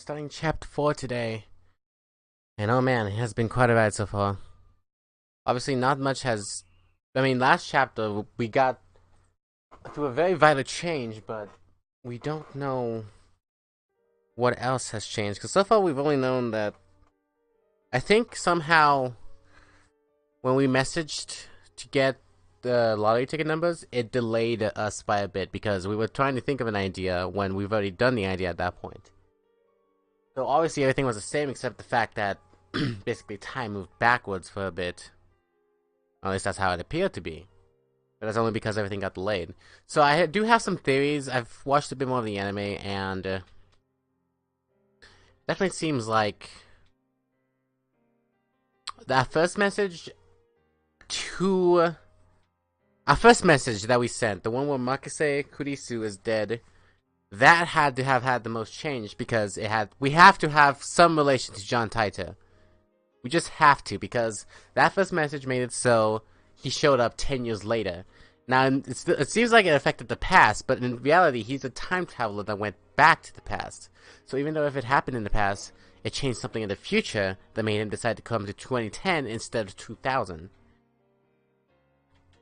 starting chapter 4 today. And oh man, it has been quite a ride so far. Obviously, not much has. I mean, last chapter we got through a very vital change, but we don't know what else has changed. Because so far we've only known that. I think somehow when we messaged to get the lottery ticket numbers, it delayed us by a bit because we were trying to think of an idea when we've already done the idea at that point. So obviously everything was the same except the fact that basically time moved backwards for a bit. Or at least that's how it appeared to be. But that's only because everything got delayed. So I do have some theories. I've watched a bit more of the anime, and definitely seems like that first message to our first message that we sent, the one where Makase Kurisu is dead, that had to have had the most change because we have to have some relation to John Taita. We just have to, because that first message made it so he showed up 10 years later. Now, it seems like it affected the past, but in reality, he's a time traveler that went back to the past. So even though if it happened in the past, it changed something in the future that made him decide to come to 2010 instead of 2000.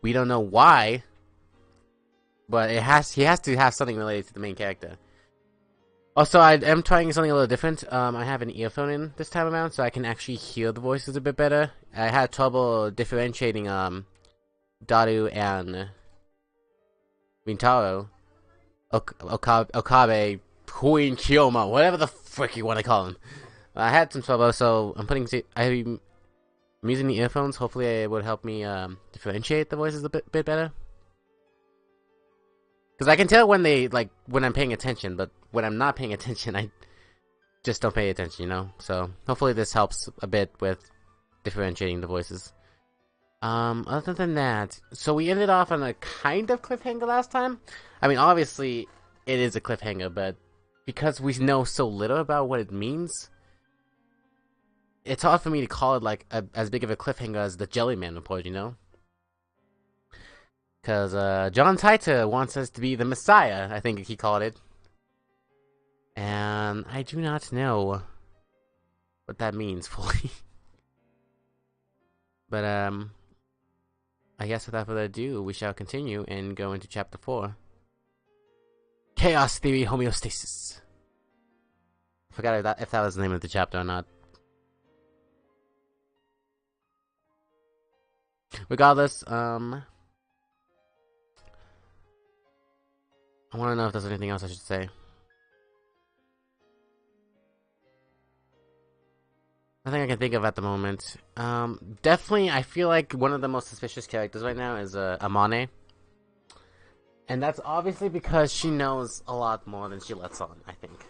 We don't know why, but he has to have something related to the main character. Also, I am trying something a little different. I have an earphone in this time around, so I can actually hear the voices a bit better. I had trouble differentiating Daru and Rintaro, Okabe, Queen Kiyoma, whatever the frick you want to call him. I had some trouble, so I'm using the earphones. Hopefully, it would help me differentiate the voices a bit better. Because I can tell when I'm paying attention, but when I'm not paying attention, I just don't pay attention, you know? So, hopefully this helps a bit with differentiating the voices. Other than that, so we ended off on a kind of cliffhanger last time. I mean, obviously, it is a cliffhanger, but because we know so little about what it means, it's hard for me to call it as big of a cliffhanger as the Jellyman report, you know? Because John Taita wants us to be the Messiah, I think he called it. And I do not know what that means fully. But, I guess without further ado, we shall continue and go into chapter 4. Chaos Theory Homeostasis. I forgot if that was the name of the chapter or not. Regardless, I want to know if there's anything else I should say. Nothing I can think of at the moment. Definitely, I feel like one of the most suspicious characters right now is Amane. And that's obviously because she knows a lot more than she lets on, I think.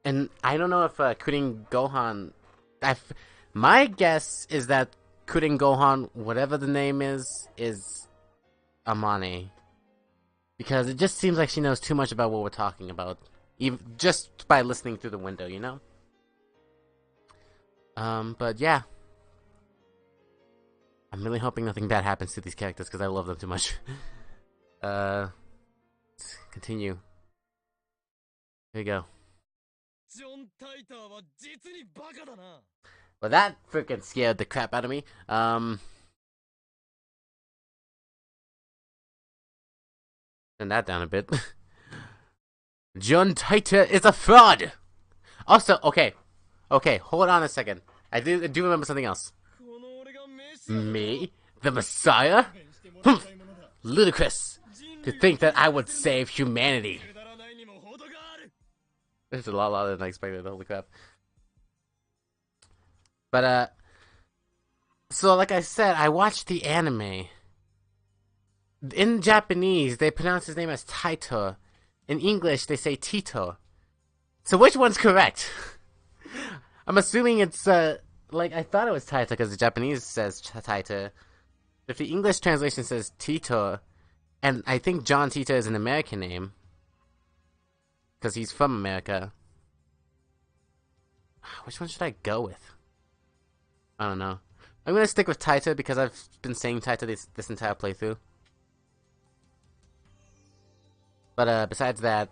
And I don't know if Kurin Gohan... my guess is that Kurin Gohan, whatever the name is Amane. Because it just seems like she knows too much about what we're talking about. Even just by listening through the window, you know? But yeah. I'm really hoping nothing bad happens to these characters because I love them too much. Let's continue. Here we go. Well, that freaking scared the crap out of me. Turn that down a bit. John Taita is a fraud! Also, okay, hold on a second. I do remember something else. Me? The Messiah? Ludicrous! To think that I would save humanity. This is a lot louder than I expected, holy crap. But, so like I said, I watched the anime. In Japanese, they pronounce his name as Taito. In English, they say Tito. So which one's correct? I'm assuming it's, I thought it was Taita because the Japanese says Taita. If the English translation says Tito, and I think John Tito is an American name. Because he's from America. Which one should I go with? I don't know. I'm gonna stick with Taita because I've been saying Taita this entire playthrough. But besides that,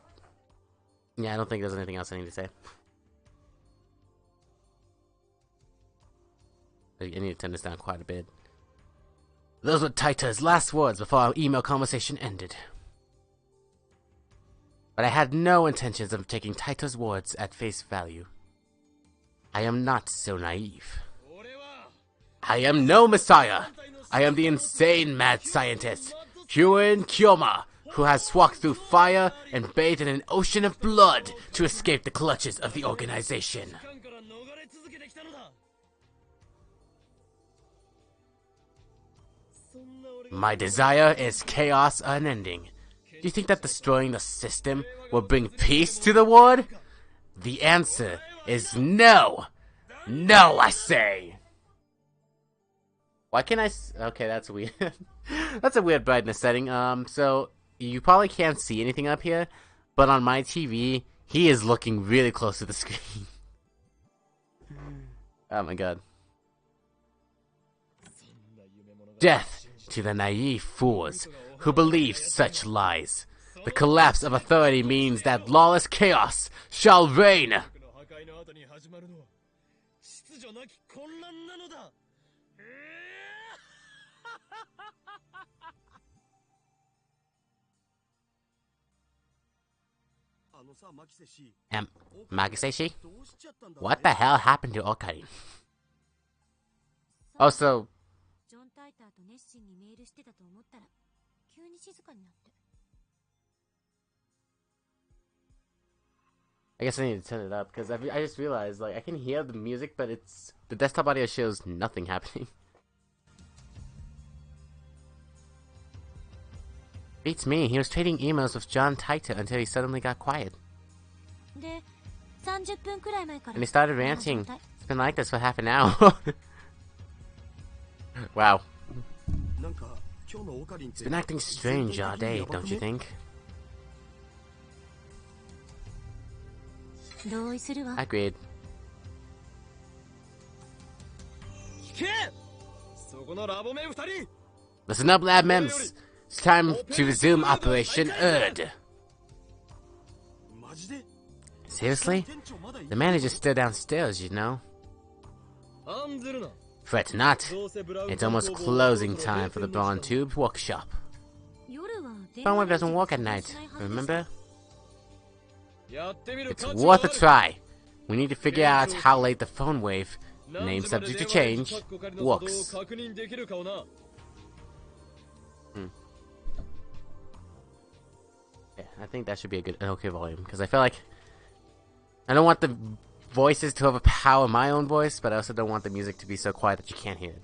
Yeah, I don't think there's anything else I need to say. I need to turn this down quite a bit. Those were Taita's last words before our email conversation ended. But I had no intentions of taking Taita's words at face value. I am not so naive. I am no messiah. I am the insane mad scientist, Hyuen Kyoma, who has walked through fire and bathed in an ocean of blood to escape the clutches of the organization. My desire is chaos unending. Do you think that destroying the system will bring peace to the world? The answer is no. No, I say. Why can't okay, that's weird. That's a weird brightness setting. So you probably can't see anything up here, but on my TV, he is looking really close to the screen. Oh my god. Death to the naive fools who believe such lies. The collapse of authority means that lawless chaos shall reign. Magiseshi? What the hell happened to Okarin? Also, I guess I need to turn it up because I just realized like I can hear the music, but the desktop audio shows nothing happening. Beats me. He was trading emails with John Taita until he suddenly got quiet. And he started ranting. It's been like this for half an hour. Wow. He's been acting strange all day, don't you think? Agreed. Listen up, lab mems. It's time to resume Operation Erd. Seriously? The manager's still downstairs, you know. Fret not. It's almost closing time for the Brawn Tube workshop. Brawnwave doesn't work at night, remember? It's worth a try. We need to figure out how late the phone wave, name subject to change, works. Yeah, I think that should be an okay volume, because I feel like I don't want the voices to overpower my own voice, but I also don't want the music to be so quiet that you can't hear it.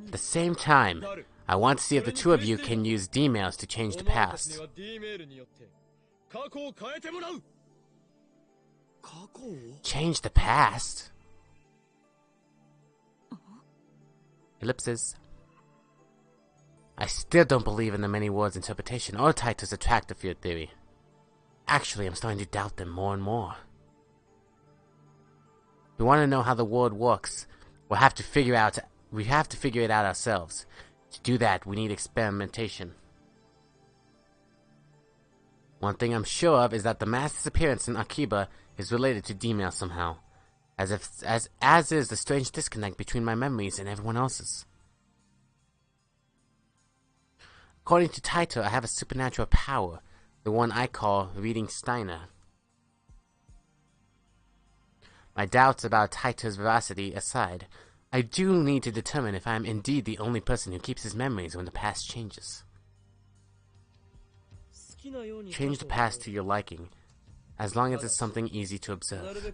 At the same time, I want to see if the two of you can use D-mails to change the past. Change the past? Ellipses. I still don't believe in the many words interpretation or Taita's attractive field theory. Actually, I'm starting to doubt them more and more. If we want to know how the world works, we have to figure it out ourselves. To do that, we need experimentation. One thing I'm sure of is that the mass disappearance in Akiba is related to D-mail somehow, as is the strange disconnect between my memories and everyone else's. According to Taito, I have a supernatural power, the one I call reading Steiner. My doubts about Taito's veracity aside, I do need to determine if I am indeed the only person who keeps his memories when the past changes. Change the past to your liking, as long as it's something easy to observe.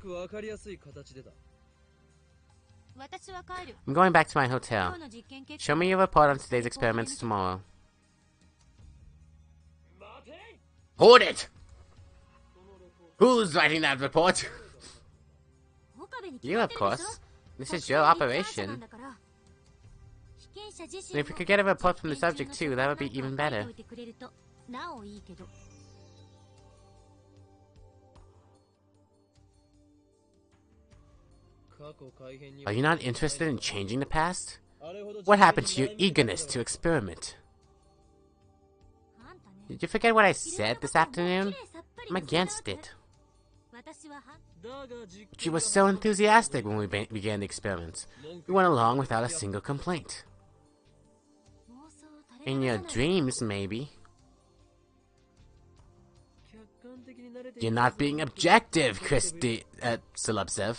I'm going back to my hotel. Show me your report on today's experiments tomorrow. Hold it! Who's writing that report? You, of course. This is your operation. And if we could get a report from the subject too, that would be even better. Are you not interested in changing the past? What happened to your eagerness to experiment? Did you forget what I said this afternoon? I'm against it. She was so enthusiastic when we began the experiments. We went along without a single complaint. In your dreams, maybe. You're not being objective, Solubsev.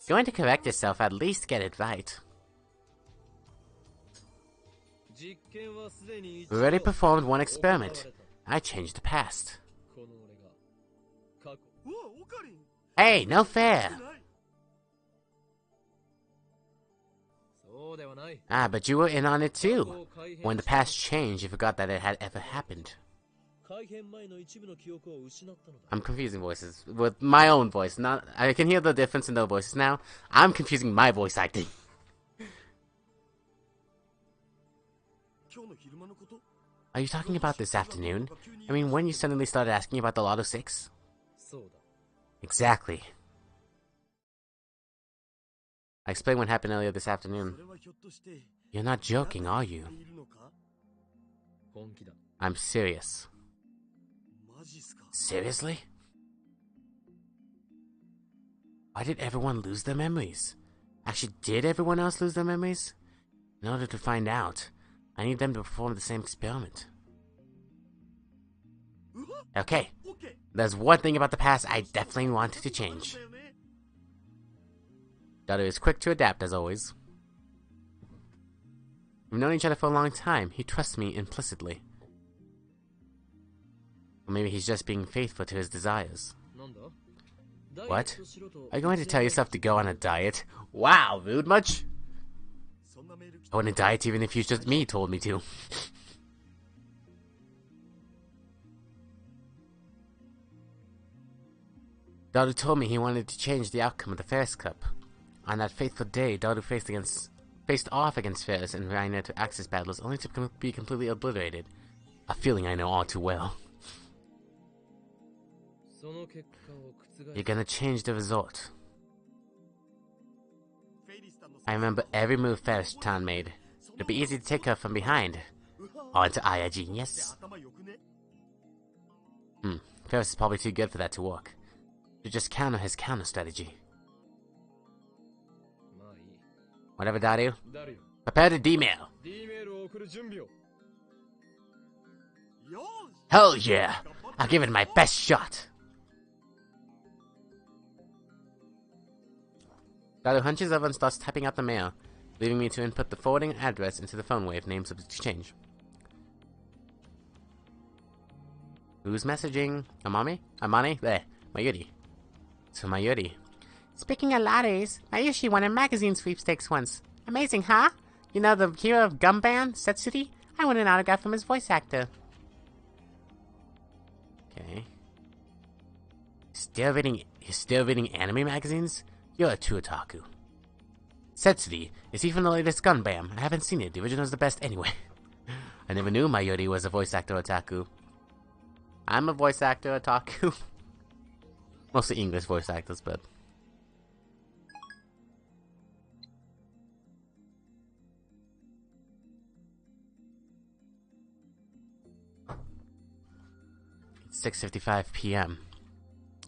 Going to correct yourself, at least get it right. We already performed one experiment. I changed the past. Hey, no fair! Ah, but you were in on it too. When the past changed, you forgot that it had ever happened. I'm confusing voices with my own voice. Not, I can hear the difference in their voices now. I'm confusing my voice acting. Are you talking about this afternoon? I mean, when you suddenly started asking about the Lotto 6? Exactly. I explained what happened earlier this afternoon. You're not joking, are you? I'm serious. Seriously? Why did everyone lose their memories? Actually, did everyone else lose their memories? In order to find out, I need them to perform the same experiment. Okay, there's one thing about the past I definitely wanted to change. Daru is quick to adapt, as always. We've known each other for a long time. He trusts me implicitly. Or maybe he's just being faithful to his desires. What? Are you going to tell yourself to go on a diet? Wow, rude much? I wouldn't diet even if you just me told me to. Daru told me he wanted to change the outcome of the Ferris Cup. On that fateful day, Daru faced off against Ferris and ran into Axis battlers only to be completely obliterated. A feeling I know all too well. You're gonna change the result. I remember every move Ferris-chan made. It'd be easy to take her from behind. Onto Aya Genius. Ferris is probably too good for that to work. To just counter his counter strategy. Whatever, Daru. Prepare to D-mail. Hell yeah! I'll give it my best shot. Daru hunches over and starts typing out the mail, leaving me to input the forwarding address into the phone wave name subject to change. Who's messaging? Amane? There. Mayuri. So Mayuri. Speaking of lotteries, Mayushi won a magazine sweepstakes once. Amazing, huh? You know the hero of Gumban, Setsuri? I won an autograph from his voice actor. Okay. You're still reading anime magazines? You're a true otaku. Setsuri, is he from the latest Gunbam? I haven't seen it. The original's the best anyway. I never knew Mayuri was a voice actor otaku. I'm a voice actor otaku. Mostly English voice actors, but... It's 6:55 p.m.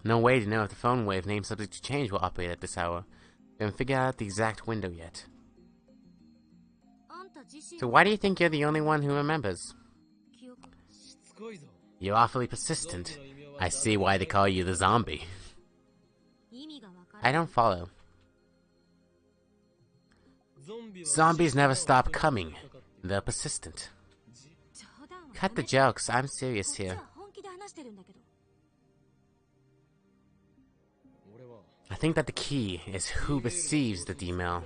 No way to know if the phone wave name subject to change will operate at this hour. We haven't figured out the exact window yet. So why do you think you're the only one who remembers? You're awfully persistent. I see why they call you the zombie. I don't follow. Zombies never stop coming. They're persistent. Cut the jokes, I'm serious here. I think that the key is who receives the email.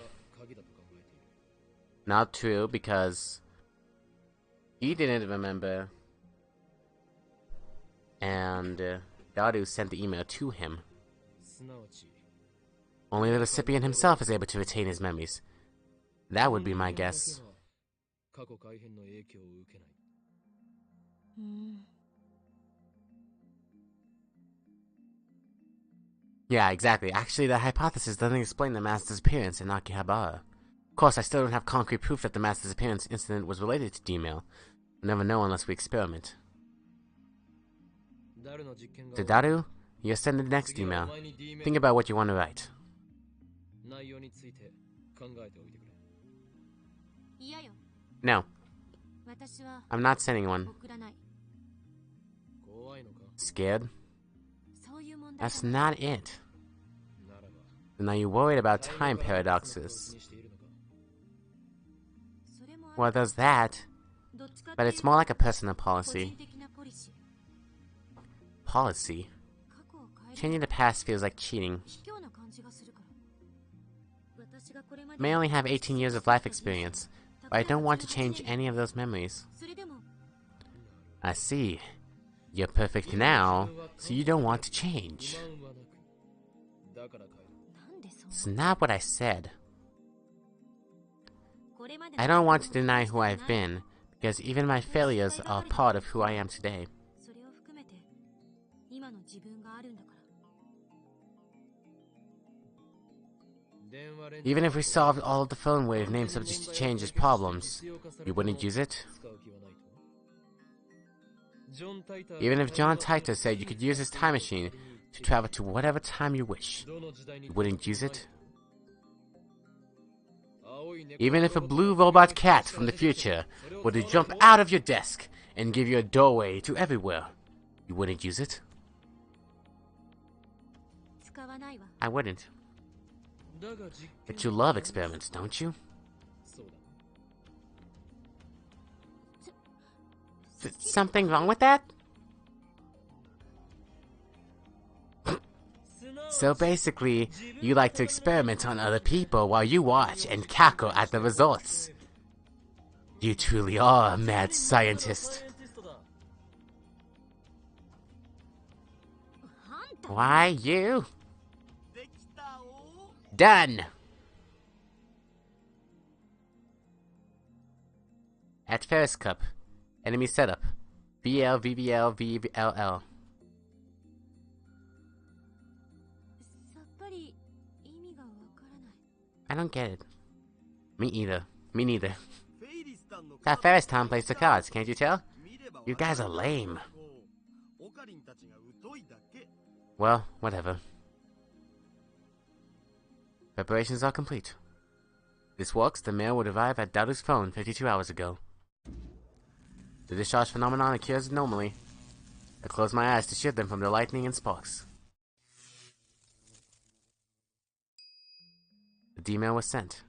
Not true, because he didn't remember, and Daru sent the email to him. Only the recipient himself is able to retain his memories. That would be my guess. Yeah, exactly. Actually, that hypothesis doesn't explain the mass disappearance in Akihabara. Of course, I still don't have concrete proof that the mass disappearance incident was related to D-mail, We'll never know unless we experiment. To Daru, you'll send the next email. Think about what you want to write. No. I'm not sending one. Scared? That's not it. Then are you worried about time paradoxes? Well, there's that, but it's more like a personal policy. Policy? Changing the past feels like cheating. I may only have 18 years of life experience, but I don't want to change any of those memories. I see. You're perfect now, so you don't want to change. It's not what I said. I don't want to deny who I've been, because even my failures are part of who I am today. Even if we solved all of the phone wave named subject to change as problems, you wouldn't use it? Even if John Titor said you could use his time machine to travel to whatever time you wish, you wouldn't use it? Even if a blue robot cat from the future were to jump out of your desk and give you a doorway to everywhere, you wouldn't use it? I wouldn't. But you love experiments, don't you? Something wrong with that? So basically, you like to experiment on other people while you watch and cackle at the results. You truly are a mad scientist. Why you? Done! At Ferris Cup. Enemy setup. VLVVLVLL. I don't get it. Me either. Me neither. That Ferris Town plays the cards, can't you tell? You guys are lame. Well, whatever. Preparations are complete. This works, the mail would arrive at Daru's phone 52 hours ago. The discharge phenomenon occurs normally. I close my eyes to shield them from the lightning and sparks. The D-mail was sent.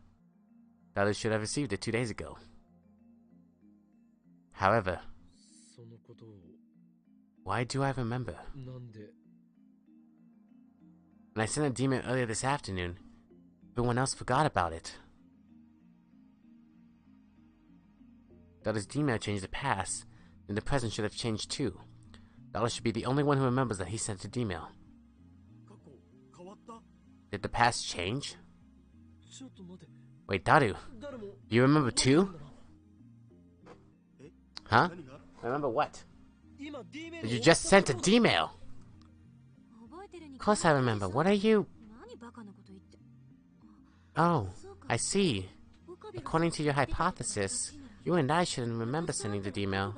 Daru should have received it 2 days ago. However, why do I remember? When I sent a D-mail earlier this afternoon, everyone else forgot about it. Daru's D-mail changed the past, then the present should have changed too. Daru should be the only one who remembers that he sent a D-mail. Did the past change? Wait, Daru, do you remember too? Huh? Remember what? That you just sent a D-mail! Of course I remember. What are you... Oh, I see. According to your hypothesis, you and I shouldn't remember sending the D-mail.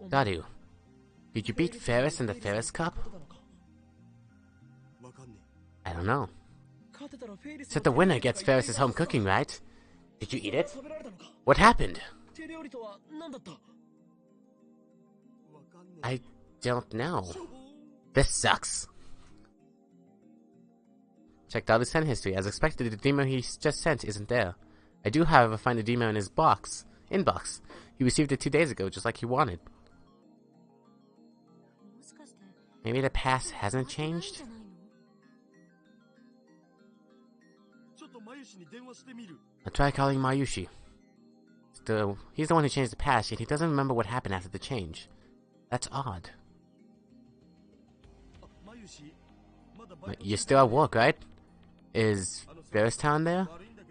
Daru, did you beat Ferris in the Ferris Cup? I don't know. Said the winner gets Ferris's home cooking, right? Did you eat it? What happened? I don't know. This sucks. Check Daru's send history. As expected, the D-mail he just sent isn't there. I do, however, find the D-mail in his inbox. He received it 2 days ago, just like he wanted. Maybe the past hasn't changed? I'll try calling Mayushi. He's the one who changed the past, yet he doesn't remember what happened after the change. That's odd. You're still at work, right? Is Ferris Town there?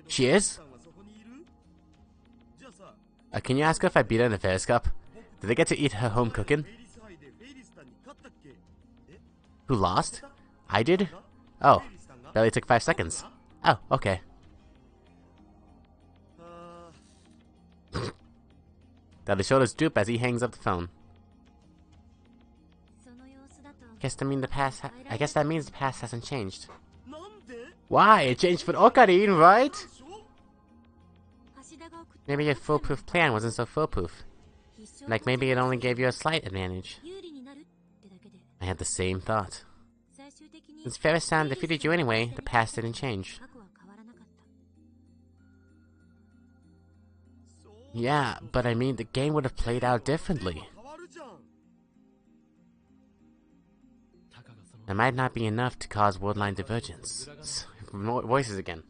She is? Can you ask her if I beat her in the Ferris Cup? Did they get to eat her home cooking? Who lost? I did? Oh, barely took 5 seconds. Oh, okay. that his shoulders droop as he hangs up the phone. I guess that means the past hasn't changed. Why? It changed for Okarin, right? Maybe your foolproof plan wasn't so foolproof. Like maybe it only gave you a slight advantage. I had the same thought. Since Ferris-san defeated you anyway, the past didn't change. Yeah, but I mean, the game would have played out differently. That might not be enough to cause world-line divergence. Voices again.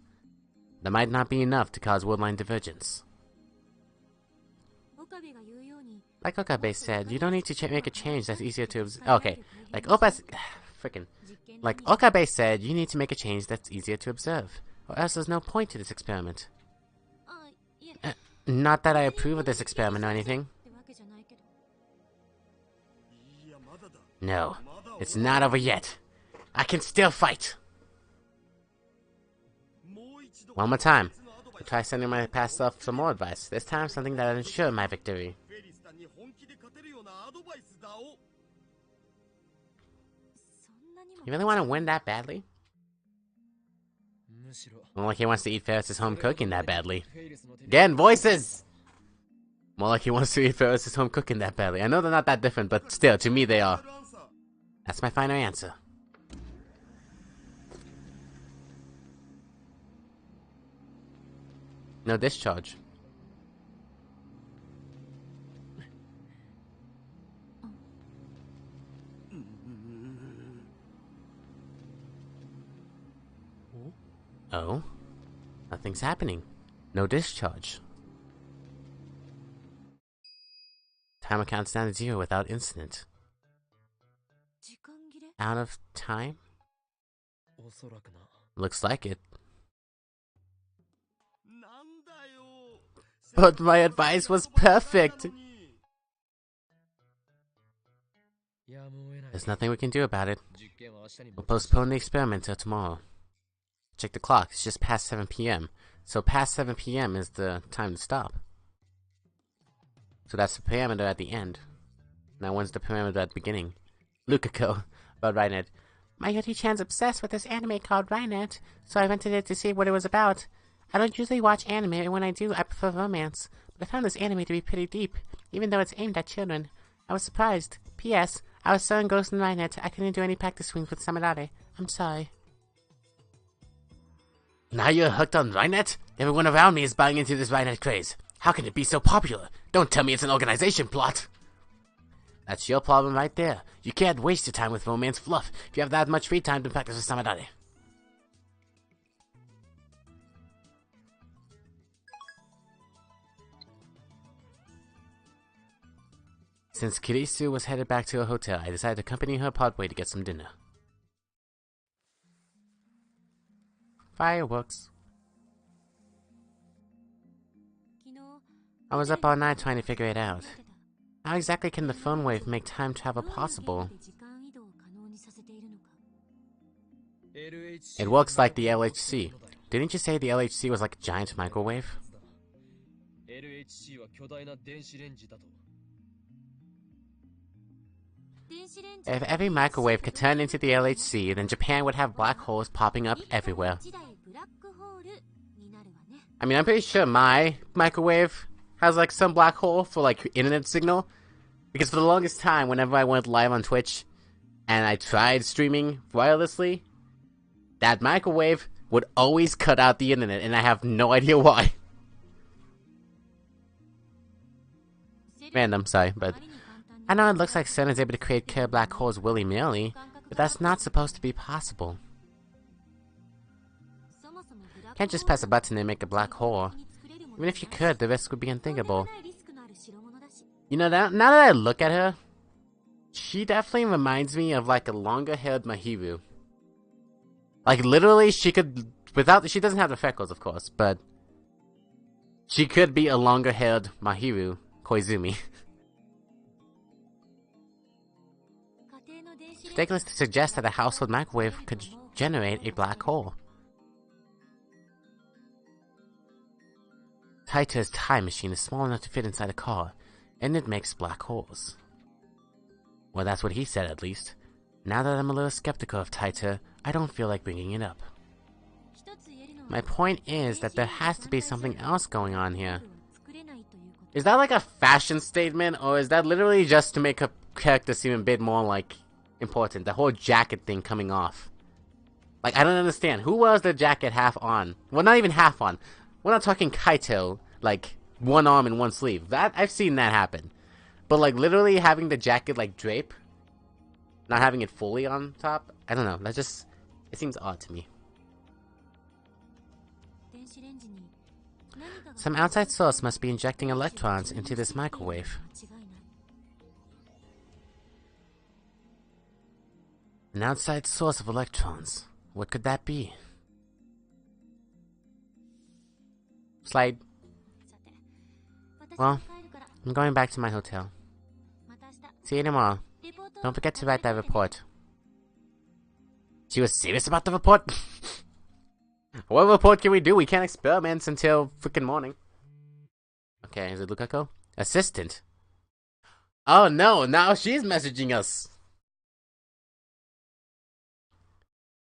That might not be enough to cause world-line divergence. Like Okabe said, you don't need to make a change that's easier to observe. Okay, like Like Okabe said, you need to make a change that's easier to observe, or else there's no point to this experiment. Not that I approve of this experiment or anything. No, it's not over yet. I can still fight. One more time. I'll try sending my past self some more advice. This time, something that will ensure my victory. You really want to win that badly? More like he wants to eat Ferris' home cooking that badly. Again, voices! More like he wants to eat Ferris' home cooking that badly. I know they're not that different, but still, to me they are. That's my final answer. No discharge. Oh? Nothing's happening. No discharge. Timer counts down to 0 without incident. Out of time? Looks like it. But my advice was perfect! There's nothing we can do about it. We'll postpone the experiment till tomorrow. Check the clock, it's just past 7 p.m. So past 7 p.m. is the time to stop. So that's the parameter at the end. Now when's the parameter at the beginning? Lukako, about Rainet. My Yoti-chan's obsessed with this anime called Rainet, so I rented it to see what it was about. I don't usually watch anime, and when I do, I prefer romance. But I found this anime to be pretty deep, even though it's aimed at children. I was surprised. P.S. I was so engrossed in Rainet, I couldn't do any practice swings with Samadare. I'm sorry. Now you're hooked on Rainet? Everyone around me is buying into this Rainet craze. How can it be so popular? Don't tell me it's an organization plot. That's your problem right there. You can't waste your time with romance fluff if you have that much free time to practice with Samadare. Since Kirisu was headed back to her hotel, I decided to accompany her partway to get some dinner. Fireworks. I was up all night trying to figure it out. How exactly can the phone wave make time travel possible? It works like the LHC. Didn't you say the LHC was like a giant microwave? If every microwave could turn into the LHC, then Japan would have black holes popping up everywhere. I mean, I'm pretty sure my microwave has like some black hole for like internet signal. Because for the longest time, whenever I went live on Twitch and I tried streaming wirelessly, that microwave would always cut out the internet, and I have no idea why. Random, sorry, but I know it looks like CERN is able to create clear black holes willy-nilly, but that's not supposed to be possible. Can't just press a button and make a black hole. Even if you could, the risk would be unthinkable. You know, now that I look at her, she definitely reminds me of like a longer-haired Mahiru. Like literally, she could, she doesn't have the freckles, of course, but she could be a longer-haired Mahiru Koizumi. It's ridiculous to suggest that a household microwave could generate a black hole. Taita's time machine is small enough to fit inside a car. and it makes black holes. Well, that's what he said, at least. Now that I'm a little skeptical of Taita, I don't feel like bringing it up. My point is that there has to be something else going on here. Is that like a fashion statement, or is that literally just to make a character seem a bit more, like, important? The whole jacket thing coming off. Like, I don't understand. Who wears the jacket half on? Well, not even half on. We're not talking Kaito, like, one arm and one sleeve. That, I've seen that happen. But, like, literally having the jacket, like, drape, not having it fully on top, I don't know. That just, it seems odd to me. Some outside source must be injecting electrons into this microwave. An outside source of electrons. What could that be? Slide. Well, I'm going back to my hotel. See you tomorrow. Don't forget to write that report. She was serious about the report? What report can we do? We can't experiment until freaking morning. Okay, is it Lukako? Assistant. Oh no, now she's messaging us.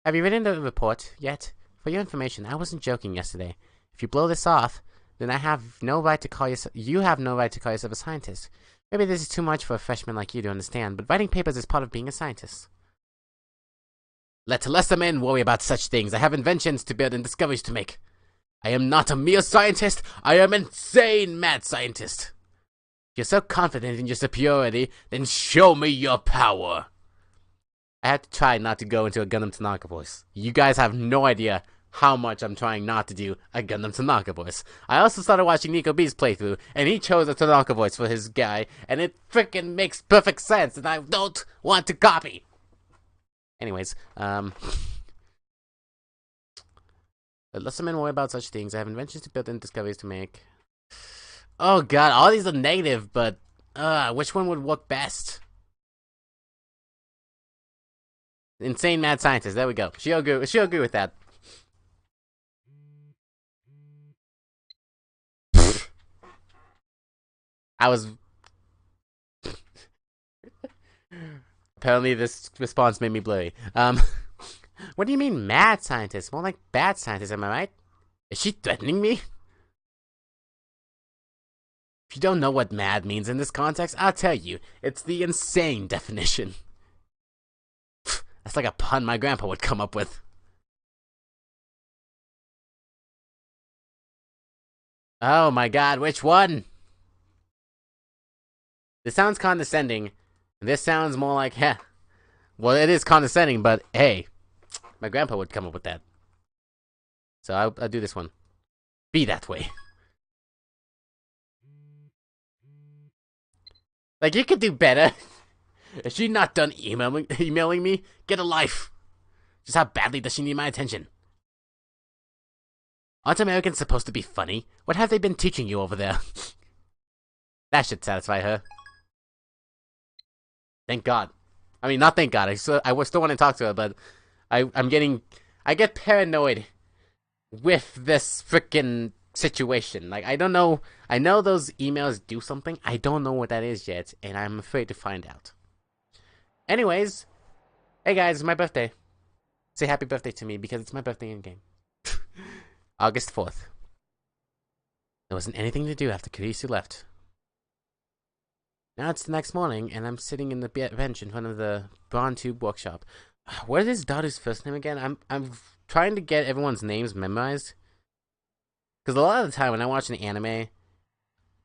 Have you written the report yet? For your information, I wasn't joking yesterday. If you blow this off, then I have no right to call you have no right to call yourself a scientist. Maybe this is too much for a freshman like you to understand, but writing papers is part of being a scientist. Let lesser men worry about such things. I have inventions to build and discoveries to make. I am not a mere scientist. I am an insane mad scientist. If you're so confident in your superiority, then show me your power. I have to try not to go into a Gundam Tanaka voice. You guys have no idea how much I'm trying not to do a Gundam Tanaka voice. I also started watching Nico B's playthrough, and he chose a Tanaka voice for his guy, and it freaking makes perfect sense, and I don't want to copy. Anyways, let some men worry about such things. I have inventions to build and discoveries to make. Oh god, all these are negative, but which one would work best? Insane mad scientist, there we go. She'll agree with that. I was... Apparently this response made me blurry. What do you mean mad scientist? More like bad scientist, am I right? Is she threatening me? If you don't know what mad means in this context, I'll tell you. It's the insane definition. That's like a pun my grandpa would come up with. Oh my god, which one? This sounds condescending. This sounds more like, heh. Well, it is condescending, but hey, my grandpa would come up with that. So I'll do this one. Be that way. Like, you could do better. Is she not done emailing me? Get a life. Just how badly does she need my attention? Aren't Americans supposed to be funny? What have they been teaching you over there? That should satisfy her. Thank God. I mean, not thank God. I still want to talk to her, but I get paranoid with this freaking situation. Like, I don't know. I know those emails do something. I don't know what that is yet, and I'm afraid to find out. Anyways, hey guys, it's my birthday. Say happy birthday to me because it's my birthday in game. August 4th. There wasn't anything to do after Kurisu left. Now it's the next morning, and I'm sitting in the bench in front of the Braun Tube workshop. What is Daru's first name again? I'm trying to get everyone's names memorized. Because a lot of the time when I watch an anime,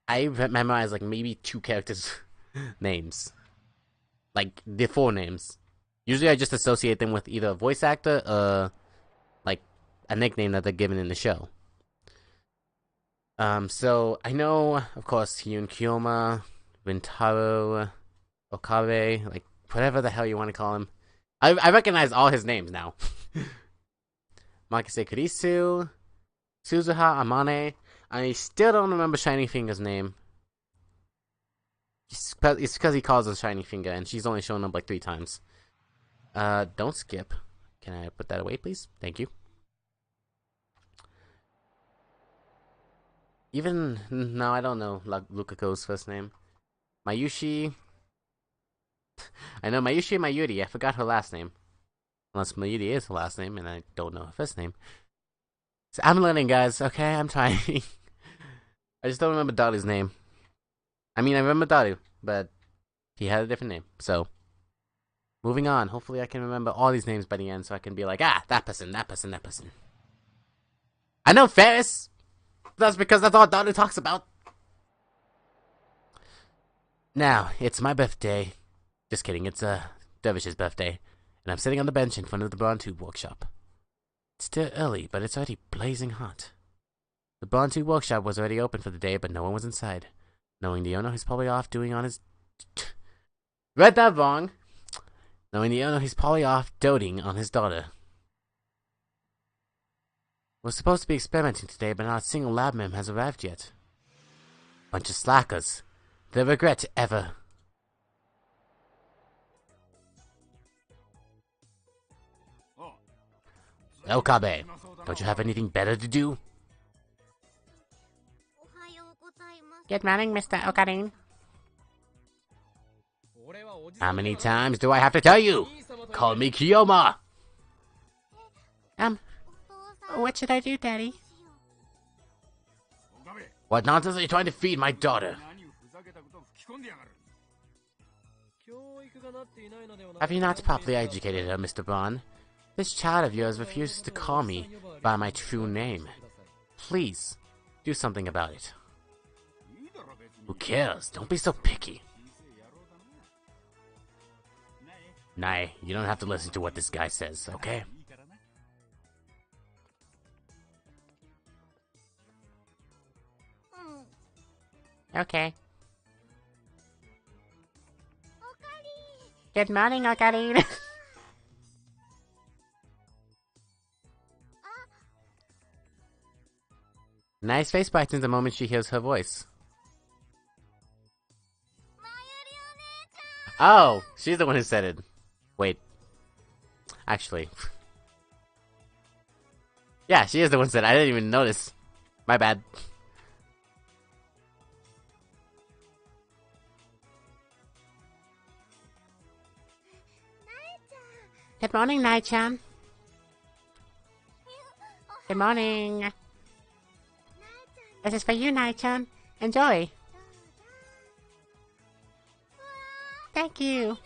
I memorize like maybe 2 characters' names. Like, the 4 names. Usually I just associate them with either a voice actor or like a nickname that they're given in the show. So I know, of course, Hyun Kyoma, Rintaro, Okabe, like whatever the hell you want to call him. I recognize all his names now. Makise Kurisu, Suzuha Amane. I still don't remember Shining Finger's name. It's because he calls her Shining Finger, and she's only shown up like 3 times. Don't skip. Can I put that away, please? Thank you. No, I don't know Lukako's first name. Mayushi. I know Mayushi Mayuri. I forgot her last name. Unless Mayuri is her last name, and I don't know her first name. So I'm learning, guys. Okay, I'm trying. I just don't remember Daru's name. I mean, I remember Daru, but he had a different name. So, moving on. Hopefully, I can remember all these names by the end, so I can be like, ah, that person, that person, that person. I know Ferris. That's because that's all Daru talks about. Now, it's my birthday. Just kidding, it's Dervish's birthday. And I'm sitting on the bench in front of the Brawn Tube Workshop. It's still early, but it's already blazing hot. The Brawn Tube Workshop was already open for the day, but no one was inside. Knowing the owner, he's probably off doing on his... Read that wrong! Knowing the owner, he's probably off doting on his daughter. We're supposed to be experimenting today, but not a single lab mem has arrived yet. Bunch of slackers. They regret ever. Okabe, don't you have anything better to do? Good morning, Mr. Okarin. How many times do I have to tell you? Call me Kiyoma! What should I do, Daddy? What nonsense are you trying to feed my daughter? Have you not properly educated her, Mr. Braun? This child of yours refuses to call me by my true name. Please, do something about it. Who cares? Don't be so picky. Nae, you don't have to listen to what this guy says, okay? Okay. Good morning, Okarin. Nice face brightens the moment she hears her voice. Oh, she's the one who said it. Wait. Actually. Yeah, she is the one who said it. I didn't even notice. My bad. Good morning, Nai-chan. Good morning. This is for you, Nai-chan. Enjoy. Thank you.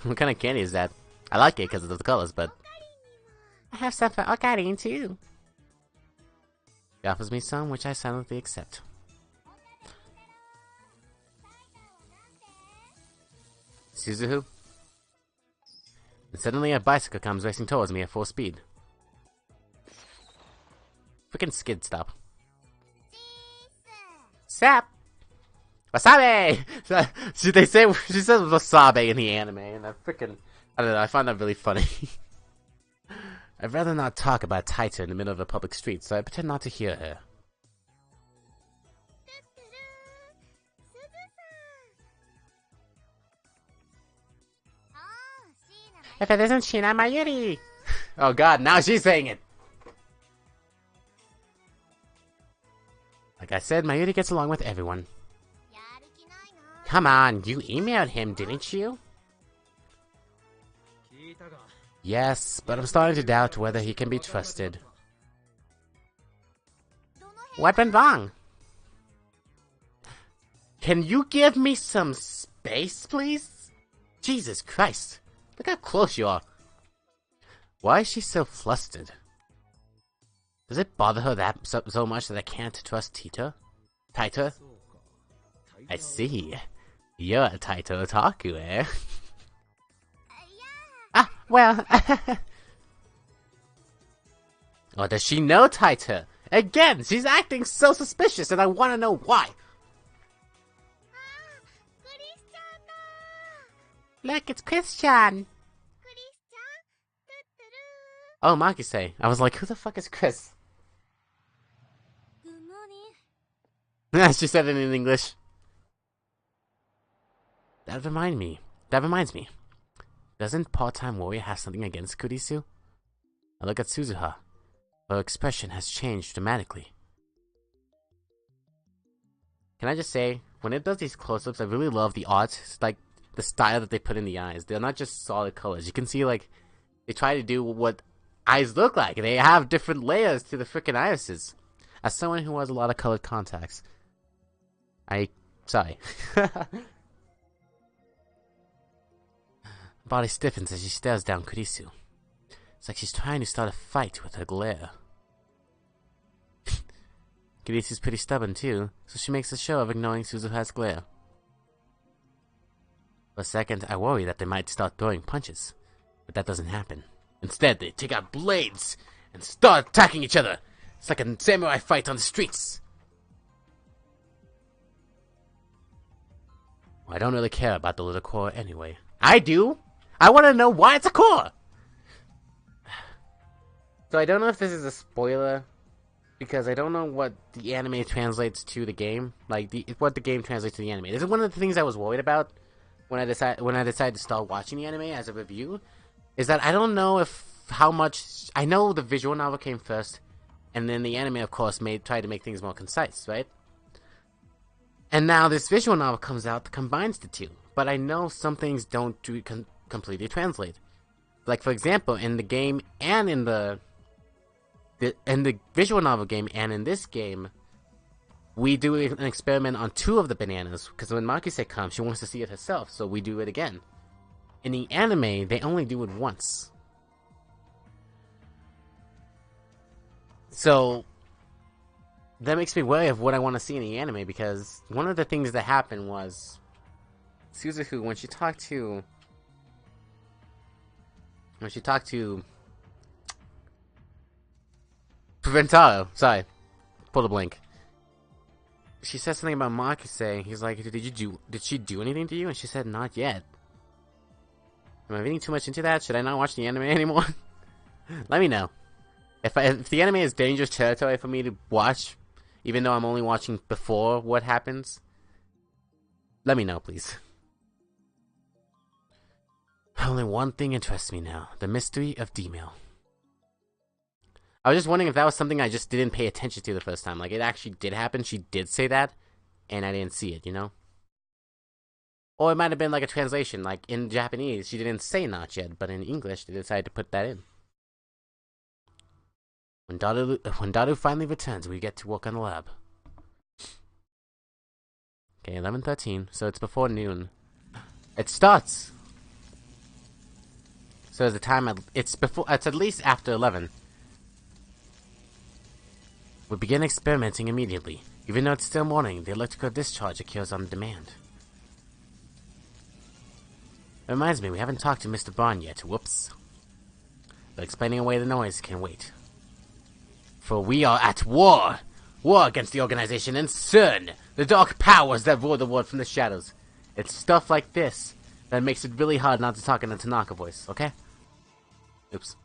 What kind of candy is that? I like it because of the colors, but... I have some for Okarin, too. He offers me some, which I silently accept. Suzuhu? And suddenly a bicycle comes racing towards me at full speed. Freaking skid stop. Sap! Wasabi! She says wasabi in the anime, and I freaking... I don't know, I find that really funny. I'd rather not talk about Taita in the middle of a public street, so I pretend not to hear her. If it isn't Shina Mayuri! Oh god, now she's saying it! Like I said, Mayuri gets along with everyone. Come on, you emailed him, didn't you? Yes, but I'm starting to doubt whether he can be trusted. What went wrong? Can you give me some space, please? Jesus Christ. Look how close you are. Why is she so flustered? Does it bother her that so much that I can't trust Taita? I see. You're a Taito otaku, eh? Ah, well... Or does she know Taita? Again, she's acting so suspicious and I want to know why. Look, it's Chris-chan. Oh, Maki-say. I was like, who the fuck is Chris? She said it in English. That reminds me. Doesn't Part-Time Warrior have something against Kurisu? I look at Suzuha. Her expression has changed dramatically. Can I just say, when it does these close-ups, I really love the art. It's like the style that they put in the eyes. They're not just solid colors. You can see, like, they try to do what eyes look like. They have different layers to the freaking irises. As someone who has a lot of colored contacts, sorry. Body stiffens as she stares down Kurisu. It's like she's trying to start a fight with her glare. Kurisu's pretty stubborn too, so she makes a show of ignoring Suzuha's glare. For a second, I worry that they might start throwing punches, but that doesn't happen. Instead, they take out blades and start attacking each other. It's like a samurai fight on the streets. Well, I don't really care about the little core anyway. I do! I want to know why it's a core! So I don't know if this is a spoiler, because I don't know what the anime translates to the game. Like, what the game translates to the anime. This is one of the things I was worried about when I decided to start watching the anime as a review. Is that I don't know how much... I know the visual novel came first, and then the anime, of course, tried to make things more concise, right? And now this visual novel comes out that combines the two. But I know some things don't completely translate. Like, for example, in the game and in the visual novel game and in this game, we do an experiment on 2 of the bananas, because when Makise comes, she wants to see it herself, so we do it again. In the anime, they only do it once. So, that makes me wary of what I want to see in the anime, because one of the things that happened was Suzuhu, when she talked to Preventaro, sorry, pulled a blank. She said something about Makise. He's like, did she do anything to you? And she said, not yet. Am I reading too much into that? Should I not watch the anime anymore? Let me know. If the anime is dangerous territory for me to watch, even though I'm only watching before what happens, let me know, please. Only one thing interests me now. The mystery of D-Mail. I was just wondering if that was something I just didn't pay attention to the first time. Like, it actually did happen. She did say that, and I didn't see it, you know? Or it might have been like a translation. Like, in Japanese, she didn't say not yet, but in English, they decided to put that in. When Daru finally returns, we get to work on the lab. Okay, 11:13, so it's before noon. It starts! So the time, it's at least after 11. We begin experimenting immediately. Even though it's still morning, the electrical discharge occurs on demand. It reminds me, we haven't talked to Mr. Bond yet. Whoops. But explaining away the noise can wait. For we are at war! War against the organization and CERN! The dark powers that rule the world from the shadows. It's stuff like this that makes it really hard not to talk in a Tanaka voice, okay? Oops.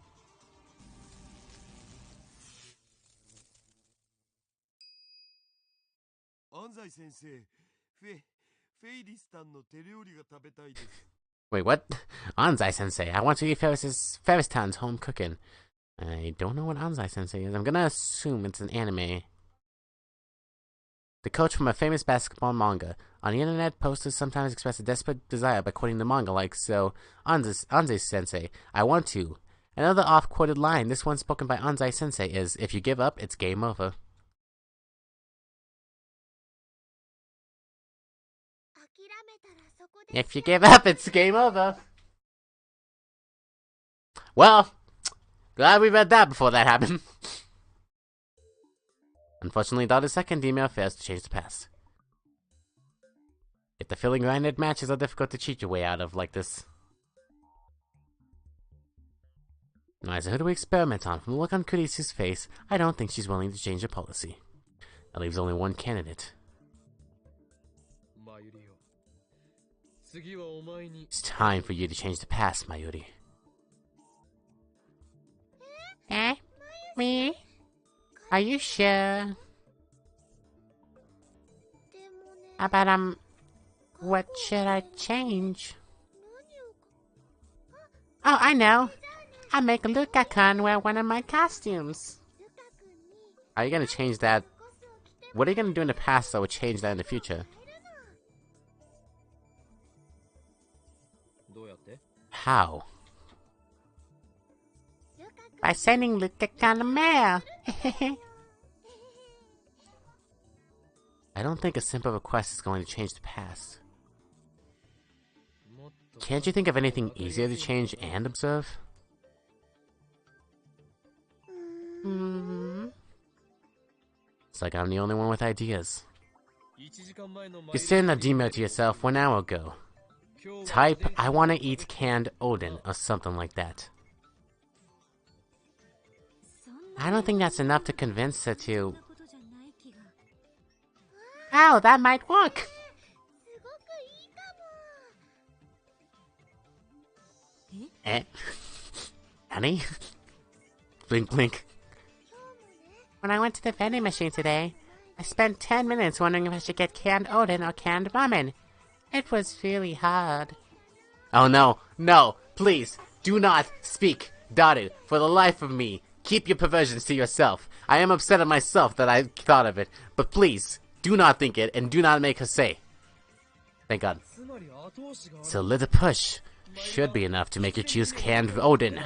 Wait, what? Anzai-sensei, I want to eat Ferris-tan's home cooking. I don't know what Anzai-sensei is. I'm gonna assume it's an anime. The coach from a famous basketball manga. On the internet, posters sometimes express a desperate desire by quoting the manga like, so, Anzai-sensei, I want to. Another oft-quoted line, this one spoken by Anzai-sensei, is, if you give up, it's game over. If you give up, it's game over. Well, glad we read that before that happened. Unfortunately, Daru's second email fails to change the past. If the filling grinded matches are difficult to cheat your way out of like this. Alright, so who do we experiment on? From the look on Kurisu's face, I don't think she's willing to change her policy. That leaves only one candidate. It's time for you to change the past, Mayuri. Eh? Me? Are you sure? But, what should I change? Oh, I know. I'll make Luka-kun wear one of my costumes. Are you gonna change that What are you gonna do in the past that would change that in the future? How? By sending Luke a kind of mail. I don't think a simple request is going to change the past. Can't you think of anything easier to change and observe? It's like I'm the only one with ideas. You sent an email to yourself 1 hour ago. Type, I want to eat canned Odin, or something like that. I don't think that's enough to convince her to... Oh, that might work! Eh? Honey? Blink, blink. When I went to the vending machine today, I spent 10 minutes wondering if I should get canned Odin or canned ramen. It was really hard. Oh no, no, please, do not speak, Daru, for the life of me. Keep your perversions to yourself. I am upset at myself that I thought of it, but please, do not think it, and do not make her say. Thank God. So little push should be enough to make you choose canned Odin.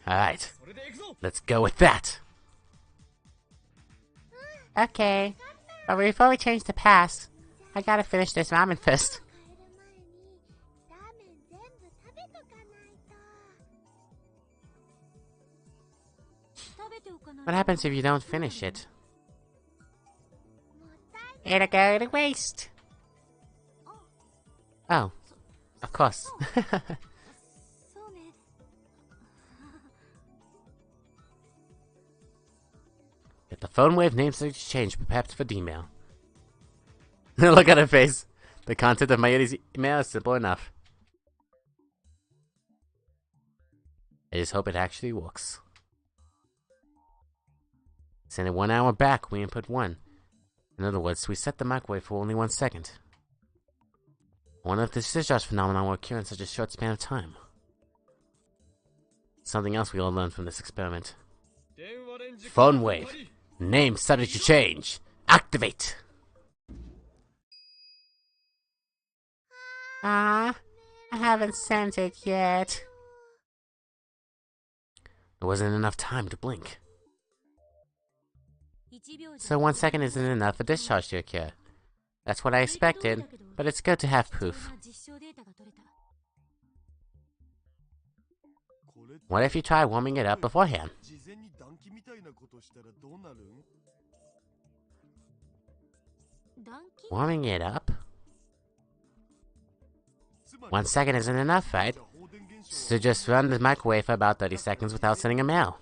Alright, let's go with that. Okay, but before we change the past, I gotta finish this ramen first. What happens if you don't finish it? It'll go to waste. Oh, of course. Get the phone wave name exchange, perhaps for D-mail. Look at her face. The content of Mayuri's email is simple enough. I just hope it actually works. Send it 1 hour back, we input 1. In other words, we set the microwave for only 1 second. I wonder if this discharge phenomenon will occur in such a short span of time. Something else we all learned from this experiment. Phone wave. Name subject to change. Activate! I haven't sent it yet. There wasn't enough time to blink. So 1 second isn't enough for discharge to occur. That's what I expected, but it's good to have proof. What if you try warming it up beforehand? Warming it up? 1 second isn't enough, right? So just run the microwave for about 30 seconds without sending a mail.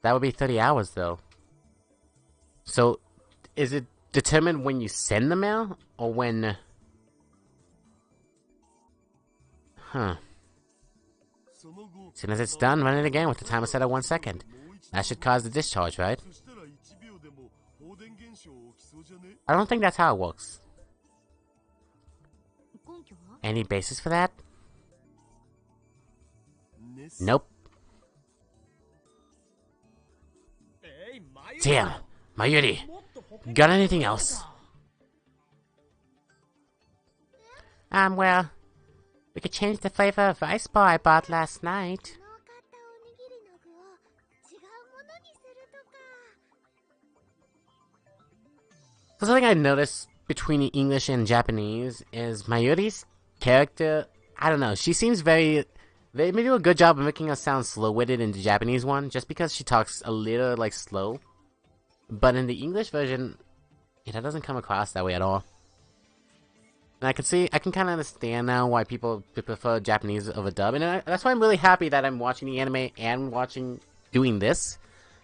That would be 30 hours, though. So, is it determined when you send the mail, or when... Huh. As soon as it's done, run it again with the timer set at 1 second. That should cause the discharge, right? I don't think that's how it works. Any basis for that? Nope. Damn, Mayuri, got anything else? Well, we could change the flavor of ice bar I bought last night. So something I noticed between English and Japanese is Mayuri's character, I don't know, she seems very... They may do a good job of making her sound slow-witted in the Japanese one, just because she talks a little, like, slow. But in the English version, that doesn't come across that way at all. And I can kind of understand now why people prefer Japanese over dub, and that's why I'm really happy that I'm watching the anime and doing this.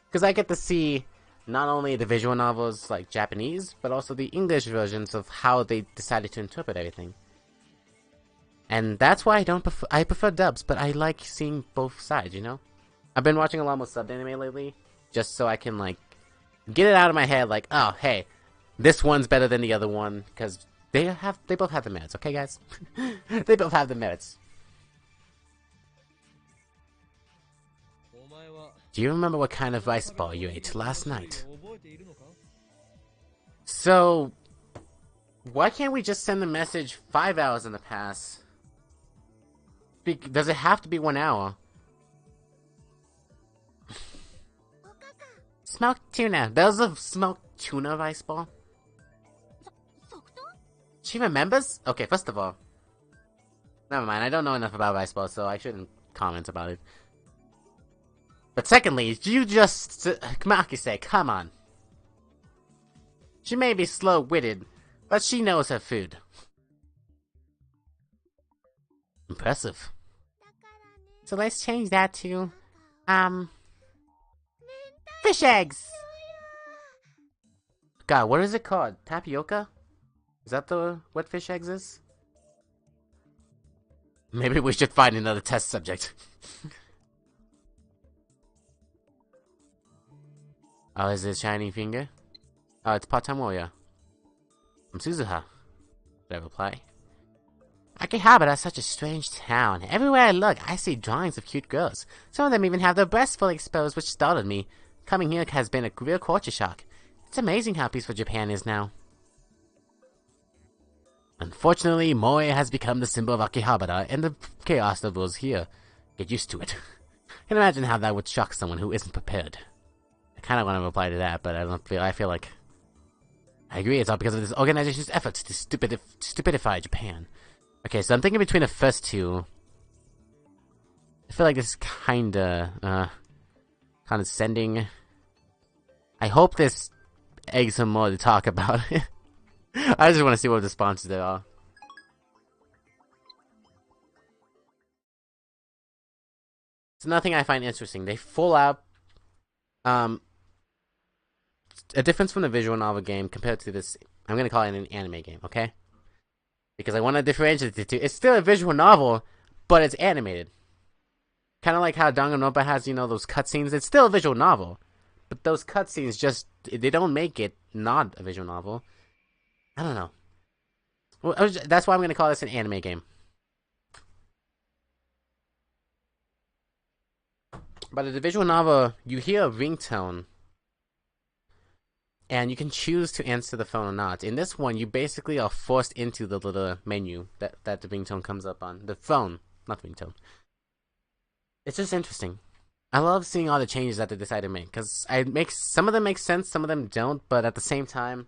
Because I get to see not only the visual novels, like Japanese, but also the English versions of how they decided to interpret everything. And that's why I prefer dubs, but I like seeing both sides, you know? I've been watching a lot more subbed anime lately, just so I can, like, get it out of my head, like, oh, hey, this one's better than the other one, because they both have the merits, okay, guys? They both have the merits. Do you remember what kind of rice ball you ate last night? So, why can't we just send the message 5 hours in the past? Does it have to be 1 hour? Smoked tuna. That was a smoked tuna rice ball? She remembers? Okay, first of all, never mind. I don't know enough about rice balls, so I shouldn't comment about it. But secondly, you just... Makise, come on. She may be slow-witted, but she knows her food. Impressive. So let's change that to... fish eggs! God, what is it called? Tapioca? Is that what fish eggs is? Maybe we should find another test subject. Oh, is it a shiny finger? Oh, it's part-time warrior. I'm Suzuha. Did I reply? Akihabara is such a strange town. Everywhere I look, I see drawings of cute girls. Some of them even have their breasts fully exposed, which startled me. Coming here has been a real culture shock. It's amazing how peaceful Japan is now. Unfortunately, Moe has become the symbol of Akihabara and the chaos that rules here. Get used to it. I can imagine how that would shock someone who isn't prepared. I kind of want to reply to that, but I feel like... I agree, it's all because of this organization's efforts to stupidify Japan. Okay, so I'm thinking between the first two. I feel like this is kinda condescending. I hope this eggs some more to talk about. I just want to see what responses there are. It's nothing I find interesting. They full out a difference from the visual novel game compared to this. I'm gonna call it an anime game, okay? Because I want to differentiate the two. It's still a visual novel, but it's animated. Kind of like how Danganronpa has, those cutscenes. It's still a visual novel, but those cutscenes they don't make it not a visual novel. I don't know. Well, that's why I'm gonna call this an anime game. But in the visual novel, you hear a ringtone, and you can choose to answer the phone or not. In this one, you basically are forced into the little menu that the ringtone comes up on. The phone, not the ringtone. It's just interesting. I love seeing all the changes that they decide to make, because some of them make sense, some of them don't, but at the same time,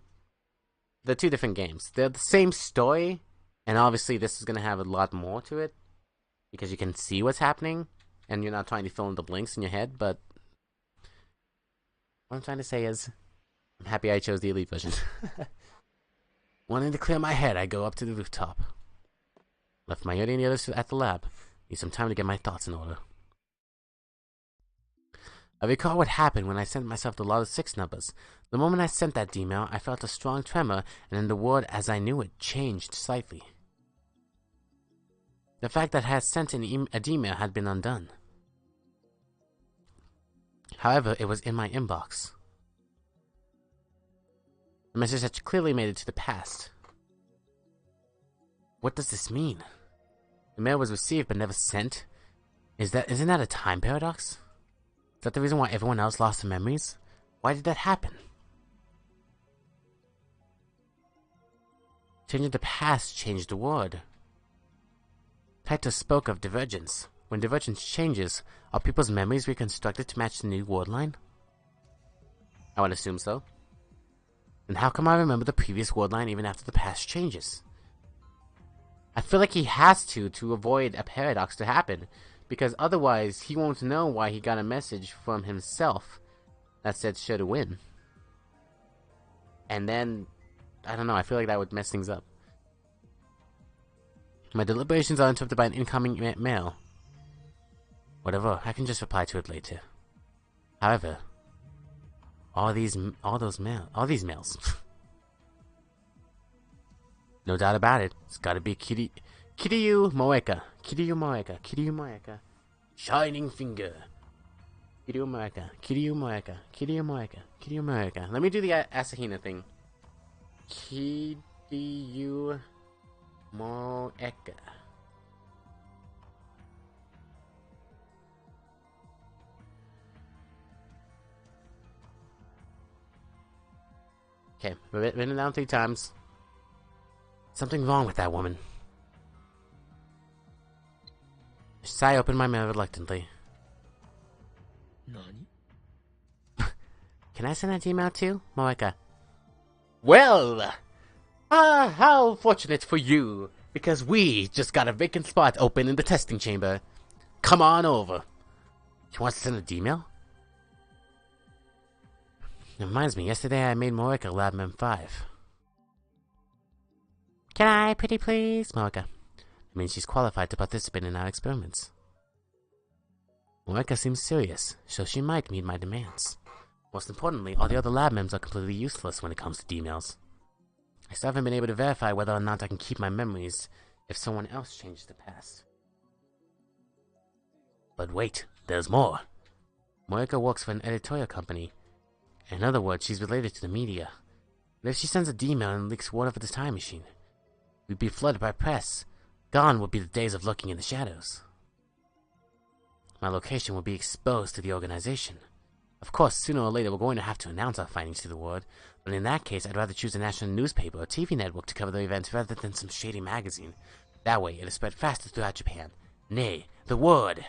they're two different games. They're the same story, and obviously this is going to have a lot more to it, because you can see what's happening, and you're not trying to fill in the blanks in your head, but what I'm trying to say is, I'm happy I chose the Elite version. Wanting to clear my head, I go up to the rooftop. Left my Yuri and the others at the lab. Need some time to get my thoughts in order. I recall what happened when I sent myself the lot of 6 numbers. The moment I sent that email, I felt a strong tremor, and then the word as I knew it changed slightly. The fact that I had sent an email had been undone. However, it was in my inbox. The message had clearly made it to the past. What does this mean? The mail was received but never sent? Isn't that a time paradox? Is that the reason why everyone else lost their memories? Why did that happen? Changing the past changed the word. Taito spoke of divergence. When divergence changes, are people's memories reconstructed to match the new word line? I would assume so. Then how come I remember the previous word line even after the past changes? I feel like he has to avoid a paradox to happen, because otherwise he won't know why he got a message from himself that said should win. And then, I don't know, I feel like that would mess things up. My deliberations are interrupted by an incoming mail. Whatever, I can just reply to it later. However, all these mails. No doubt about it. It's gotta be Kiryu Moeka. Kiryu Moeka. Kiryu Moeka. Shining Finger. Kiryu Moeka. Kiryu Moeka. Kiryu Moeka. Kiryu Moeka. Let me do the Asahina thing. Kiryu Moeka. Okay, written it down 3 times. Something wrong with that woman. I opened my mail reluctantly. Can I send that email too, Moeka? Well, how fortunate for you, because we just got a vacant spot open in the testing chamber. Come on over. You want to send a email? It reminds me, yesterday I made Moeka Lab Mem 5. Can I, pretty please? Moeka. I mean, she's qualified to participate in our experiments. Moeka seems serious, so she might meet my demands. Most importantly, all the other lab mems are completely useless when it comes to emails. I still haven't been able to verify whether or not I can keep my memories if someone else changes the past. But wait, there's more. Moeka works for an editorial company. In other words, she's related to the media. And if she sends a email and leaks word over the time machine, we'd be flooded by press. Gone would be the days of lurking in the shadows. My location will be exposed to the organization. Of course, sooner or later we're going to have to announce our findings to the world, but in that case I'd rather choose a national newspaper or TV network to cover the event rather than some shady magazine. That way it'll spread faster throughout Japan. Nay, the word!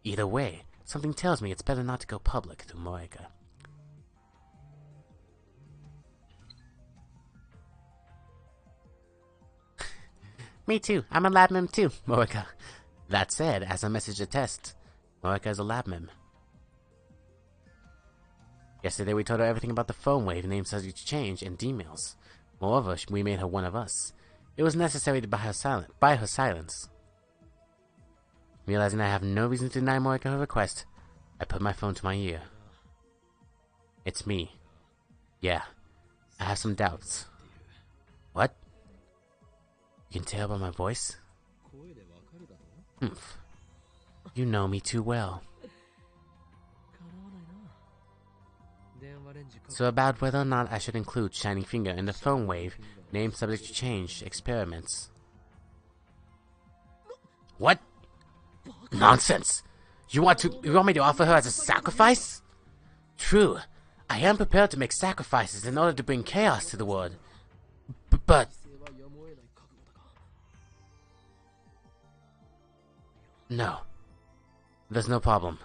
Either way, something tells me it's better not to go public through Moeka. Me too, I'm a lab mem too, Moeka. That said, as our message attests, Moeka is a lab mem. Yesterday we told her everything about the phone wave, name subject to change, and emails. Moreover, we made her one of us. It was necessary to buy her silence. Realizing I have no reason to deny Moeka her request, I put my phone to my ear. It's me. Yeah, I have some doubts. What? You can tell by my voice? Humph. You know me too well. So about whether or not I should include Shining Finger in the phone wave, name subject to change, experiments. What? Nonsense! You want me to offer her as a sacrifice? True, I am prepared to make sacrifices in order to bring chaos to the world. But... No. There's no problem.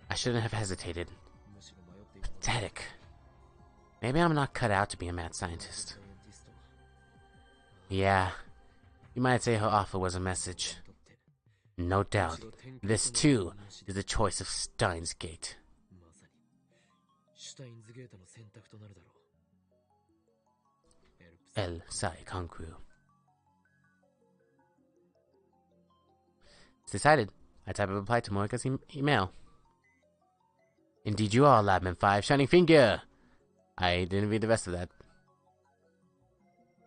I shouldn't have hesitated. Pathetic. Maybe I'm not cut out to be a mad scientist. Yeah, you might say her offer was a message. No doubt, this too is the choice of Steins Gate. El Sai Kankru. It's decided. I type a reply to Moeka's email. Indeed you are, Labman 5, Shining Finger! I didn't read the rest of that.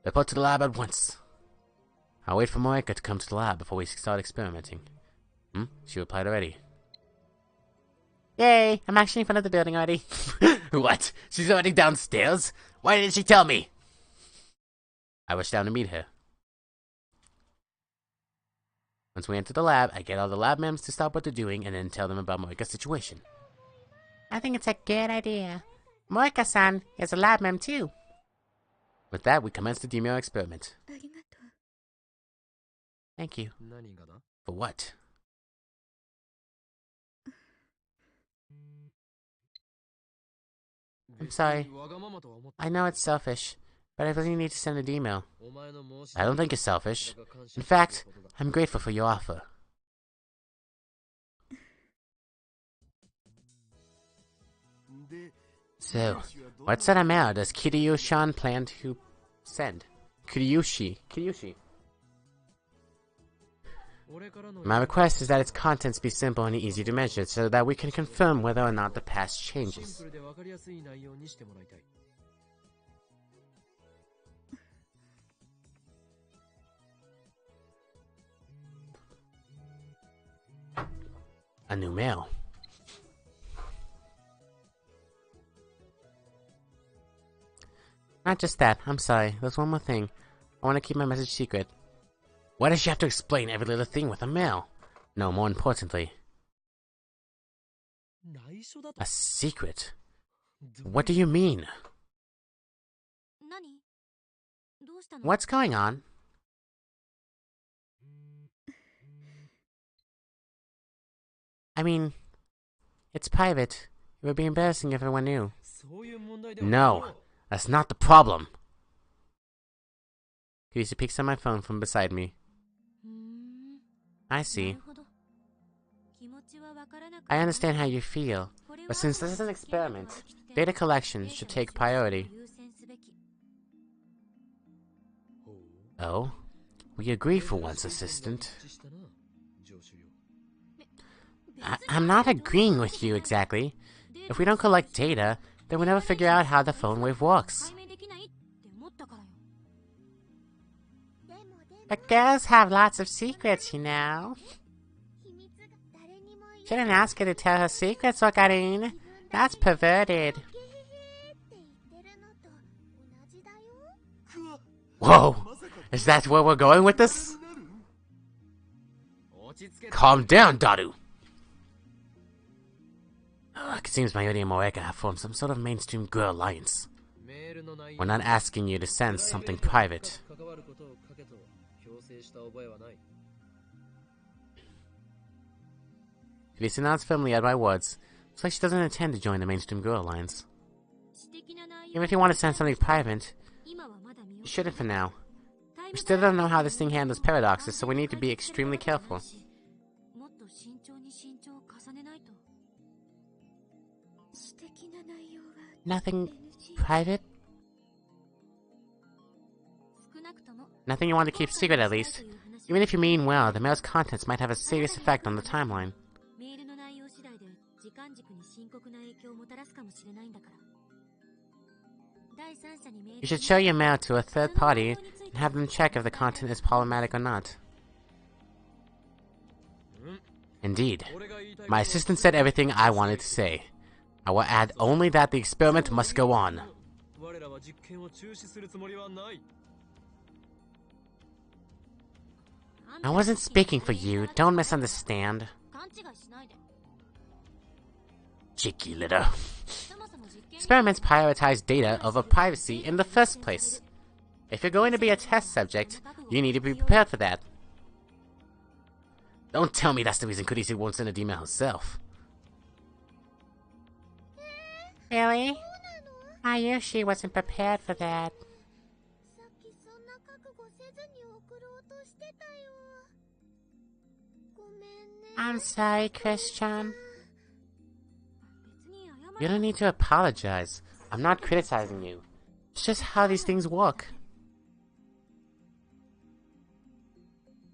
Report to the lab at once. I'll wait for Moeka to come to the lab before we start experimenting. She replied already. Yay! I'm actually in front of the building already. What? She's already downstairs? Why didn't she tell me? I rushed down to meet her. Once we enter the lab, I get all the lab mems to stop what they're doing and then tell them about Moeka's situation. I think it's a good idea. Moeka-san is a lab mem too. With that, we commence the email experiment. Thank you. For what? I'm sorry. I know it's selfish, but I really need to send an email. I don't think it's selfish. In fact, I'm grateful for your offer. So, what set of mail does Kiryu-san plan to send? Kiryushi. My request is that its contents be simple and easy to measure so that we can confirm whether or not the past changes. A new mail. Not just that, I'm sorry, there's one more thing. I want to keep my message secret. Why does she have to explain every little thing with a mail? No, more importantly. A secret? What do you mean? What's going on? I mean, it's private. It would be embarrassing if everyone knew. No, that's not the problem. Kirisa picks up my phone from beside me. I see. I understand how you feel, but since this is an experiment, data collection should take priority. Oh? We agree for once, Assistant. I'm not agreeing with you exactly. If we don't collect data, then we'll never figure out how the phone wave works. But girls have lots of secrets, you know. Shouldn't ask her to tell her secrets, Wakarin. That's perverted. Whoa! Is that where we're going with this? Calm down, Daru. It seems Mayuri and Moeka have formed some sort of mainstream girl alliance. We're not asking you to send something private. Kirisa nods firmly at my words. Looks like she doesn't intend to join the mainstream girl alliance. Even if you want to send something private, you shouldn't for now. We still don't know how this thing handles paradoxes, so we need to be extremely careful. Nothing private? Nothing you want to keep secret, at least. Even if you mean well, the mail's contents might have a serious effect on the timeline. You should show your mail to a third party and have them check if the content is problematic or not. Indeed. My assistant said everything I wanted to say. I will add only that the experiment must go on. I wasn't speaking for you, don't misunderstand. Cheeky litter. Experiments prioritize data over privacy in the first place. If you're going to be a test subject, you need to be prepared for that. Don't tell me that's the reason Kurisu won't send an email herself. Really? I knew she wasn't prepared for that. I'm sorry, Christian. You don't need to apologize. I'm not criticizing you. It's just how these things work.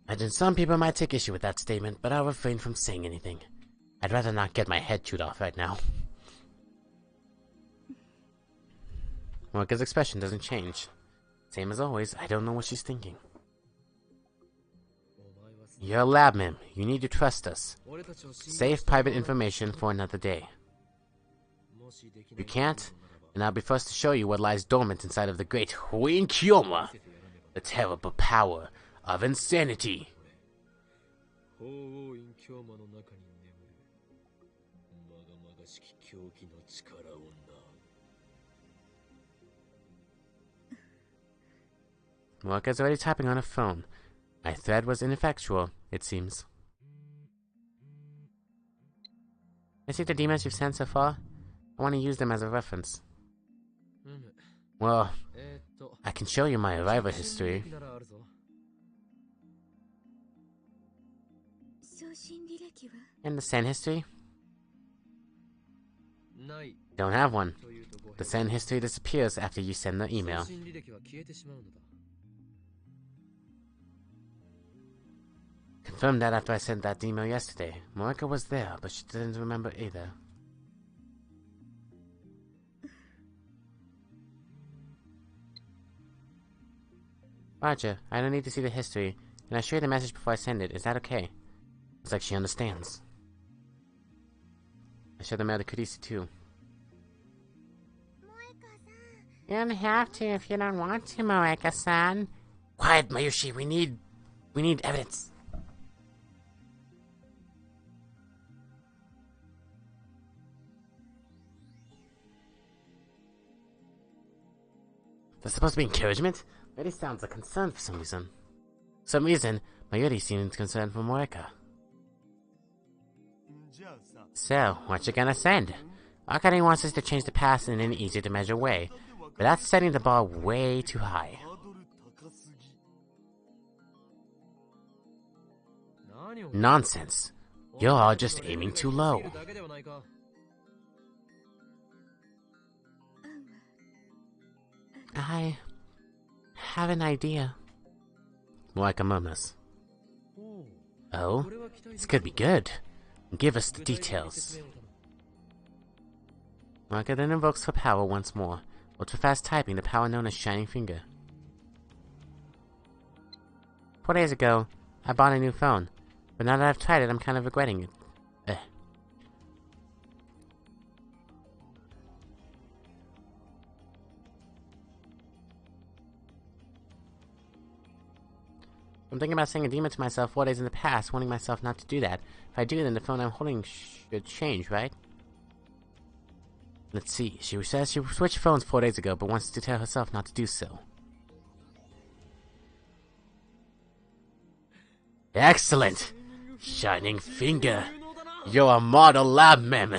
Imagine some people might take issue with that statement, but I'll refrain from saying anything. I'd rather not get my head chewed off right now. Moeka's expression doesn't change. Same as always, I don't know what she's thinking. You're a lab mem. You need to trust us. Save private information for another day. If you can't, then I'll be first to show you what lies dormant inside of the great Huin Kyoma, the terrible power of insanity. Moeka's already tapping on her phone. My thread was ineffectual, it seems. I see the demons you've sent so far. I want to use them as a reference. Well, I can show you my arrival history. And the send history? Don't have one. The send history disappears after you send the email. Confirmed that after I sent that email yesterday. Moeka was there, but she didn't remember either. Roger, I don't need to see the history. Can I show you the message before I send it? Is that okay? Looks like she understands. I showed the mail to Kurisu too. You don't have to if you don't want to, Moeka-san. Quiet, Mayushi. We need evidence. That's supposed to be encouragement? Mayuri sounds like concerned for some reason. For some reason, Mayuri seems concerned for Morika. So, what you gonna send? Akane wants us to change the past in an easy-to-measure way, but that's setting the bar way too high. Nonsense. You're all just aiming too low. I have an idea. Morika murmurs. Oh? This could be good. Give us the details. Morika then invokes her power once more, ultra fast typing the power known as Shining Finger. 4 days ago, I bought a new phone, but now that I've tried it, I'm kind of regretting it. I'm thinking about saying a demon to myself 4 days in the past, warning myself not to do that. If I do, then the phone I'm holding should change, right? Let's see. She says she switched phones 4 days ago, but wants to tell herself not to do so. Excellent! Shining Finger! You're a model lab mem!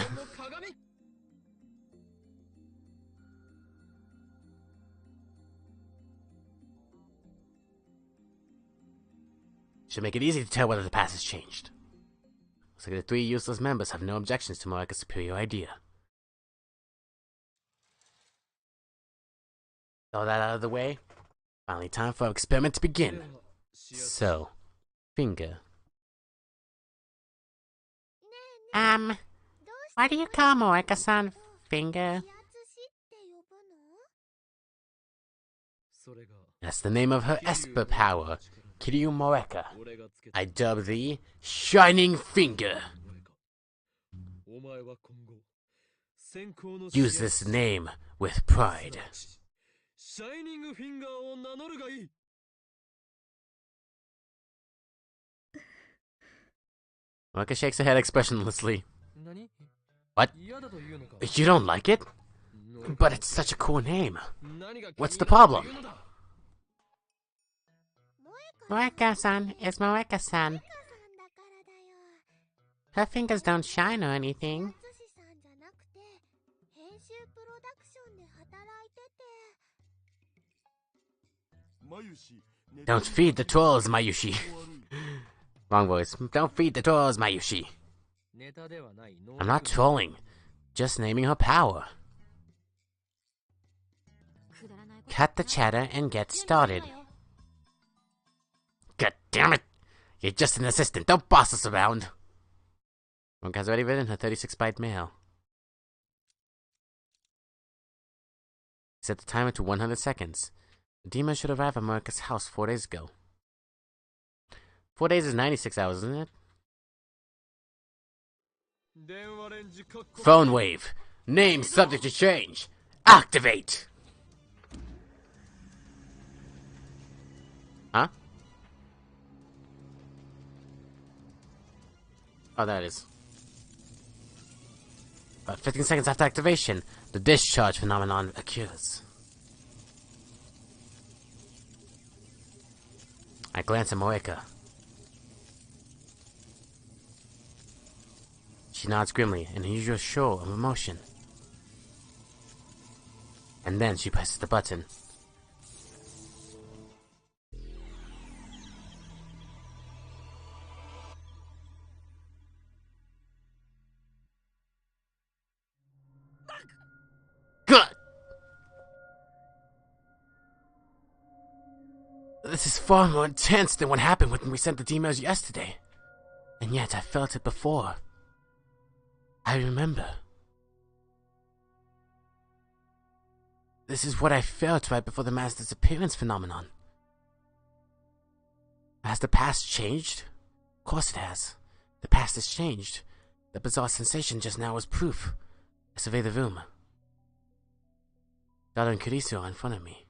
Should make it easy to tell whether the past has changed. Looks like the 3 useless members have no objections to Morika's superior idea. All that out of the way, finally time for our experiment to begin. So, Finger. Why do you call Morika-san Finger? That's the name of her Esper power, Kiryu Morika. I dub thee Shining Finger. Use this name with pride. Morika shakes her head expressionlessly. What? You don't like it? But it's such a cool name. What's the problem? Morika-san is Morika-san. Her fingers don't shine or anything. Don't feed the trolls, Mayushi. Wrong voice. Don't feed the trolls, Mayushi. I'm not trolling. Just naming her power. Cut the chatter and get started. God damn it! You're just an assistant. Don't boss us around. Morika's already written her 36-byte mail. Set the timer to 100 seconds. The demon should arrive at Morika's house 4 days ago. 4 days is 96 hours, isn't it? Phone wave. Name subject to change. Activate! Huh? Oh, there it is. About 15 seconds after activation, the discharge phenomenon occurs. I glance at Morika. She nods grimly, an unusual show of emotion. And then she presses the button. Good! This is far more intense than what happened when we sent the emails yesterday. And yet I felt it before. I remember. This is what I felt right before the mass disappearance phenomenon. Has the past changed? Of course it has. The past has changed. The bizarre sensation just now was proof. I survey the room. Dada and Kurisu are in front of me.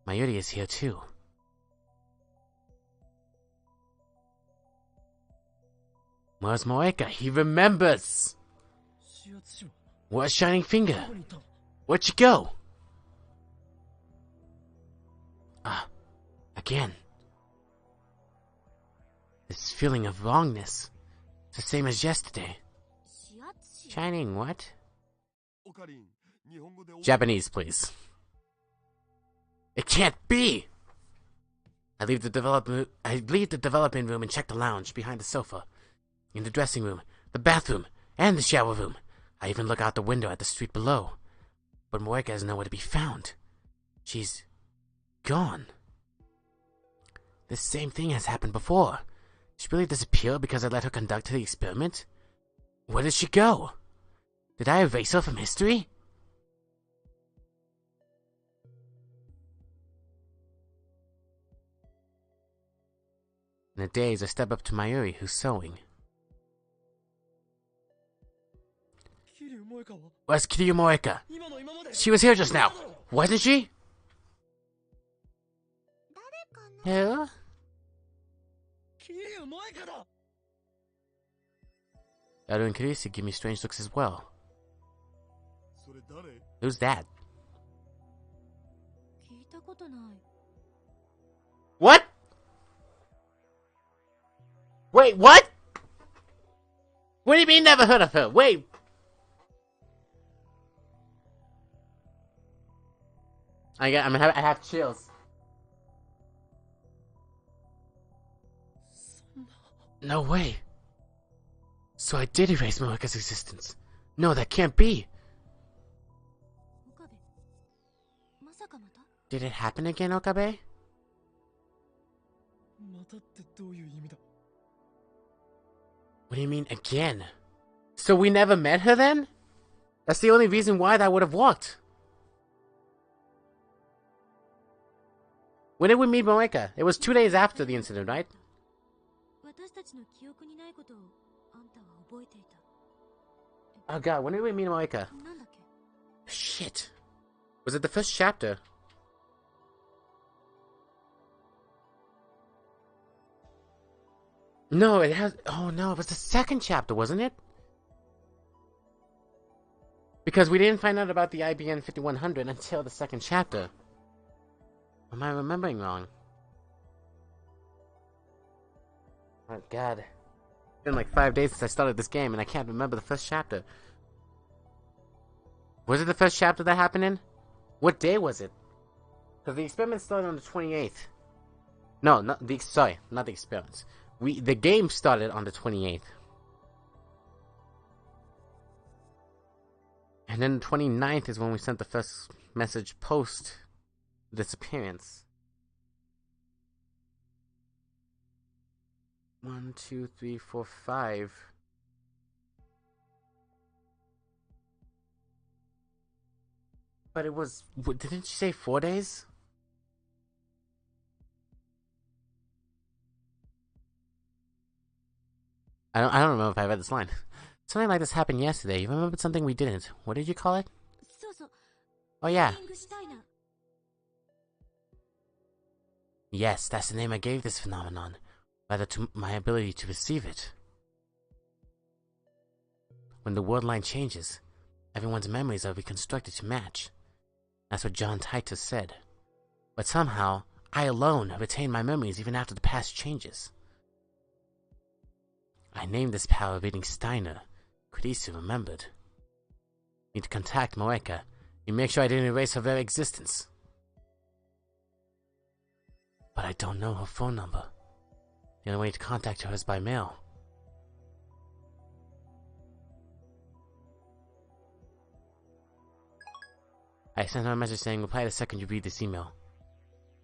Mayuri is here too. Where's Morika? He remembers! Where's Shining Finger? Where'd she go? again. This feeling of wrongness. It's the same as yesterday. Shining what? Japanese, please. It can't be! I leave the development room and check the lounge behind the sofa. In the dressing room, the bathroom, and the shower room. I even look out the window at the street below. But Moeka is nowhere to be found. She's gone. The same thing has happened before. She really disappeared because I let her conduct the experiment? Where did she go? Did I erase her from history? In a daze, I step up to Mayuri, who's sewing. Where's Kiryu Moeka? She was here just now, wasn't she? Who? Daru and Kiryu give me strange looks as well. Who's that? What? Wait, what? What do you mean never heard of her? Wait. I have chills. No way. So I did erase Moeka's existence. No, that can't be. Did it happen again, Okabe? What do you mean, again? So we never met her then? That's the only reason why that would have worked. When did we meet Moeka? It was 2 days after the incident, right? Oh god, when did we meet Moeka? Shit. Was it the first chapter? No, it has... Oh no, it was the second chapter, wasn't it? Because we didn't find out about the IBN 5100 until the second chapter. Am I remembering wrong? Oh god. It's been like 5 days since I started this game and I can't remember the first chapter. Was it the first chapter that happened in? What day was it? Because the experiment started on the 28th. No, not the experiments. The game started on the 28th. And then the 29th is when we sent the first message post disappearance. 1, 2, 3, 4, 5. But it was... Didn't you say 4 days? I don't remember if I read this line. Something like this happened yesterday. You remembered something we didn't. What did you call it? Oh yeah. Yes, that's the name I gave this phenomenon. Rather to my ability to perceive it. When the word line changes, everyone's memories are reconstructed to match. That's what John Titus said. But somehow, I alone retain my memories even after the past changes. I named this power reading Steiner. Kurisu remembered. Need to contact Moeka and make sure I didn't erase her very existence. But I don't know her phone number. The only way to contact her is by mail. I sent her a message saying, reply the second you read this email.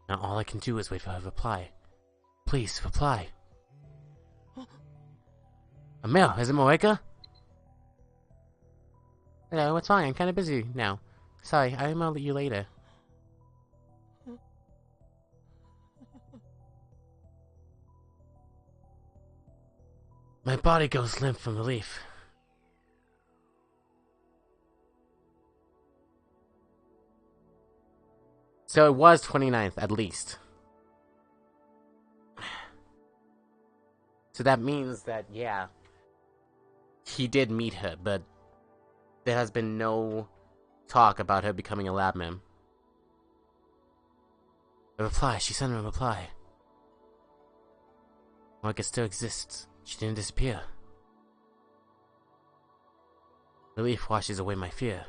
Now all I can do is wait for her reply. Please, reply. A mail, is it Moeka? Hello, what's wrong? I'm kinda busy now. Sorry, I'll email you later. My body goes limp from relief. So it was 29th, at least. So that means that, yeah, he did meet her, but there has been no talk about her becoming a lab mem. A reply. She sent him a reply. Monica still exists. She didn't disappear. Relief washes away my fear.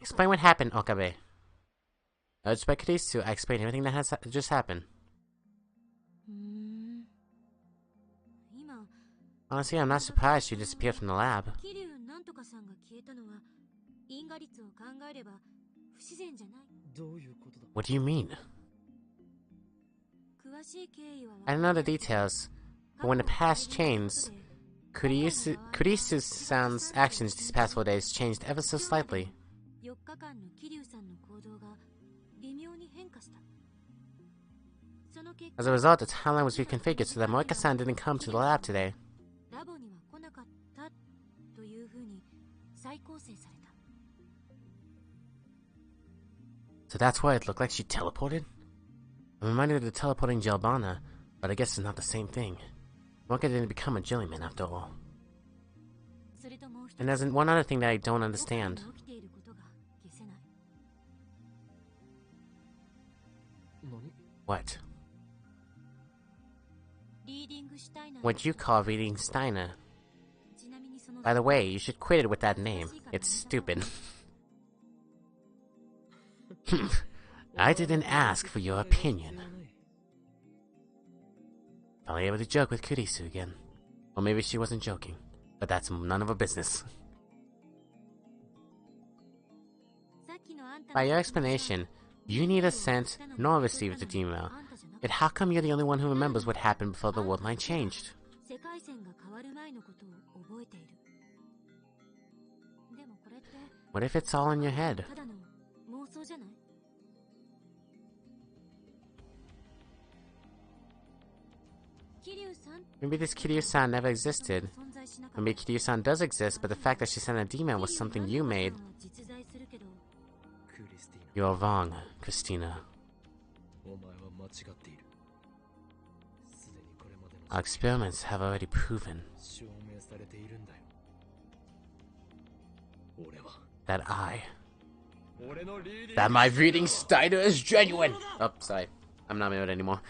Explain what happened, Okabe. Urged by Kurisu, I explained everything that has just happened. Honestly, I'm not surprised she disappeared from the lab. What do you mean? I don't know the details, but when the past changed, Kurisu's actions these past 4 days changed ever so slightly. As a result, the timeline was reconfigured so that Moika-san didn't come to the lab today. So that's why it looked like she teleported? I'm reminded of the teleporting Jelbana, but I guess it's not the same thing. Moika didn't become a jellyman after all. And there's one other thing that I don't understand. What? What you call reading Steiner. By the way, you should quit it with that name. It's stupid. I didn't ask for your opinion. Finally able to joke with Kurisu again. Or maybe she wasn't joking. But that's none of her business. By your explanation, you neither sent nor received the email. Yet how come you're the only one who remembers what happened before the world line changed? What if it's all in your head? Maybe this Kiryu-san never existed. Maybe Kiryu-san does exist, but the fact that she sent a demon was something you made. You're wrong, Christina. Our experiments have already proven that my reading Steiner is genuine! Oh, sorry. I'm not married anymore.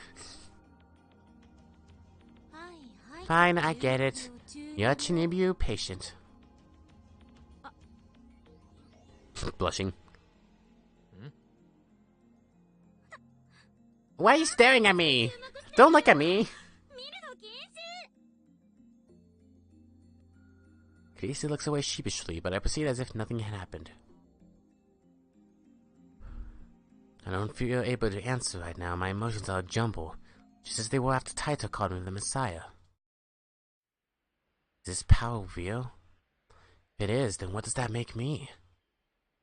Fine, I get it. You're a Chinibu patient. Blushing. Why are you staring at me? Don't look at me! Casey looks away sheepishly, but I proceed as if nothing had happened. I don't feel able to answer right now. My emotions are a jumble, just as they were after Taito called me the Messiah. Is this power real? If it is, then what does that make me?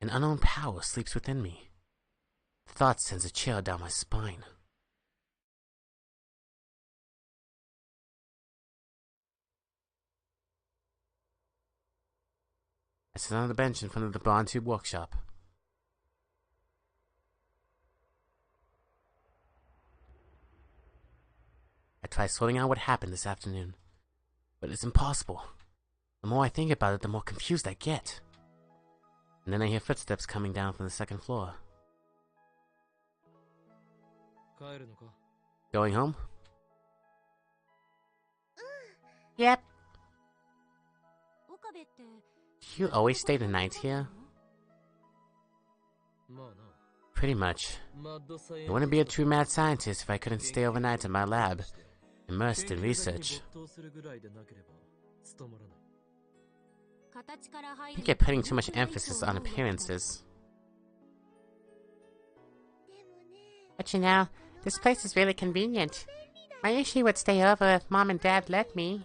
An unknown power sleeps within me. The thought sends a chill down my spine. I sit on the bench in front of the Bond Tube workshop. I try sorting out what happened this afternoon, but it's impossible. The more I think about it, the more confused I get. And then I hear footsteps coming down from the second floor. Going home? Yep. You always stay the night here? Pretty much. I wouldn't be a true mad scientist if I couldn't stay overnight in my lab, immersed in research. I think you're putting too much emphasis on appearances. But you know, this place is really convenient. I usually would stay over if Mom and Dad let me.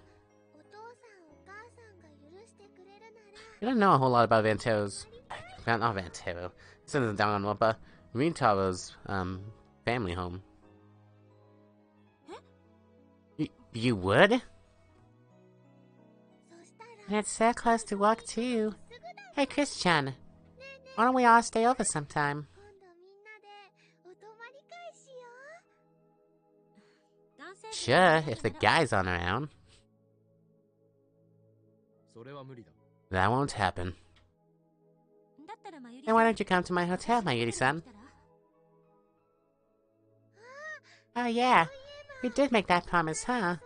You don't know a whole lot about Vantero's... not Vantero. It's in the Danganronpa. Rintaro's, family home. You would? And it's so close to work, too. Hey, Christian. Why don't we all stay over sometime? Sure, if the guys aren't around. That won't happen. Then why don't you come to my hotel, Mayuri-san? Oh yeah, we did make that promise, huh?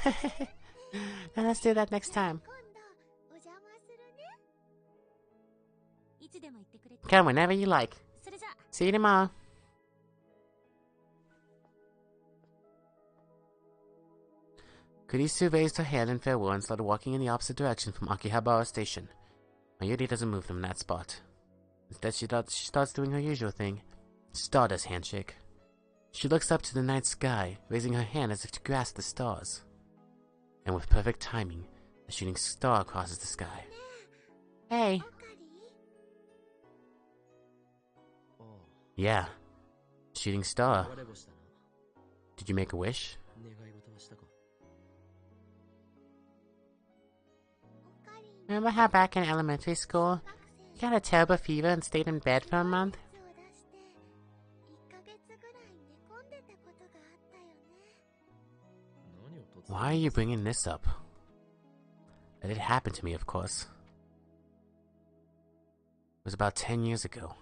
Now let's do that next time. Come whenever you like. See you tomorrow. Kurisu raised her hand in farewell and started walking in the opposite direction from Akihabara Station. Mayuri doesn't move from that spot. Instead, she starts doing her usual thing. Stardust handshake. She looks up to the night sky, raising her hand as if to grasp the stars. And with perfect timing, a shooting star crosses the sky. Hey! Yeah. Shooting star. Did you make a wish? Remember how back in elementary school, you got a terrible fever and stayed in bed for a month? Why are you bringing this up? That did happen to me, of course. It was about 10 years ago,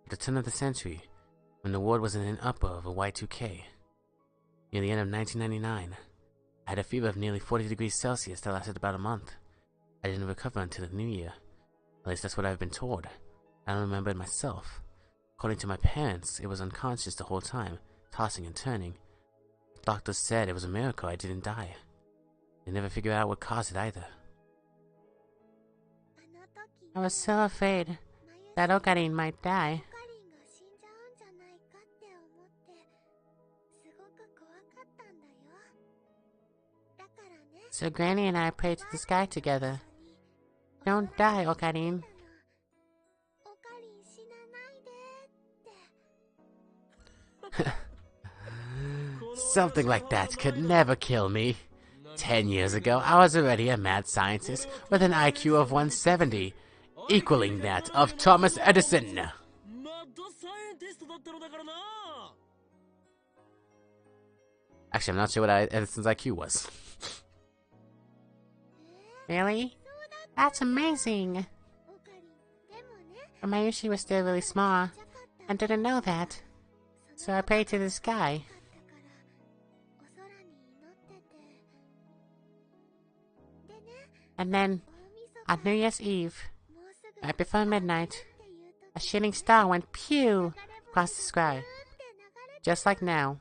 at the turn of the century, when the world was in an uproar over Y2K. Near the end of 1999, I had a fever of nearly 40 degrees Celsius that lasted about a month. I didn't recover until the new year. At least that's what I've been told. I don't remember it myself. According to my parents, it was unconscious the whole time, tossing and turning. Doctors said it was a miracle I didn't die. They never figured out what caused it either. I was so afraid that Okarin might die. So Granny and I prayed to the sky together. Don't die, Okarin. Something like that could never kill me. 10 years ago, I was already a mad scientist with an IQ of 170, equaling that of Thomas Edison. Actually, I'm not sure what Edison's IQ was. Really? That's amazing! But Mayushi was still really small, and didn't know that. So I prayed to the sky. And then, on New Year's Eve, right before midnight, a shooting star went pew across the sky. Just like now.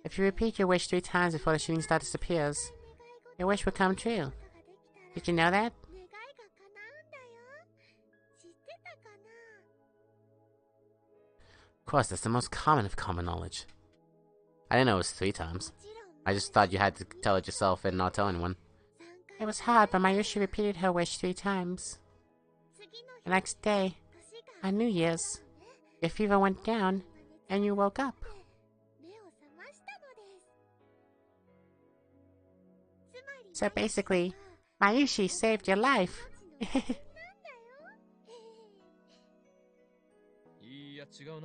If you repeat your wish 3 times before the shooting star disappears, your wish will come true. Did you know that? Of course, that's the most common of common knowledge. I didn't know it was 3 times. I just thought you had to tell it yourself and not tell anyone. It was hard, but Mayushi repeated her wish 3 times. The next day, on New Year's, your fever went down, and you woke up. So basically, Mayushi saved your life.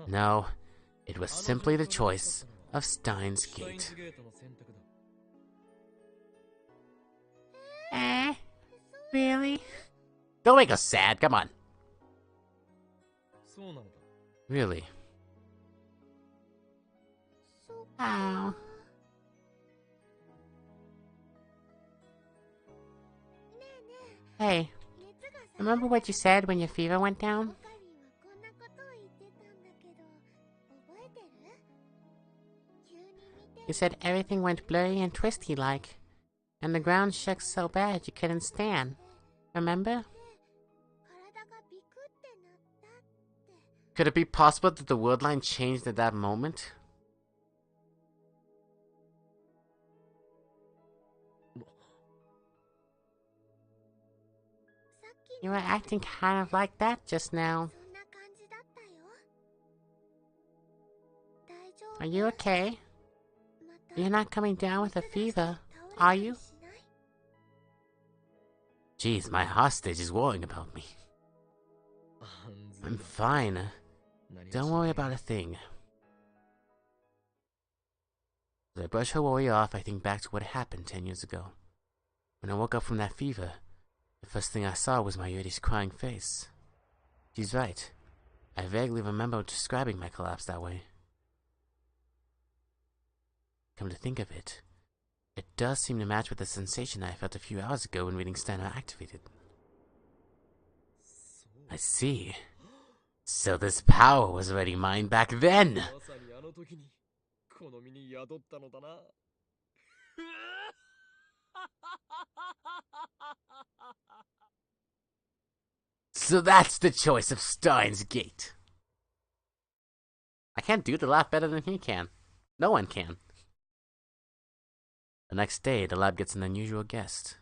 No, it was simply the choice of Steins Gate. Really? Don't make us sad, come on. Really? Oh. Hey, remember what you said when your fever went down? You said everything went blurry and twisty-like, and the ground shook so bad you couldn't stand. Remember? Could it be possible that the world line changed at that moment? You were acting kind of like that just now. Are you okay? You're not coming down with a fever, are you? Jeez, my hostage is worrying about me. I'm fine. Don't worry about a thing. As I brush her worry off, I think back to what happened 10 years ago. When I woke up from that fever, The first thing I saw was my Yuri's crying face. She's right. I vaguely remember describing my collapse that way. Come to think of it, it does seem to match with the sensation I felt a few hours ago when reading Steiner activated. I see. So this power was already mine back then! So that's the choice of Steins Gate. I can't do the laugh better than he can. No one can. The next day, the lab gets an unusual guest.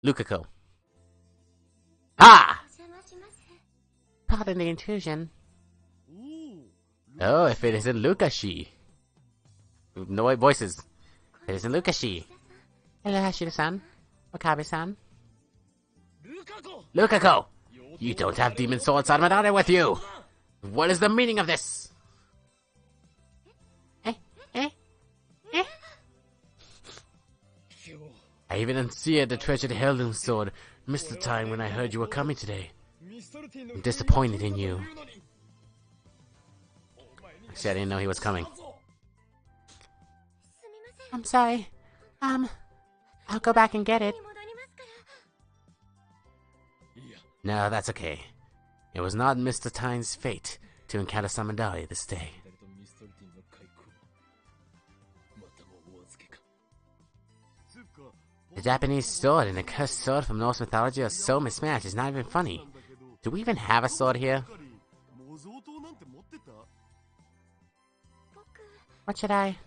Lukako. Ah! Pardon the intrusion. Oh, if it isn't Lukashi. No voices. It isn't Lukashi. Hello, Hashira-san. Wakabe-san. Lukako! You don't have Demon Sword Samadare with you! What is the meaning of this? I even unseared the treasured heirloom sword. Missed the time when I heard you were coming today. I'm disappointed in you. Actually, I didn't know he was coming. I'm sorry. I'll go back and get it. No, that's okay. It was not Mr. Tyne's fate to encounter Samadari this day. The Japanese sword and the cursed sword from Norse mythology are so mismatched, it's not even funny. Do we even have a sword here? What should I?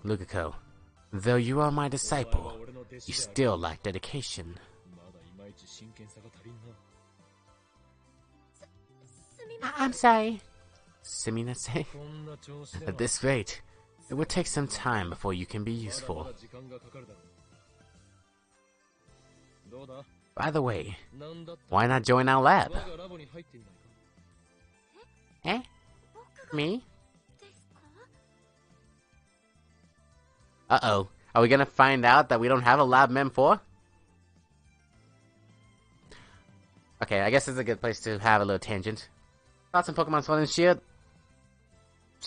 Lukako, though you are my disciple, you still lack dedication. I'm sorry. Suminase? At this rate, it would take some time before you can be useful. By the way, why not join our lab? Eh? Me? Uh-oh. Are we gonna find out that we don't have a lab mem for? Okay, I guess it's a good place to have a little tangent. Thoughts on Pokemon Sword and Shield?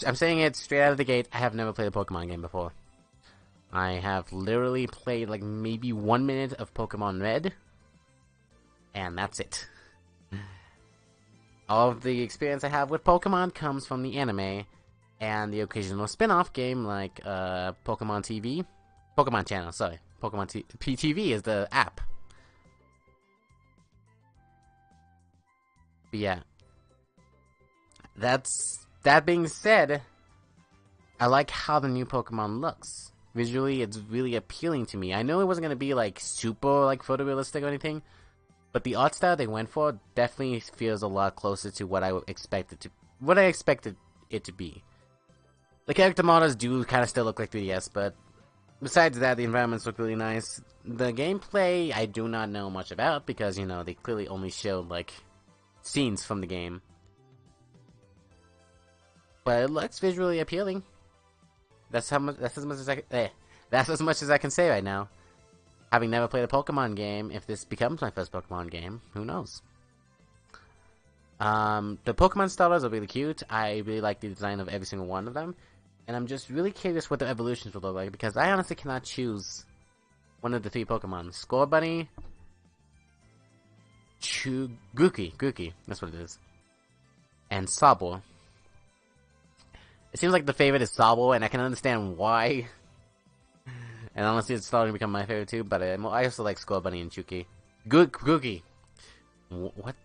I'm saying it straight out of the gate, I have never played a Pokemon game before. I have literally played like maybe 1 minute of Pokemon Red, and that's it. All of the experience I have with Pokemon comes from the anime, and the occasional spin-off game like Pokemon TV. Pokemon Channel, sorry. Pokemon PTV is the app. But yeah. That being said, I like how the new Pokemon looks. Visually, it's really appealing to me. I know it wasn't gonna be like super like photorealistic or anything, but the art style they went for definitely feels a lot closer to what I expected it to be. The character models do kind of still look like 3DS, but besides that, the environments look really nice. The gameplay I do not know much about because, you know, they clearly only showed like scenes from the game. But it looks visually appealing. That's as much as I can say right now. Having never played a Pokemon game, if this becomes my first Pokemon game, who knows? The Pokemon starters are really cute. I really like the design of every single one of them. And I'm just really curious what the evolutions will look like, because I honestly cannot choose one of the 3 Pokemon. Scorbunny, Grookey, that's what it is, and Sobble. It seems like the favorite is Sobble, and I can understand why. And honestly, it's starting to become my favorite too, but I also like Scorbunny and Chuki. Grookey. What?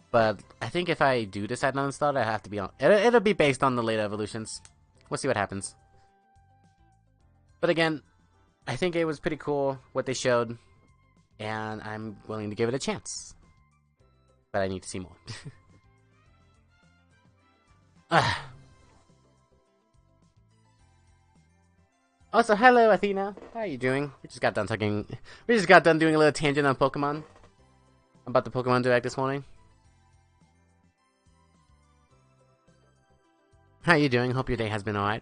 But I think if I do decide on the starter, I have to be on. It'll be based on the later evolutions. We'll see what happens. But again, I think it was pretty cool what they showed, and I'm willing to give it a chance. But I need to see more. Also, hello Athena. How are you doing? We just got done doing a little tangent on Pokemon. About the Pokemon Direct this morning. How are you doing? Hope your day has been alright.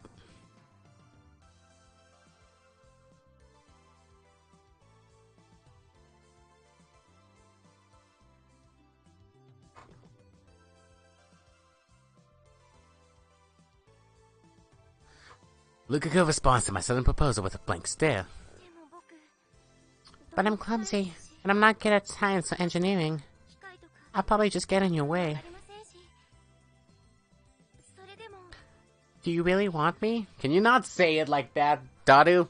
Lukako responds to my sudden proposal with a blank stare. But I'm clumsy, and I'm not good at science or engineering. I'll probably just get in your way. Do you really want me? Can you not say it like that, Daru?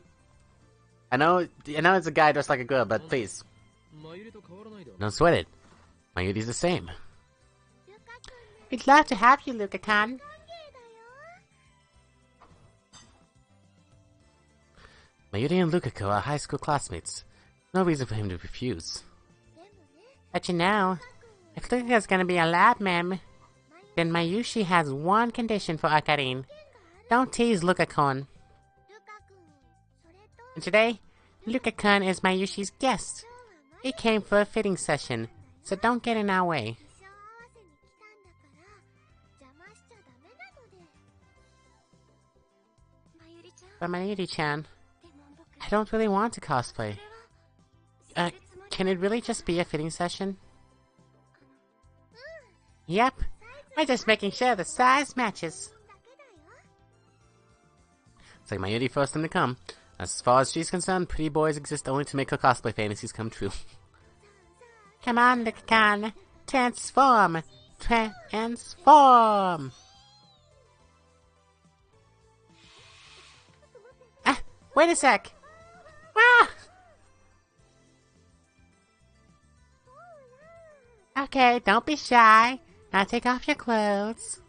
I know it's a guy dressed like a girl, but please. Don't sweat it. Mayuri's the same. We'd love to have you, Luka-kan. Mayuri and Lukako are high school classmates. No reason for him to refuse. But you know, if Lukaka's gonna be a lab mem, then Mayushi has one condition for Akarin. Don't tease Luka-kun. And today, Luka-kun is Mayushi's guest. He came for a fitting session, so don't get in our way. But Mayuri-chan, I don't really want to cosplay. Can it really just be a fitting session? Yep, we're just making sure the size matches. It's like Mayuri forced him to come. As far as she's concerned, pretty boys exist only to make her cosplay fantasies come true. Come on, Luka-kan. Transform! Transform! Wait a sec! Ah! Okay, don't be shy. Now take off your clothes.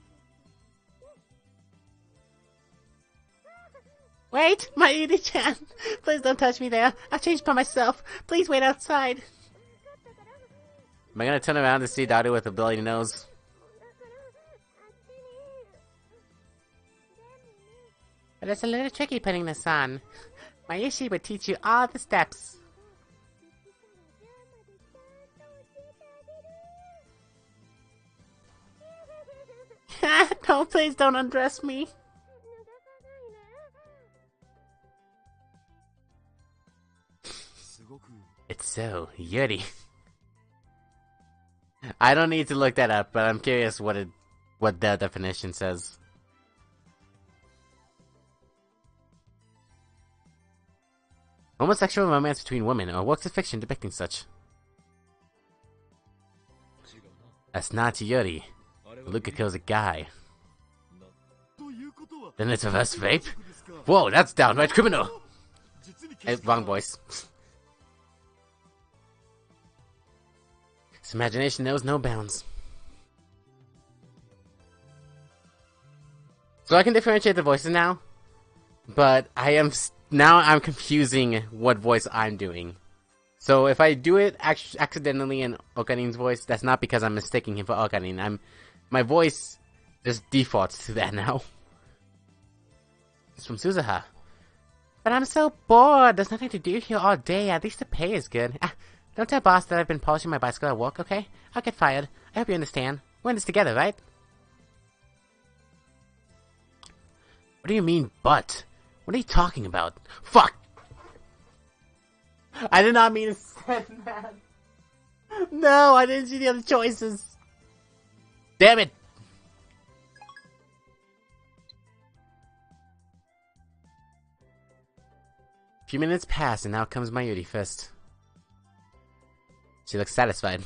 Wait, Mayuri-chan! Please don't touch me there. I'll change by myself. Please wait outside. Am I gonna turn around to see Daru with a bloody nose? But it's a little tricky putting this on. Mayushi would teach you all the steps. No, please don't undress me. It's so Yuri. I don't need to look that up, but I'm curious what the definition says. Homosexual romance between women, or works of fiction depicting such. That's not Yuri. Lukako's a guy. Then it's reverse rape? Whoa, that's downright criminal! Wrong voice. His imagination knows no bounds. So I can differentiate the voices now, but now I'm confusing what voice I'm doing. So if I do it accidentally in Okarin's voice, that's not because I'm mistaking him for Okarin. My voice just defaults to that now. It's from Suzuha. But I'm so bored. There's nothing to do here all day. At least the pay is good. Don't tell boss that I've been polishing my bicycle at work, okay? I'll get fired. I hope you understand. We're in this together, right? What do you mean, but? What are you talking about? Fuck! I did not mean to say that. No, I didn't see the other choices. Damn it! A few minutes pass, and now comes Mayuri first. She looks satisfied.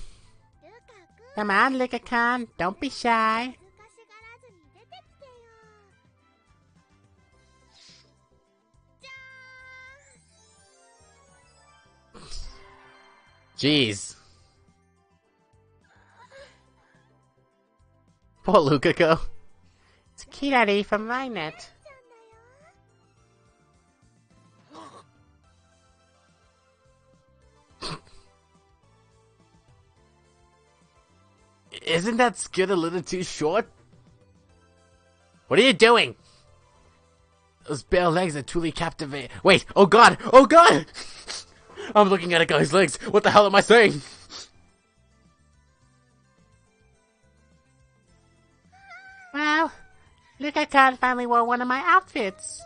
Come on, Luka-kan, don't be shy. Jeez. Poor Lukako. It's Kirari from Linet. Isn't that skirt a little too short? What are you doing? Those bare legs are truly captivating. Wait, oh god! Oh god! I'm looking at a guy's legs. What the hell am I saying? Well, Luka-kan finally wore one of my outfits.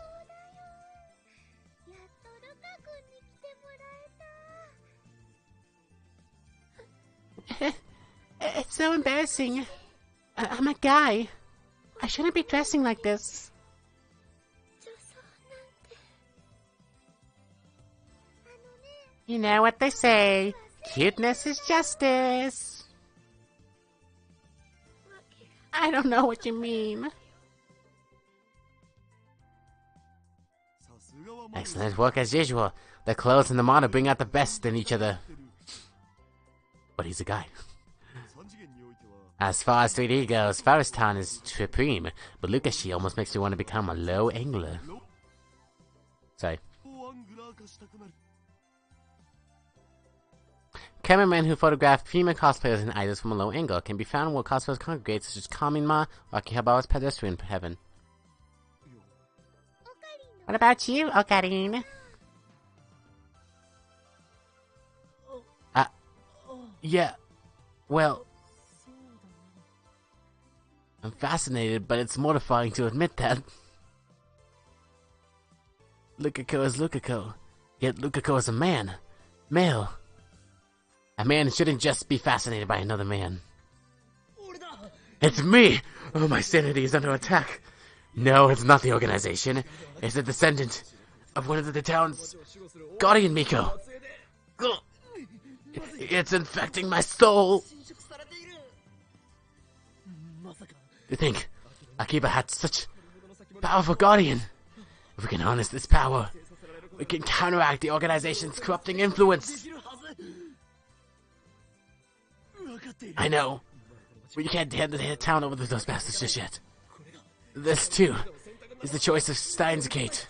It's so embarrassing. I'm a guy. I shouldn't be dressing like this. You know what they say, cuteness is justice. I don't know what you mean. Excellent work as usual. The clothes and the monitor bring out the best in each other. But he's a guy. As far as 3D goes, Faristan is supreme, but Lukashi almost makes you want to become a low angler. Sorry. Cameramen who photograph female cosplayers and idols from a low angle can be found where cosplayers congregate, such as Kaminma or Akihaba's pedestrian heaven. What about you, Ocarina? Yeah, well, I'm fascinated, but it's mortifying to admit that. Lukako is Lukako, yet Lukako is a man. Male. A man shouldn't just be fascinated by another man. It's me! Oh, my sanity is under attack. No, it's not the organization. It's a descendant of one of the town's guardian Miko. It's infecting my soul. To think Akiba had such powerful guardian. If we can harness this power, we can counteract the organization's corrupting influence. I know, but you can't hand the town over to those bastards just yet. This, too, is the choice of Steins Gate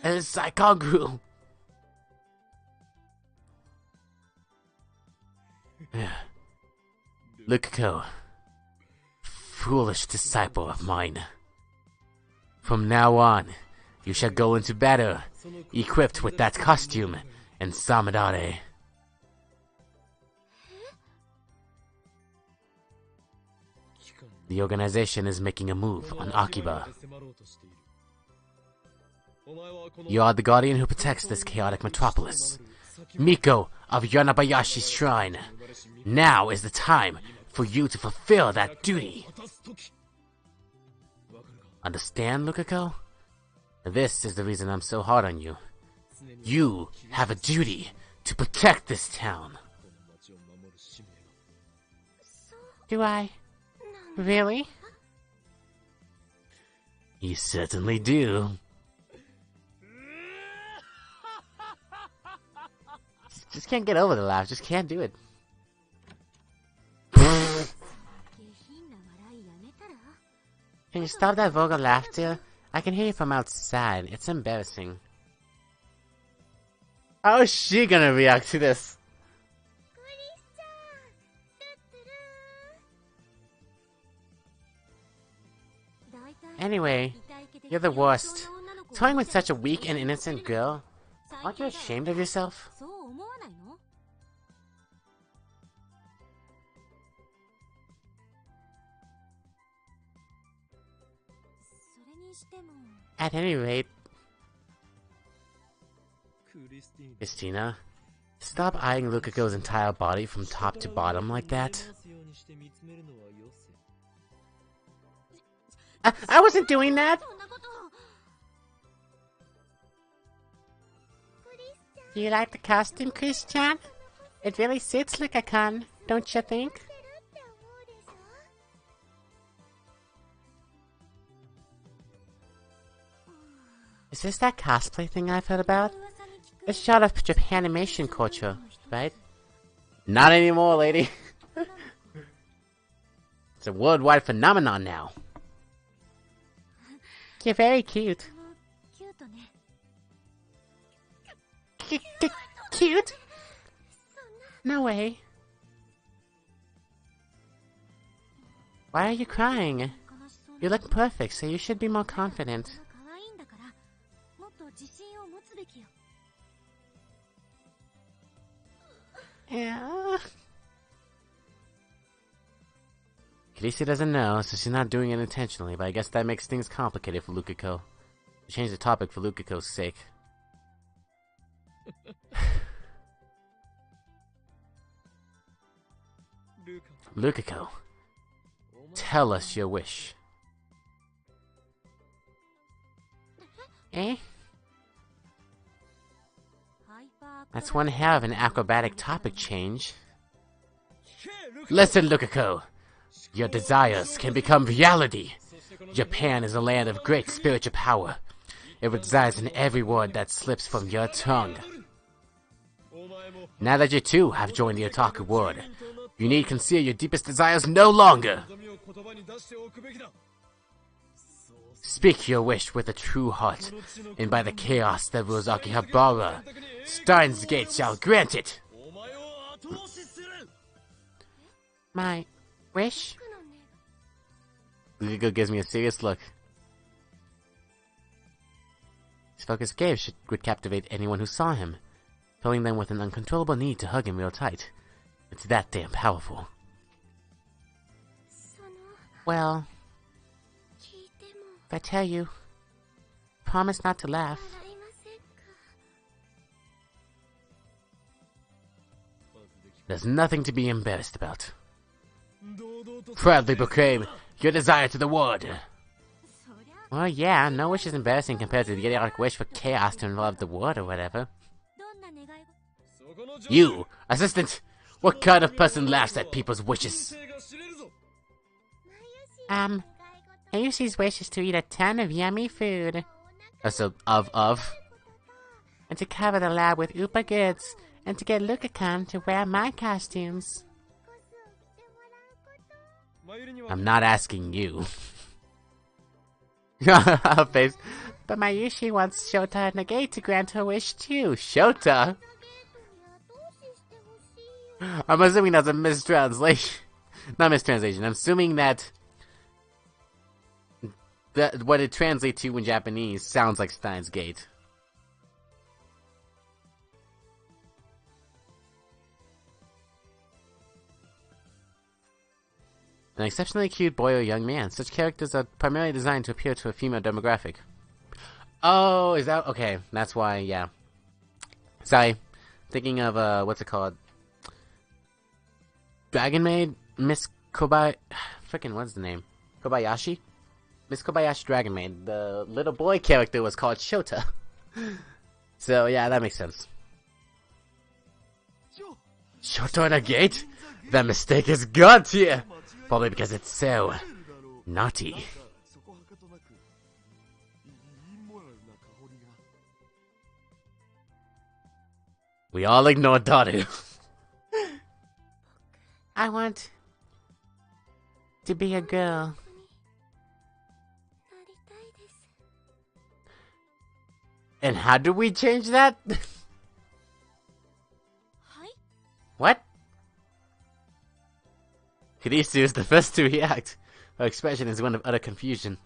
and Saikongru. Lukako, foolish disciple of mine. From now on, you shall go into battle, equipped with that costume and Samadare. The organization is making a move on Akiba. You are the guardian who protects this chaotic metropolis. Miko of Yanabayashi's shrine. Now is the time for you to fulfill that duty. Understand, Lukako? This is the reason I'm so hard on you. You have a duty to protect this town. Do I? Really? You certainly do. Just can't get over the laugh, just can't do it. Can you stop that vulgar laughter? I can hear you from outside. It's embarrassing. How is she gonna react to this? Anyway, you're the worst. Toying with such a weak and innocent girl. Aren't you ashamed of yourself? At any rate, Christina, stop eyeing Lukako's entire body from top to bottom like that. I wasn't doing that! Do you like the costume, Christian? It really suits Lukakon, don't you think? Is this that cosplay thing I've heard about? It's shot of Japanimation culture, right? Not anymore, lady. It's a worldwide phenomenon now. You're very cute. Cute? No way. Why are you crying? You look perfect, so you should be more confident. Yeah. Kirisi doesn't know, so she's not doing it intentionally, but I guess that makes things complicated for Lukako. Change the topic for Lukako's sake. Lukako, tell us your wish. That's one hell of an acrobatic topic change. Listen, Lukako. Your desires can become reality. Japan is a land of great spiritual power. It resides in every word that slips from your tongue. Now that you too have joined the otaku world, you need conceal your deepest desires no longer. Speak your wish with a true heart, and by the chaos that rules Akihabara, Steins Gate shall grant it. My wish? Lukako gives me a serious look. His focused gaze would captivate anyone who saw him, filling them with an uncontrollable need to hug him real tight. It's that damn powerful. Well, if I tell you, promise not to laugh. There's nothing to be embarrassed about. Proudly proclaim your desire to the world. Well, yeah, no wish is embarrassing compared to the idiotic wish for chaos to involve the world or whatever. You, assistant, what kind of person laughs at people's wishes? Ayushi's wish is to eat a ton of yummy food. And to cover the lab with Upa goods, and to get Lukako to wear my costumes. I'm not asking you. Face. But Mayushi wants Shota and Nagate to grant her wish too. Shota? I'm assuming that's a mistranslation. Not mistranslation. I'm assuming that what it translates to in Japanese sounds like Steins Gate. An exceptionally cute boy or young man. Such characters are primarily designed to appeal to a female demographic. Oh, is that... Okay, that's why, yeah. Sorry. Thinking of, what's it called? Dragon Maid? Miss Kobayashi... Frickin' what's the name? Kobayashi? Miss Kobayashi Dragon Maid. The little boy character was called Shota. So, yeah, that makes sense. Shota on a gate? That mistake is got here! Probably because it's so... naughty. We all ignore Daru. I want... to be a girl. And how do we change that? What? Kurisu is the first to react. Her expression is one of utter confusion.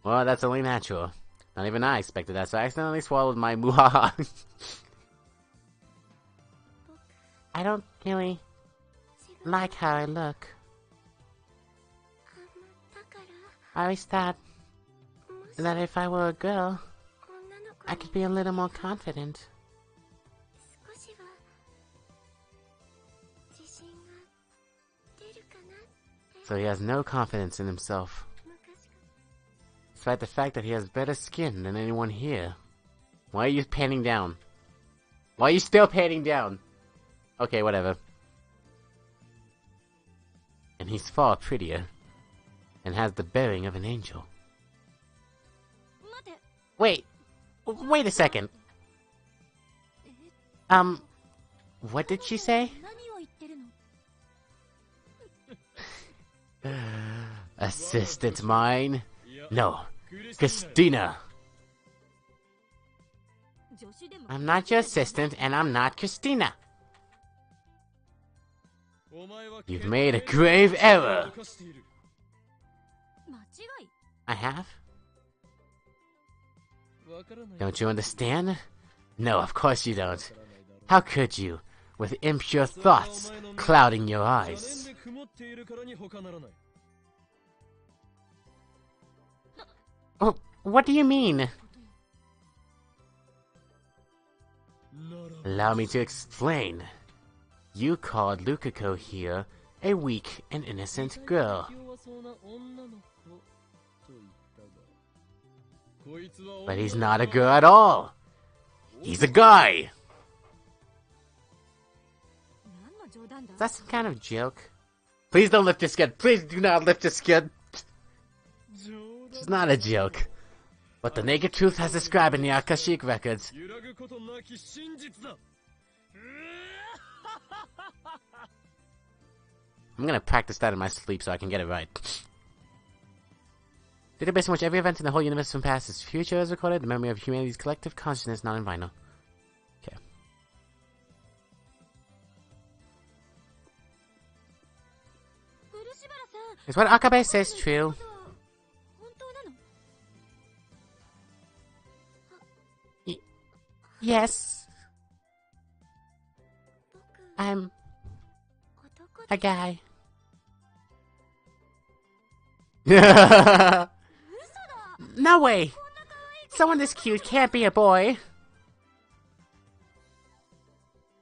Well, that's only natural. Not even I expected that, so I accidentally swallowed my muhaha. I don't really like how I look. I always thought that if I were a girl, I could be a little more confident. So he has no confidence in himself. Despite the fact that he has better skin than anyone here. Why are you panning down? Why are you still panning down? Okay, whatever. And he's far prettier. And has the bearing of an angel. Wait a second. What did she say? Assistant mine? No, Christina. I'm not your assistant, and I'm not Christina. You've made a grave error. I have? Don't you understand? No, of course you don't. How could you, with impure thoughts clouding your eyes? Oh, what do you mean? Allow me to explain. You called Lukako here a weak and innocent girl. But he's not a girl at all. He's a guy! Is that some kind of joke? Please don't lift your skin. Please do not lift your skin. It's not a joke. But the naked truth has described in the Akashic records. I'm gonna practice that in my sleep so I can get it right. Database in which every event in the whole universe from past is future is recorded, the memory of humanity's collective consciousness, not in vinyl. Okay. Is what Akabe says true? Yes. I'm a guy. No way! Someone this cute can't be a boy.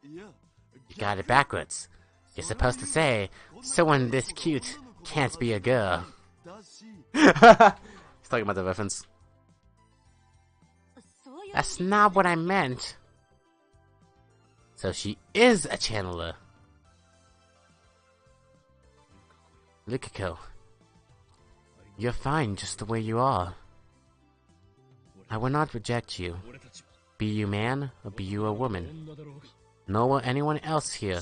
You got it backwards. You're supposed to say, someone this cute can't be a girl. He's talking about the reference. That's not what I meant. So she is a channeler. Lukiko. You're fine just the way you are. I will not reject you. Be you man or be you a woman. Nor anyone else here.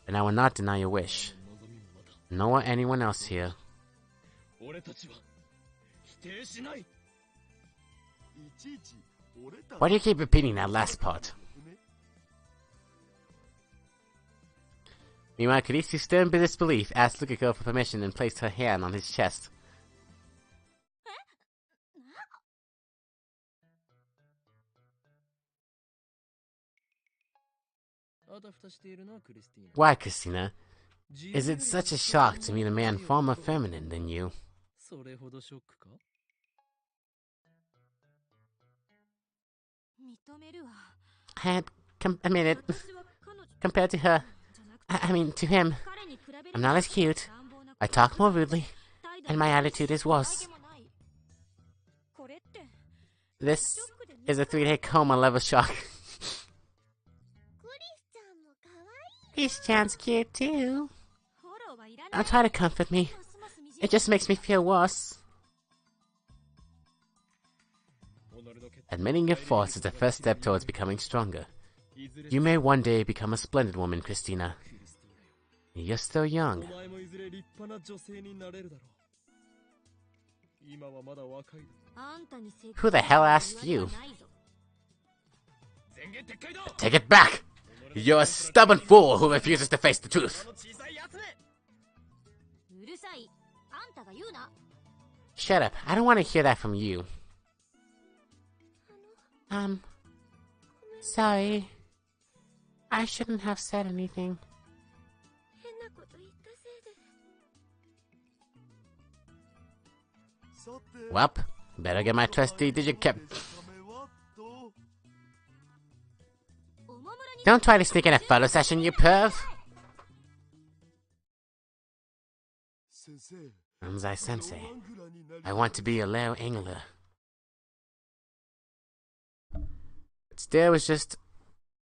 And I will not deny your wish. Nor anyone else here. Why do you keep repeating that last part? Meanwhile, Kurisu, still in disbelief, asked Lukiko for permission and placed her hand on his chest. Why, Christina? Is it such a shock to meet a man far more feminine than you? I admit it. Compared to her, I mean, to him, I'm not as cute, I talk more rudely, and my attitude is worse. This is a 3-day coma level shock. Chris-chan's cute too. Don't try to comfort me. It just makes me feel worse. Admitting your faults is the first step towards becoming stronger. You may one day become a splendid woman, Christina. You're still young. Who the hell asked you? Take it back! You're a stubborn fool who refuses to face the truth. Shut up. I don't want to hear that from you. Sorry. I shouldn't have said anything. Welp, better get my trusty digicap. Don't try to sneak in a photo session, you perv! Sensei, I want to be a Leo Angler. But still, it was just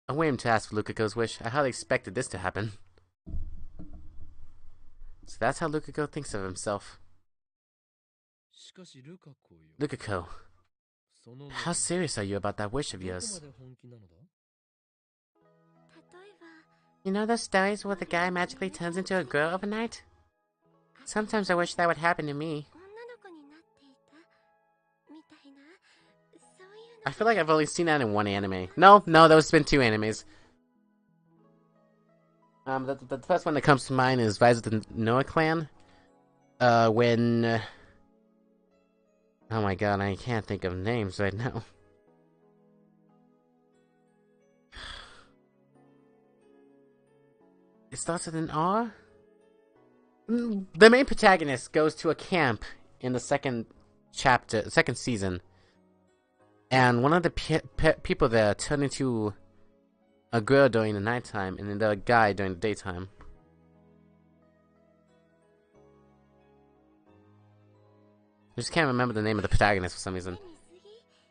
a whim to ask for Lukiko's wish. I hardly expected this to happen. So that's how Lukiko thinks of himself. Lukiko, how serious are you about that wish of yours? You know those stories where the guy magically turns into a girl overnight? Sometimes I wish that would happen to me. I feel like I've only seen that in one anime. No, there's been 2 animes. The first one that comes to mind is Rise of the Noah Clan. When... oh my god, I can't think of names right now. It starts with an R? The main protagonist goes to a camp in the second season. And one of the people there turned into a girl during the nighttime, and then the guy during the daytime. I just can't remember the name of the protagonist for some reason.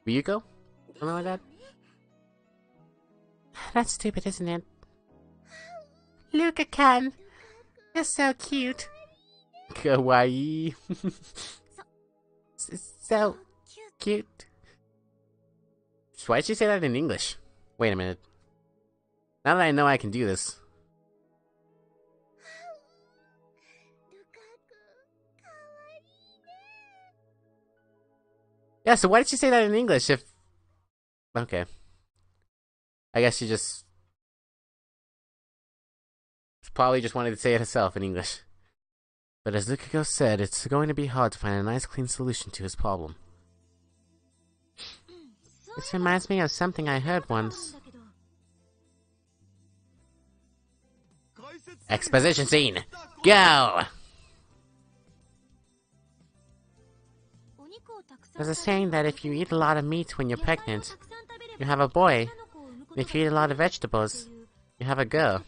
Ryuko? Remember that? That's stupid, isn't it? Luca-kun! You're so cute! Kawaii! So cute. Why did she say that in English? Wait a minute. Now that I know I can do this. Yeah, so why did she say that in English if... Okay. I guess she just... probably just wanted to say it herself in English. But as Lukako said, it's going to be hard to find a nice clean solution to his problem. This reminds me of something I heard once. Exposition scene! Go! There's a saying that if you eat a lot of meat when you're pregnant, you have a boy. And if you eat a lot of vegetables, you have a girl.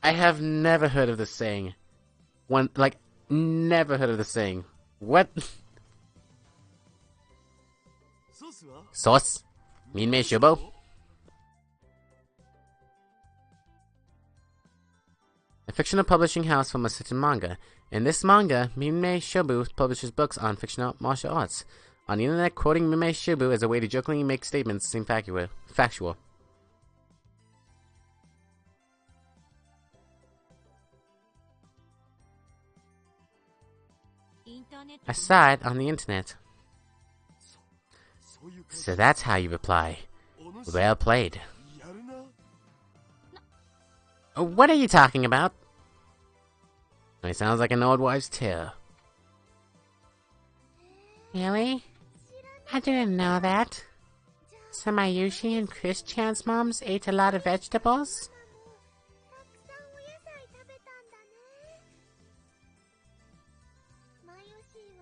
I have never heard of this saying. Never heard of this saying. What? Sauce? Minmei Shubo? A fictional publishing house from a certain manga. In this manga, Minmei Shobu publishes books on fictional martial arts. On the internet, quoting Minmei Shobu as a way to jokingly make statements seem factual. I saw it on the internet. So that's how you reply. Well played. What are you talking about? It sounds like an old wives' tale. Really? I didn't know that. So Mayushi and Chris-chan's moms ate a lot of vegetables?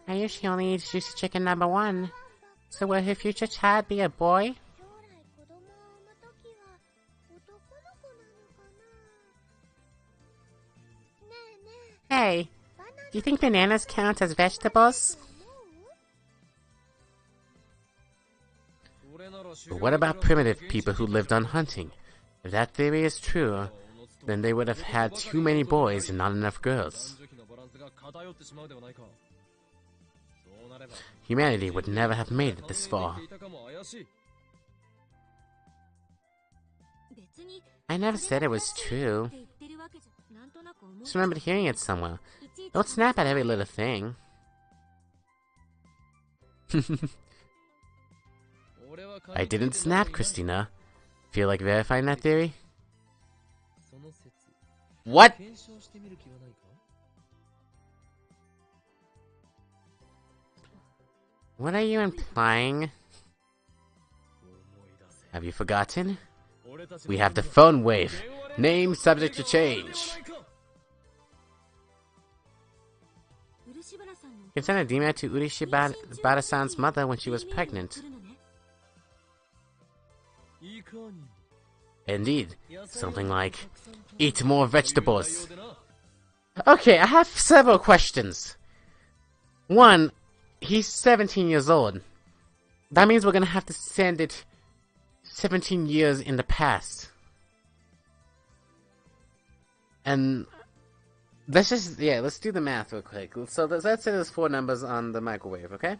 Mayushi only eats juicy chicken number 1. So will her future child be a boy? Hey, do you think bananas count as vegetables? But what about primitive people who lived on hunting? If that theory is true, then they would have had too many boys and not enough girls. Humanity would never have made it this far. I never said it was true. Just remembered hearing it somewhere. Don't snap at every little thing. I didn't snap, Christina. Feel like verifying that theory? What? What are you implying? Have you forgotten? We have the phone wave. Name subject to change. You can send a demon to Urishibara-san's mother when she was pregnant. Indeed. Something like, eat more vegetables. Okay, I have several questions. One, he's 17 years old. That means we're gonna have to send it 17 years in the past. And let's do the math real quick. So let's say there's 4 numbers on the microwave, okay?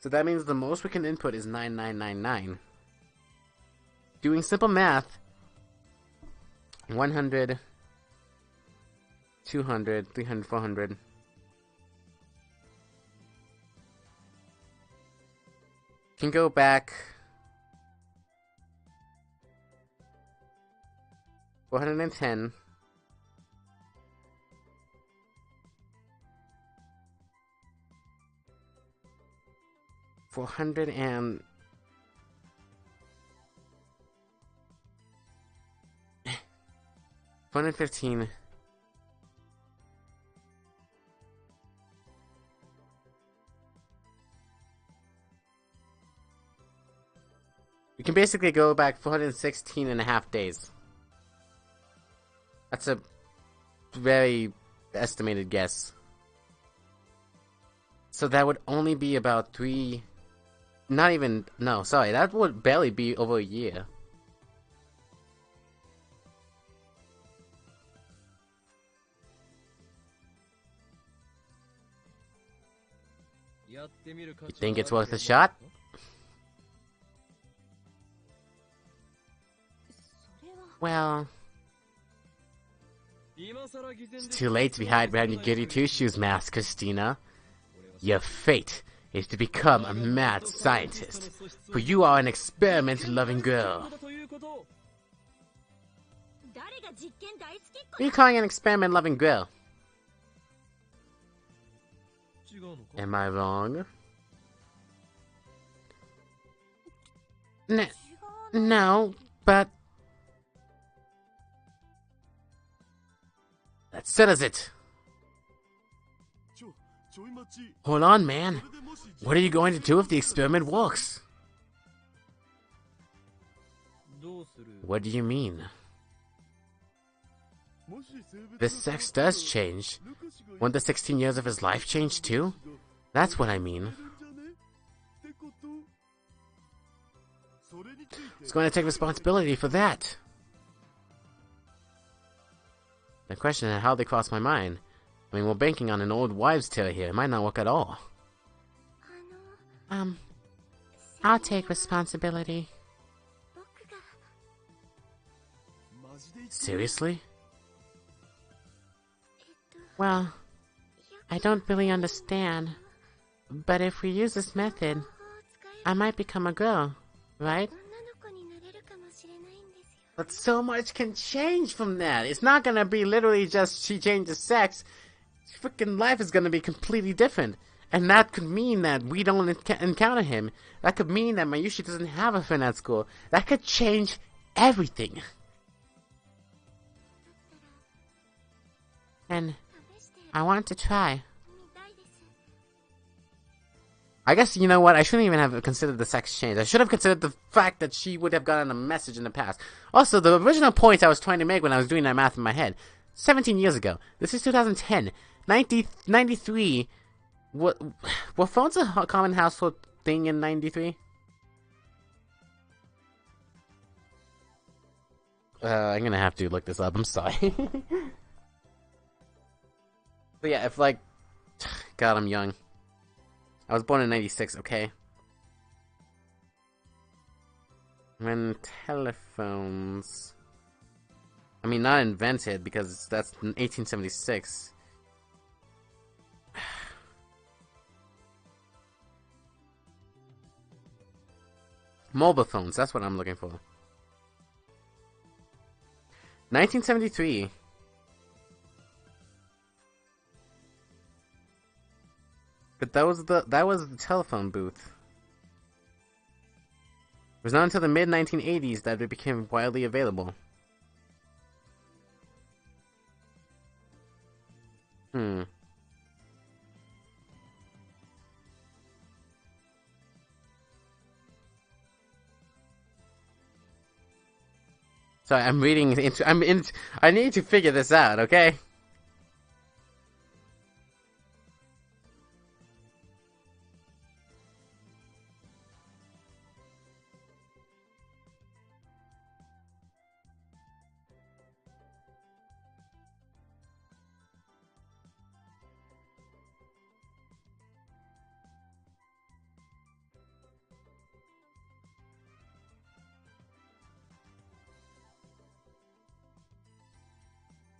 So that means the most we can input is 9999. Doing simple math, 100, 200, 300, 400. Can go back 410. 400 and 415. We can basically go back 416 and a half days. That's a very The estimated guess. So that would only be about 3... Not even... No, sorry. That would barely be over a year. You think it's worth a shot? Well... It's too late to be hiding behind your goody two-shoes mask, Christina. Your fate is to become a mad scientist, for you are an experiment-loving girl. What are you calling an experiment-loving girl? Am I wrong? No, but... That settles it. Hold on, man. What are you going to do if the experiment works? What do you mean? The sex does change. Won't the 16 years of his life change too? That's what I mean. He's going to take responsibility for that. The question is how they crossed my mind. I mean, we're banking on an old wives' tale here. It might not work at all. I'll take responsibility. Seriously? Well, I don't really understand. But if we use this method, I might become a girl, right? But so much can change from that. It's not gonna be literally just she changes sex. Freaking life is gonna be completely different. And that could mean that we don't encounter him. That could mean that Mayushi doesn't have a friend at school. That could change everything. And I want to try. I guess, you know what, I shouldn't even have considered the sex change. I should have considered the fact that she would have gotten a message in the past. Also, the original point I was trying to make when I was doing that math in my head, 17 years ago. This is 2010. 93, were phones a common household thing in 93? I'm gonna have to look this up, I'm sorry. But yeah, if like... God, I'm young. I was born in 96, okay? When telephones... I mean, not invented, because that's 1876. Mobile phones, that's what I'm looking for. 1973. But that was the telephone booth. It was not until the mid-1980s that it became widely available. Sorry, I'm reading into. I need to figure this out, okay?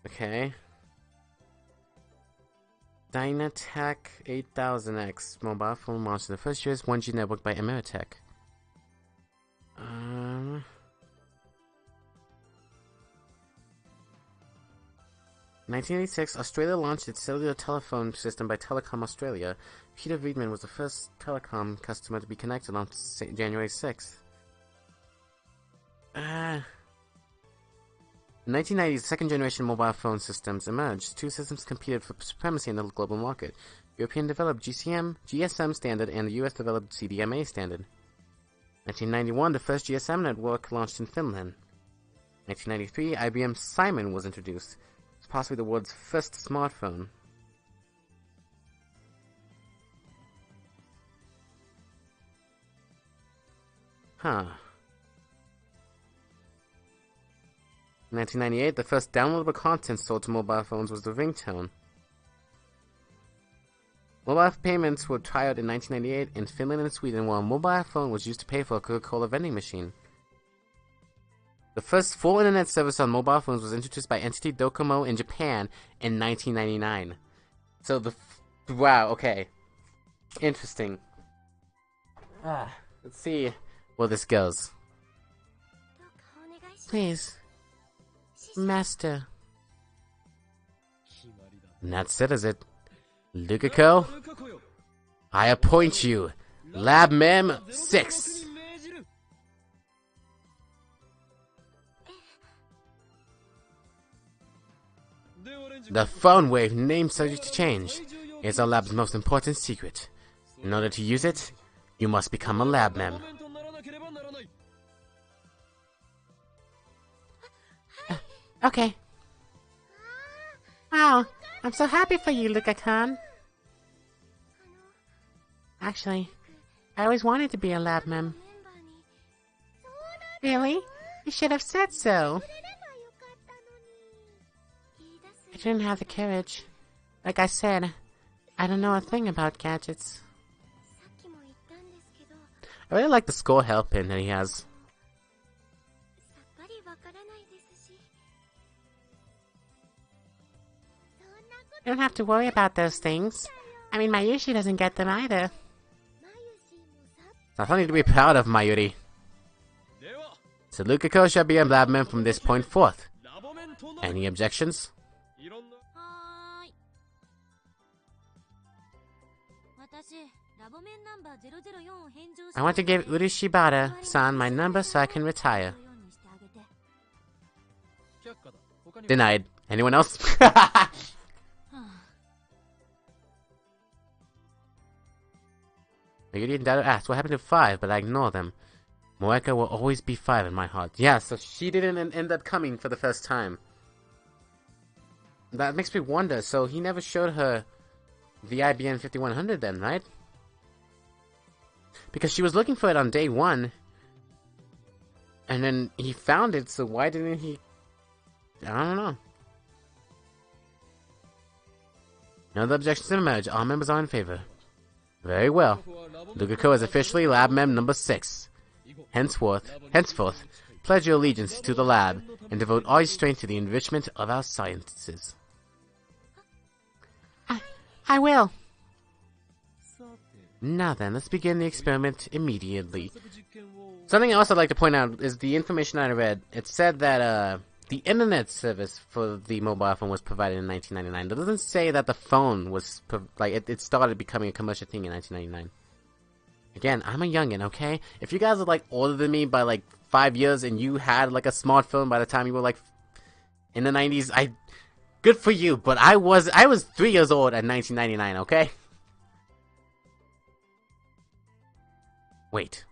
Okay. Dynatec 8000X mobile phone launched the first US 1G network by Ameritech. 1986, Australia launched its cellular telephone system by Telecom Australia. Peter Friedman was the first telecom customer to be connected on January 6th. In 1990s, second-generation mobile phone systems emerged. Two systems competed for supremacy in the global market. European-developed GSM standard and the US-developed CDMA standard. 1991, the first GSM network launched in Finland. 1993, IBM Simon was introduced. possibly the world's first smartphone. Huh. In 1998, the first downloadable content sold to mobile phones was the ringtone. Mobile payments were trialed in 1998 in Finland and Sweden, while a mobile phone was used to pay for a Coca-Cola vending machine. The first full internet service on mobile phones was introduced by NTT Docomo in Japan in 1999. So wow, okay. Interesting. Let's see where this goes. Please. Master. And that's it, is it? Lukako? I appoint you, Lab Mem 6. The phone wave name subject to change is our lab's most important secret. In order to use it, you must become a Lab Mem. Okay. Wow, I'm so happy for you, Luka-kun. Actually, I always wanted to be a Lab Mem. Really? You should have said so. I didn't have the courage. Like I said, I don't know a thing about gadgets. I really like the skull hairpin that he has. You don't have to worry about those things. I mean, Mayushi doesn't get them either. It's not funny to be proud of, Mayuri. So Lukako shall be a Lab Mem from this point forth. Any objections? I want to give Urishibata-san my number so I can retire. Denied. Anyone else? You didn't dare to ask what happened to 5, but I ignore them. Moeka will always be 5 in my heart. Yeah, so she didn't end up coming for the first time. That makes me wonder, so he never showed her the IBM 5100 then, right? Because she was looking for it on day 1. And then he found it, so why didn't he... I don't know. No other objections emerge. All members are in favor. Very well. Lukako is officially Lab Mem number 6. Henceforth, pledge your allegiance to the lab and devote all your strength to the enrichment of our sciences. I will. Now then, let's begin the experiment immediately. Something else I'd like to point out is the information I read. It said that the internet service for the mobile phone was provided in 1999. It doesn't say that the phone was it started becoming a commercial thing in 1999. Again, I'm a youngin', okay? If you guys are like older than me by like 5 years and you had like a smartphone by the time you were like in the 90s, good for you. But I was 3 years old in 1999, okay? Wait.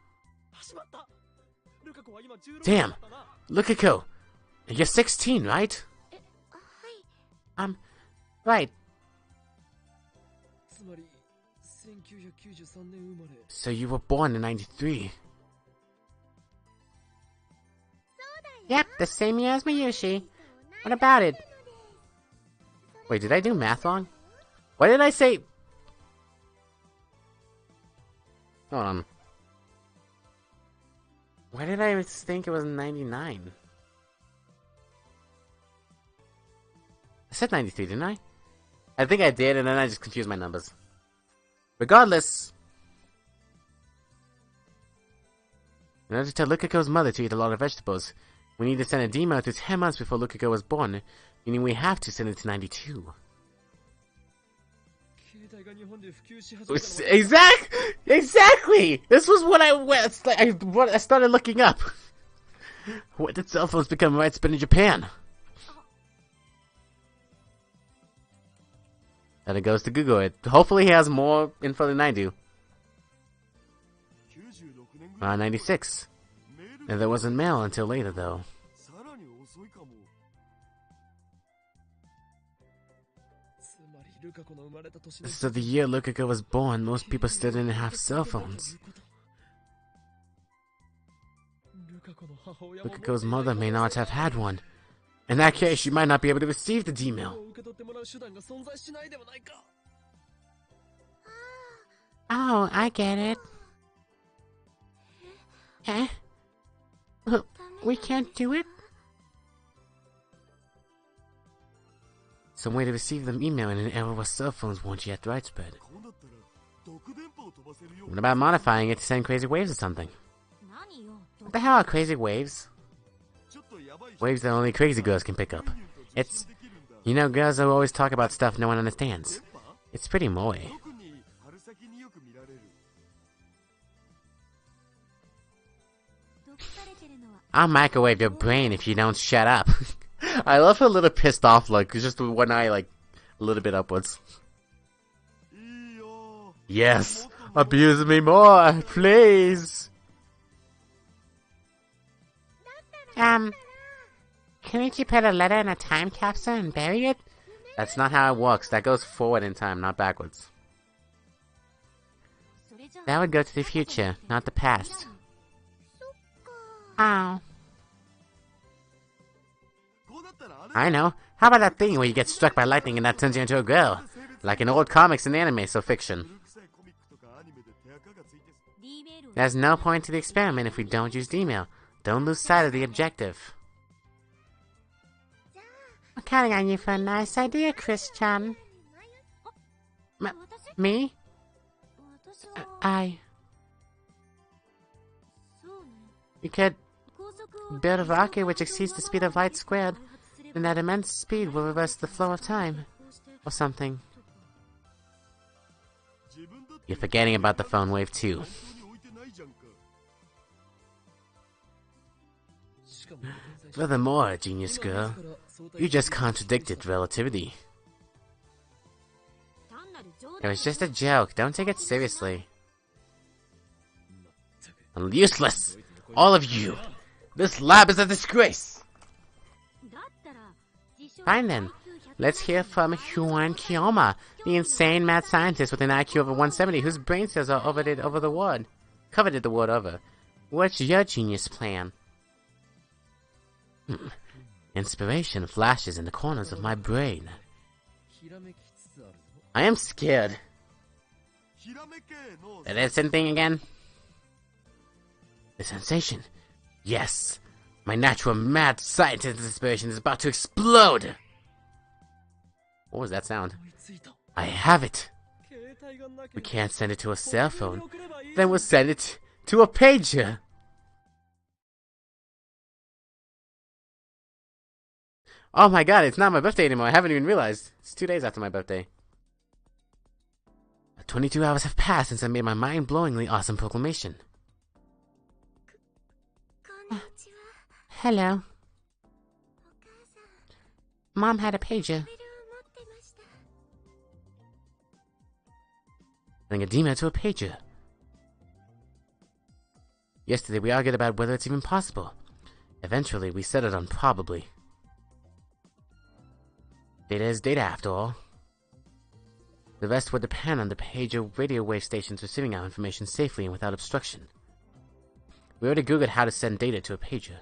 Damn, Lukako, you're 16, right? Right. So you were born in 93. Yep, the same year as Mayushi. What about it? Wait, did I do math wrong? Why did I say... Hold on. Why did I think it was 99? I said 93, didn't I? I think I did, and then I just confused my numbers. Regardless, in order to tell Lukako's mother to eat a lot of vegetables, we need to send a demo to 10 months before Lukako was born, meaning we have to send it to 92. Exactly! This was what I started looking up. When did cell phones become widespread in Japan? And it goes to Google it. Hopefully he has more info than I do. 96. And there wasn't mail until later, though. So the year Lukako was born, most people still didn't have cell phones. Lukako's mother may not have had one. In that case, she might not be able to receive the email. Oh, I get it. Eh? We can't do it? Some way to receive the email in an era where cell phones weren't yet widespread. What about modifying it to send crazy waves or something? What the hell are crazy waves? Waves that only crazy girls can pick up. It's... You know, girls will always talk about stuff no one understands. It's pretty moe. I'll microwave your brain if you don't shut up. I love her little pissed off look, just with one eye like a little bit upwards. Yes, abuse me more, please. Couldn't you put a letter in a time capsule and bury it? That's not how it works. That goes forward in time, not backwards. That would go to the future, not the past. Oh. I know. How about that thing where you get struck by lightning and that turns you into a girl? Like in old comics and anime, so fiction. There's no point to the experiment if we don't use the email. Don't lose sight of the objective. I'm counting on you for a nice idea, Chris-chan. Me? You could build a rocket which exceeds the speed of light squared, and that immense speed will reverse the flow of time. Or something. You're forgetting about the phone wave too. Furthermore, genius girl, you just contradicted relativity. It was just a joke, don't take it seriously. I'm useless! All of you! This lab is a disgrace! Fine then, let's hear from Huan Kiyoma, the insane mad scientist with an IQ over 170 whose brain cells are coveted the world over. What's your genius plan? Inspiration flashes in the corners of my brain. I am scared. That instant thing again? The sensation. Yes. My natural mad scientist inspiration is about to explode. What was that sound? I have it. We can't send it to a cell phone. Then we'll send it to a pager. Oh my god, it's not my birthday anymore. I haven't even realized. It's 2 days after my birthday. 22 hours have passed since I made my mind-blowingly awesome proclamation. Hello. Mom had a pager. Sending a email to a pager. Yesterday we argued about whether it's even possible. Eventually we settled on probably. Data is data after all. The rest would depend on the pager radio wave stations receiving our information safely and without obstruction. We already googled how to send data to a pager.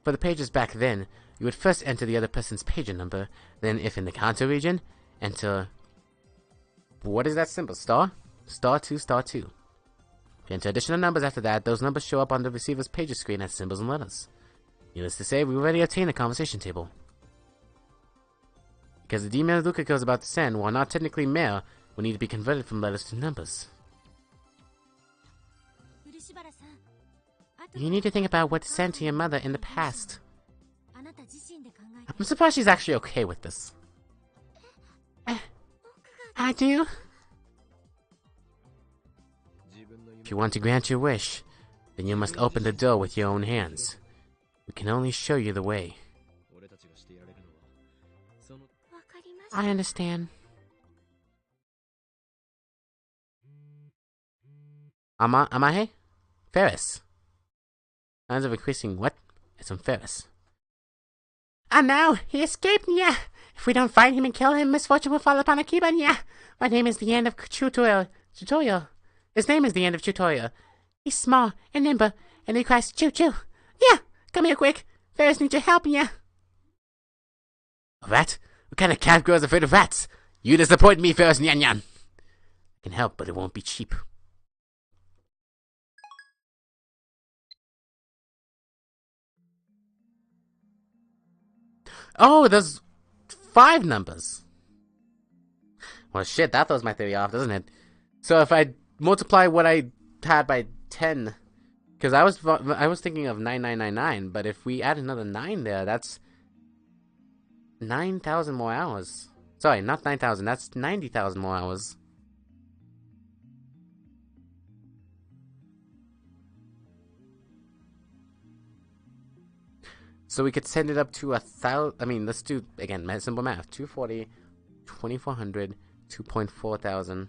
For the pagers back then, you would first enter the other person's pager number, then if in the Kanto region, enter... What is that symbol? Star? Star 2, star 2. If you enter additional numbers after that, those numbers show up on the receiver's pager screen as symbols and letters. Needless to say, we already obtained a conversation table. Because the email Lukako is about to send, while not technically mail, will need to be converted from letters to numbers. You need to think about what to send to your mother in the past. I'm surprised she's actually okay with this. I do? If you want to grant your wish, then you must open the door with your own hands. We can only show you the way. I understand. Amahe? Ferris. Signs of increasing what? It's from Ferris. And now he escaped, yeah. If we don't find him and kill him, misfortune will fall upon Akiba, yeah. My name is the end of tutorial. His name is the end of tutorial. He's small and nimble, and he cries choo-choo. Yeah, come here quick. Ferris needs your help, yeah. A rat? What kind of cat girl is afraid of rats? You disappoint me, Ferris Nyan Nyan. I can help, but it won't be cheap. Oh, there's 5 numbers. Well, shit, that throws my theory off, doesn't it? So if I multiply what I had by 10, because I was thinking of 9999, but if we add another 9 there, that's 9,000 more hours. Sorry, not 9,000, that's 90,000 more hours. So we could send it up to 1,000. I mean, let's do, again, simple math. 240, 2,400, 2.4 thousand.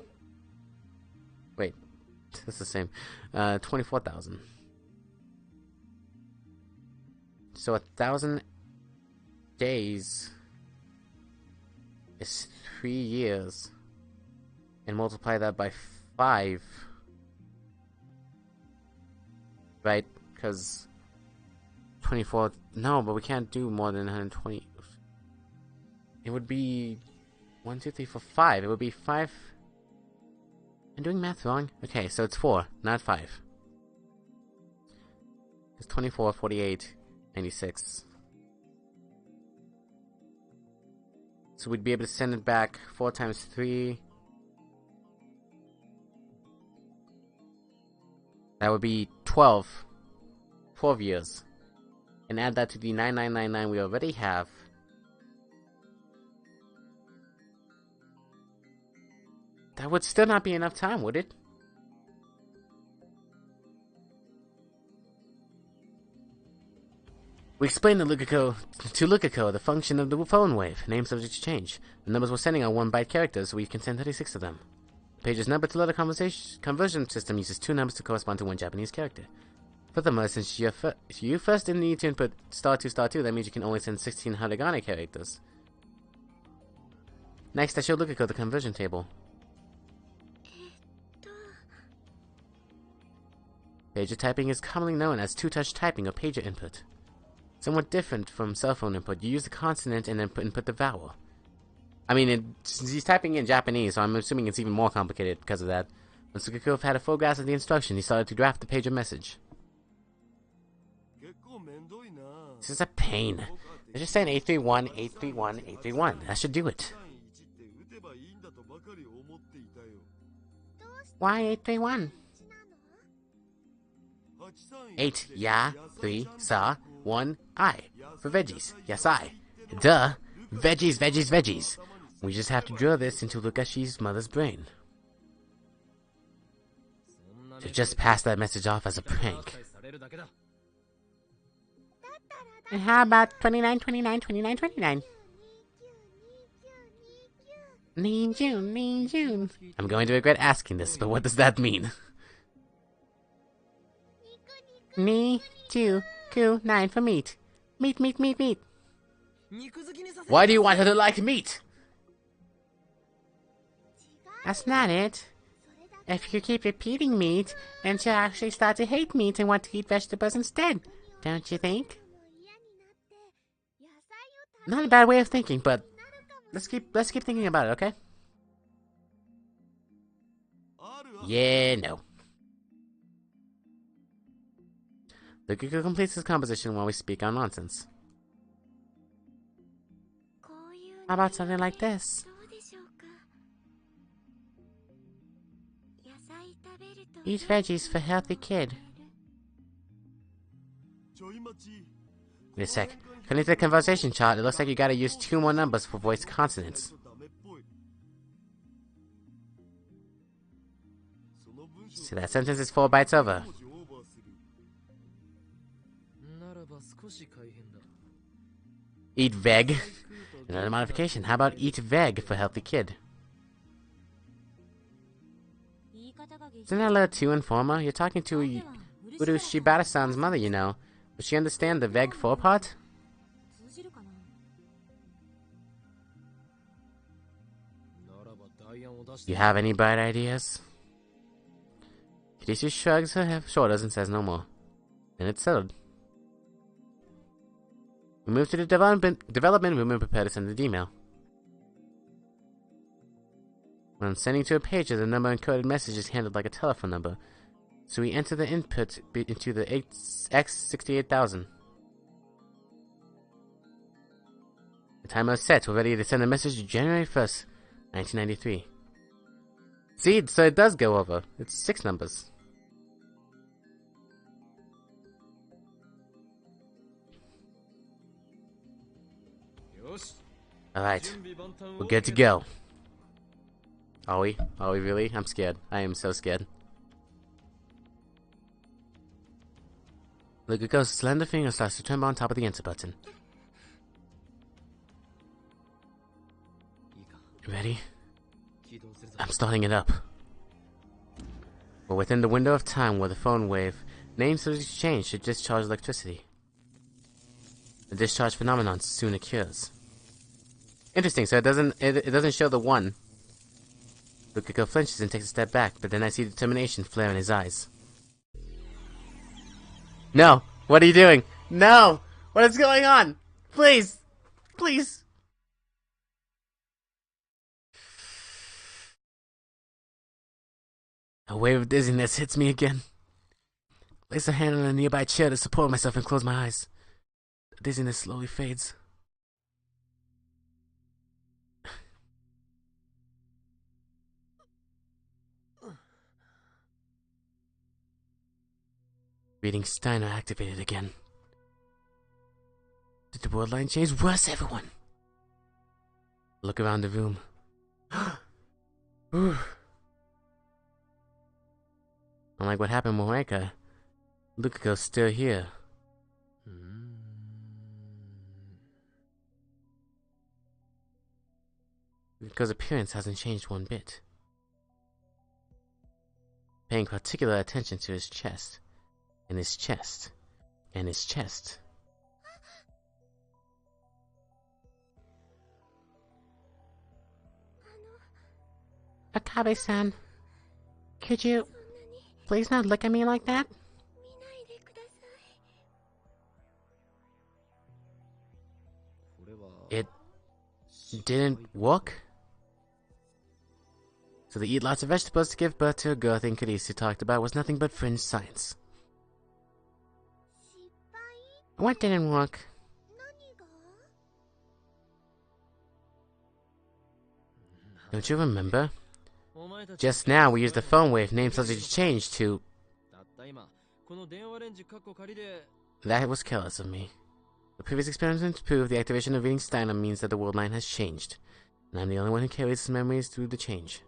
Wait, that's the same. 24,000. So 1,000 days is 3 years. And multiply that by 5. Right? Because 24. No, but we can't do more than 120. It would be 1, 2, 3, 4, 5. It would be 5. I'm doing math wrong. Okay, so it's 4, not 5. It's 24, 48, 96. So we'd be able to send it back 4 times 3. That would be 12. 12 years. And add that to the 9999 we already have. That would still not be enough time, would it? We explained to Lukiko the function of the phone wave. Name subject to change. The numbers we're sending are 1-byte characters, so we can send 36 of them. The page's number to letter conversion system uses 2 numbers to correspond to 1 Japanese character. Furthermore, since you first didn't need to input *2*2, that means you can only send 16 hiragana characters. Next, I showed Lukiko the conversion table. Pager typing is commonly known as two-touch typing or pager input. Somewhat different from cell phone input. You use the consonant and then input the vowel. I mean, since he's typing in Japanese, so I'm assuming it's even more complicated because of that. Once Lukiko had a full grasp of the instruction, he started to draft the pager message. This is a pain. Let's just send 831, 831, 831. That should do it. Why 831? 8 ya, 3 sa, 1 I. For veggies. Yasai. Duh. Veggies, veggies, veggies. We just have to drill this into Lukashi's mother's brain. To just pass that message off as a prank. And how about 29, 29, 29, 29? Mean June, mean June. I'm going to regret asking this, but what does that mean? Me, 2, ku, 9 for meat. Meat, meat, meat, meat. Why do you want her to like meat? That's not it. If you keep repeating meat, then she'll actually start to hate meat and want to eat vegetables instead. Don't you think? Not a bad way of thinking, but let's keep thinking about it, okay? Yeah, no. Lukiko completes his composition while we speak on nonsense. How about something like this? Eat veggies for healthy kid. Wait a sec. According to the conversation chart, it looks like you gotta use 2 more numbers for voiced consonants. So that sentence is 4 bytes over. Eat veg. Another modification. How about eat veg for healthy kid? Isn't that a little too informal? You're talking to Uru Shibata-san's mother, you know. Would she understand the veg 4 part? You have any bright ideas? Kirisu shrugs her shoulders and says no more. Then it's settled. We move to the development room and prepare to send the email. When sending to a page, the number encoded message is handled like a telephone number, so we enter the input into the X68000. The timer is set. We're ready to send a message January 1st, 1993. See, so it does go over. It's 6 numbers. Alright, we're good to go. Are we? Are we really? I'm scared. I am so scared. Lukako's slender finger starts to tremble on top of the enter button. Ready? I'm starting it up. We're within the window of time where the phone wave names of exchange should discharge electricity. The discharge phenomenon soon occurs. Interesting, so it doesn't show the 1. Lukako flinches and takes a step back, but then I see determination flare in his eyes. No! What are you doing? No! What is going on? Please! Please! A wave of dizziness hits me again. Place a hand on a nearby chair to support myself and close my eyes. The dizziness slowly fades. Reading Steiner activated again. Did the world line change? Where's everyone? Look around the room. Unlike what happened with Moeka, Lukako's still here. Lukako's appearance hasn't changed one bit. Paying particular attention to his chest. And his chest. And his chest. Akabe-san, could you please not look at me like that? It didn't work? So they eat lots of vegetables to give birth to a girl thing Kirisu talked about was nothing but fringe science. What didn't work? Don't you remember? Just now we used the phone wave name subject change to... That was careless of me. The previous experiments proved the activation of reading Steiner means that the world line has changed. And I'm the only one who carries his memories through the change.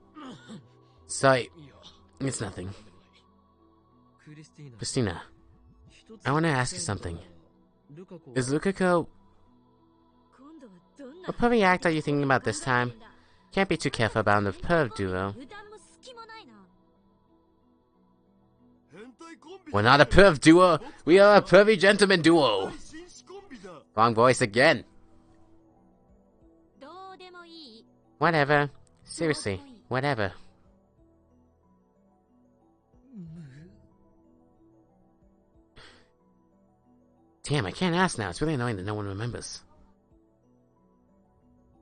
Sorry, it's nothing. Christina, I want to ask you something. Is Lukako... What pervy act are you thinking about this time? Can't be too careful about the perv duo. We're not a perv duo, we are a pervy gentleman duo. Wrong voice again. Whatever. Seriously, whatever. Damn, I can't ask now. It's really annoying that no one remembers.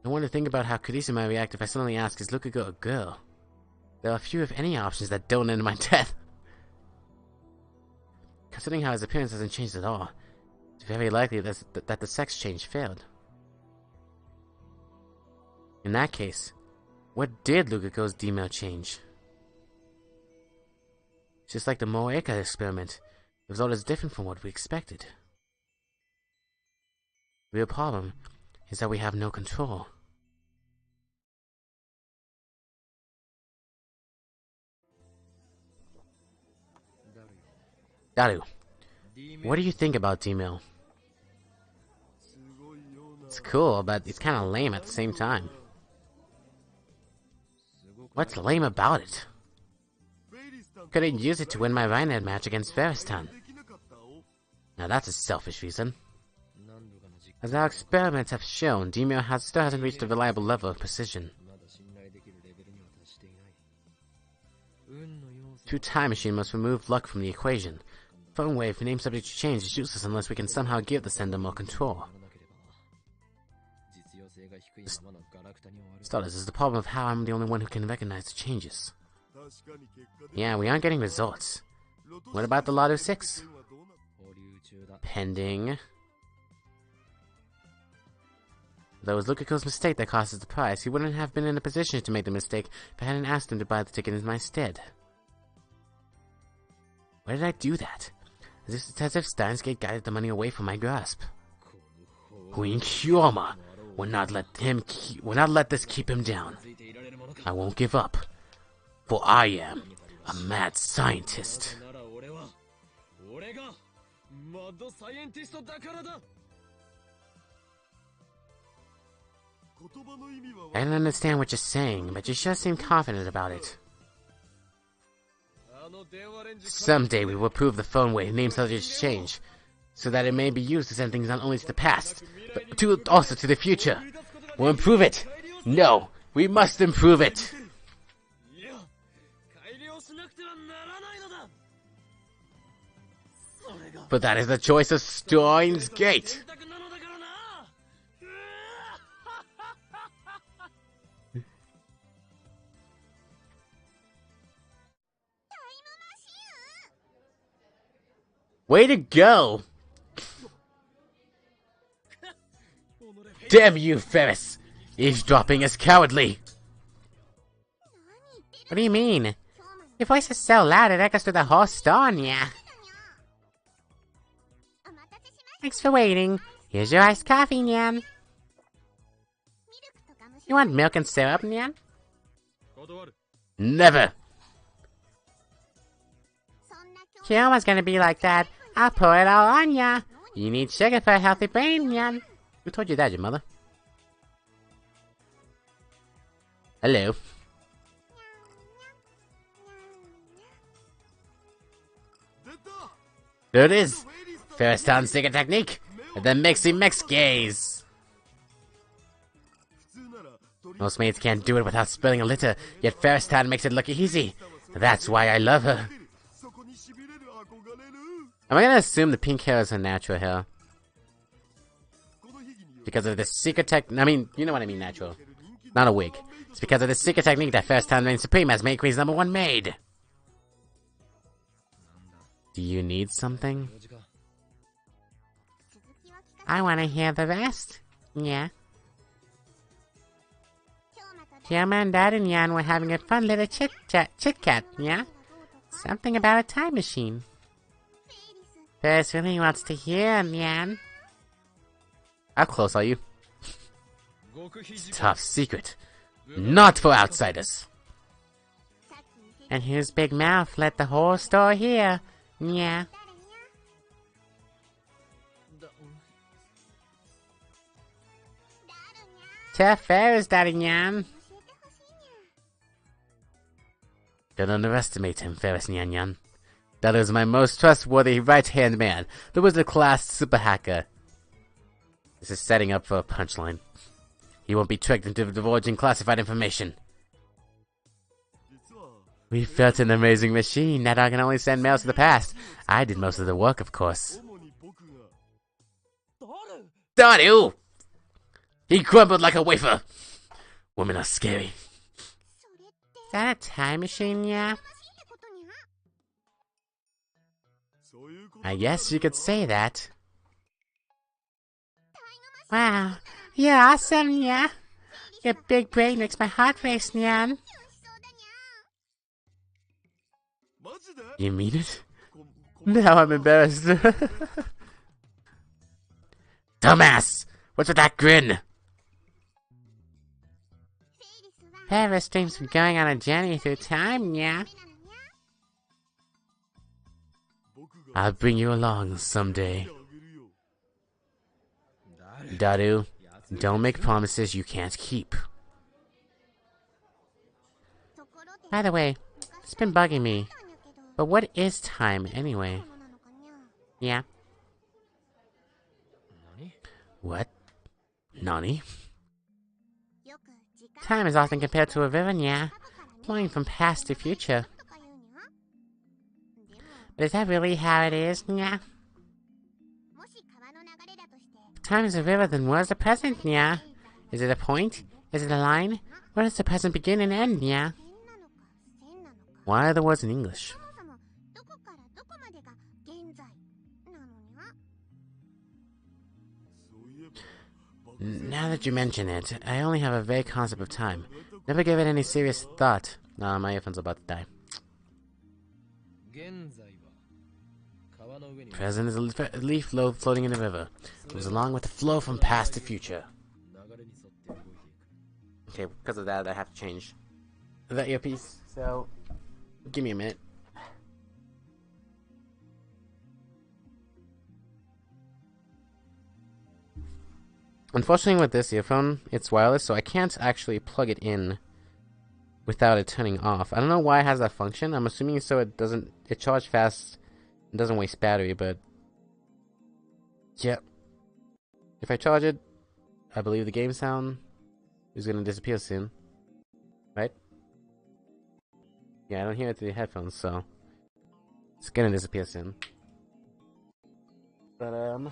I want to think about how Kirisu might react if I suddenly ask, is Lukako a girl? There are few, if any, options that don't end in my death. Considering how his appearance hasn't changed at all, it's very likely that the sex change failed. In that case, what did Lukako's D-mail change? Just like the Moeka experiment, the result is different from what we expected. The real problem is that we have no control. Daru, what do you think about D-mail? It's cool, but it's kinda lame at the same time. What's lame about it? Couldn't use it to win my Reinhardt match against Veristan. Now that's a selfish reason. As our experiments have shown, D-mail still hasn't reached a reliable level of precision. True time machine must remove luck from the equation. Phone wave, name subject to change, is useless unless we can somehow give the sender more control. Starters, is the problem of how I'm the only one who can recognize the changes. Yeah, we aren't getting results. What about the Lotto 6? Pending. Though it was Lukiko's mistake that cost us the prize, he wouldn't have been in a position to make the mistake if I hadn't asked him to buy the ticket in my stead. Why did I do that? It's as if Steins guided the money away from my grasp. Queen Kyoma will not let this keep him down. I won't give up, for I am a mad scientist. I don't understand what you're saying, but you sure seem confident about it. Someday we will prove the phone wave name subject change, so that it may be used to send things not only to the past, but also to the future. We'll improve it! No, we must improve it! But that is the choice of Steins Gate! Way to go! Damn you, Ferris! Eavesdropping is cowardly! What do you mean? Your voice is so loud it echoes through the whole store, yeah. Thanks for waiting. Here's your iced coffee, Nyan. You want milk and syrup, Nyan? Never! Kyoma's gonna be like that. I'll pour it all on ya. You need sugar for a healthy brain, Nyan. Who told you that, your mother? Hello. There it is! First town sticker technique! The Mixy Mix gaze! Most maids can't do it without spilling a litter, yet Ferristown makes it look easy. That's why I love her. Am I gonna assume the pink hair is her natural hair? Because of the secret I mean, you know what I mean, natural. Not a wig. It's because of the secret technique that Ferristown reigns supreme as Maid Queen's #1 maid. Do you need something? I wanna hear the rest. Yeah. Kyoma and Dad and Yan were having a fun little chit-cat, yeah? Something about a time machine. Ferris really wants to hear, Yan. How close are you? It's top secret. Not for outsiders. And whose big mouth let the whole store hear? Yeah. Tough Ferris, Daddy Nyan. Don't underestimate him, Ferris Nyan Nyan. That is my most trustworthy right-hand man, the wizard-class super hacker. This is setting up for a punchline. He won't be tricked into divulging classified information. We built an amazing machine that I can only send mails to the past. I did most of the work, of course. Daru! He crumbled like a wafer. Women are scary. Is that a time machine, yeah? I guess you could say that. Wow, you're awesome, yeah. Your big brain makes my heart race, Nyan. You mean it? Now I'm embarrassed. Dumbass! What's with that grin? Ferris dreams of going on a journey through time, yeah. I'll bring you along someday. Daru, don't make promises you can't keep. By the way, it's been bugging me. But what is time, anyway? Yeah. What? Nani? Time is often compared to a river, yeah. Flowing from past to future. Is that really how it is? Yeah. Time is a river, then where's the present? Yeah. Is it a point? Is it a line? Where does the present begin and end? Yeah. Why are the words in English? Now that you mention it, I only have a vague concept of time. Never gave it any serious thought. Nah, my earphone's about to die. Present is a leaf floating in the river. Moves along with the flow from past to future. Okay, because of that, I have to change that earpiece. So, give me a minute. Unfortunately, with this earphone, it's wireless, so I can't actually plug it in without it turning off. I don't know why it has that function. I'm assuming so it charges fast and doesn't waste battery, but yeah. If I charge it, I believe the game sound is going to disappear soon. Right? Yeah, I don't hear it through the headphones, so it's going to disappear soon. But,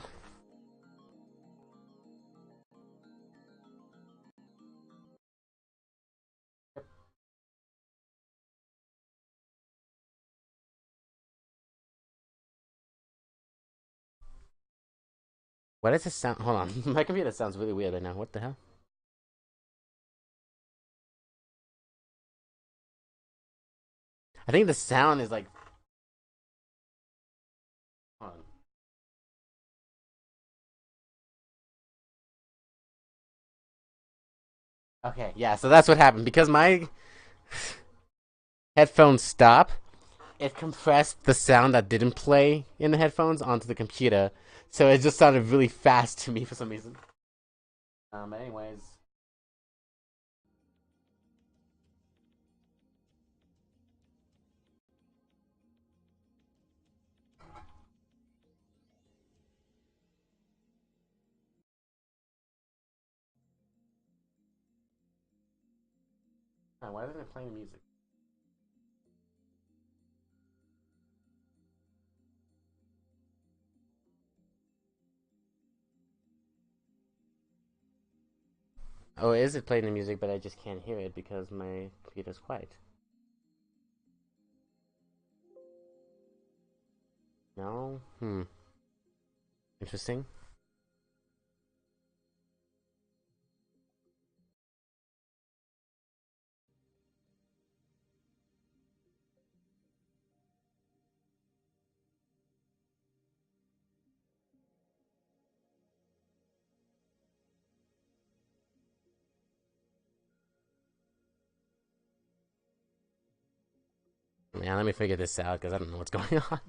what does this sound? Hold on. My computer sounds really weird right now. What the hell? I think the sound is like... Hold on. Okay, yeah, so that's what happened. Because my headphones stop, it compressed the sound that didn't play in the headphones onto the computer. So it just sounded really fast to me for some reason. Anyways. Why isn't it playing music? Oh, is it playing the music, but I just can't hear it because my computer's quiet. No? Interesting. Man, let me figure this out because I don't know what's going on.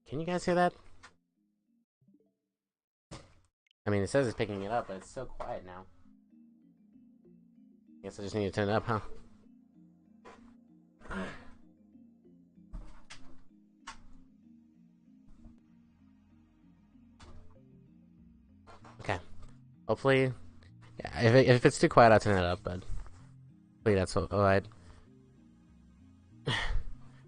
Can you guys hear that? I mean, it says it's picking it up, but it's so quiet now. Guess I just need to turn it up, huh? Okay. Hopefully, yeah, if it's too quiet, I'll turn it up, but hopefully that's alright.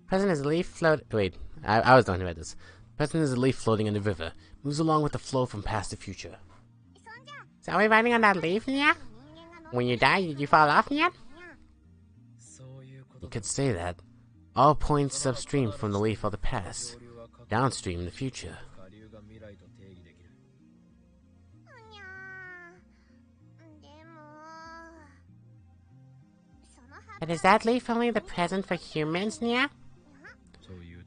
Present is a leaf float. Wait, I was talking about this. Present is a leaf floating in the river. Moves along with the flow from past to future. So are we riding on that leaf, yeah? When you die, you fall off, yeah? You could say that. All points upstream from the leaf are the past. Downstream, the future. But is that leaf only the present for humans, yeah?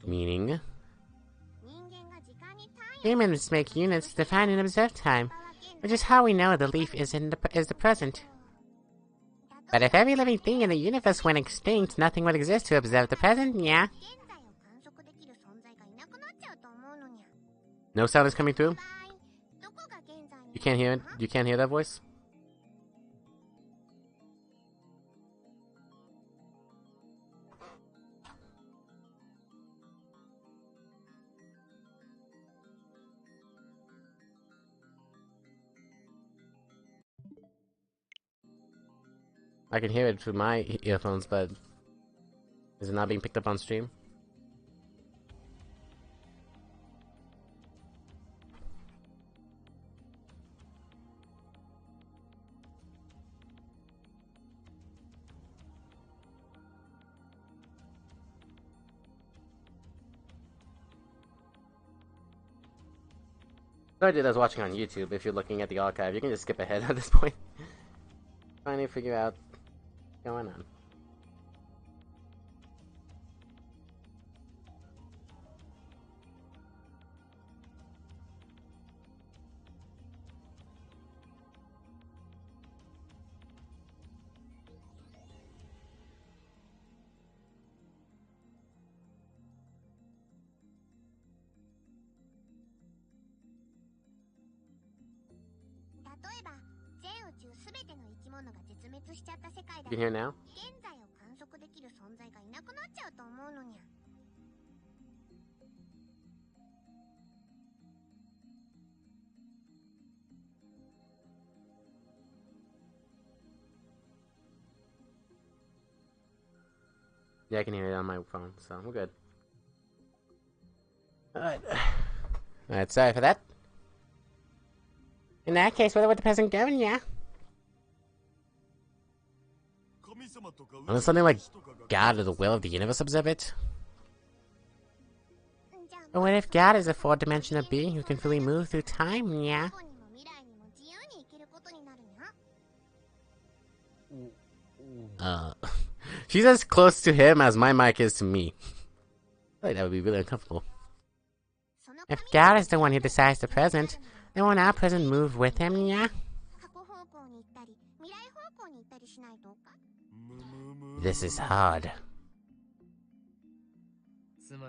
Meaning? Humans make units to define and observe time, which is how we know the leaf is the present. But if every living thing in the universe went extinct, nothing would exist to observe the present, yeah? No sound is coming through? You can't hear it? You can't hear that voice? I can hear it through my earphones, but is it not being picked up on stream? I did as watching on YouTube. If you're looking at the archive, you can just skip ahead at this point. Trying to figure out what's going on. You can hear now? Yeah, I can hear it on my phone, so we're good. Alright, sorry for that. In that case, whether with the present going, yeah? Unless something like God or the will of the universe observe it? But what if God is a four-dimensional being who can fully move through time, yeah? She's as close to him as my mic is to me. I feel like that would be really uncomfortable. If God is the one who decides the present, then won't our present move with him, yeah? This is hard.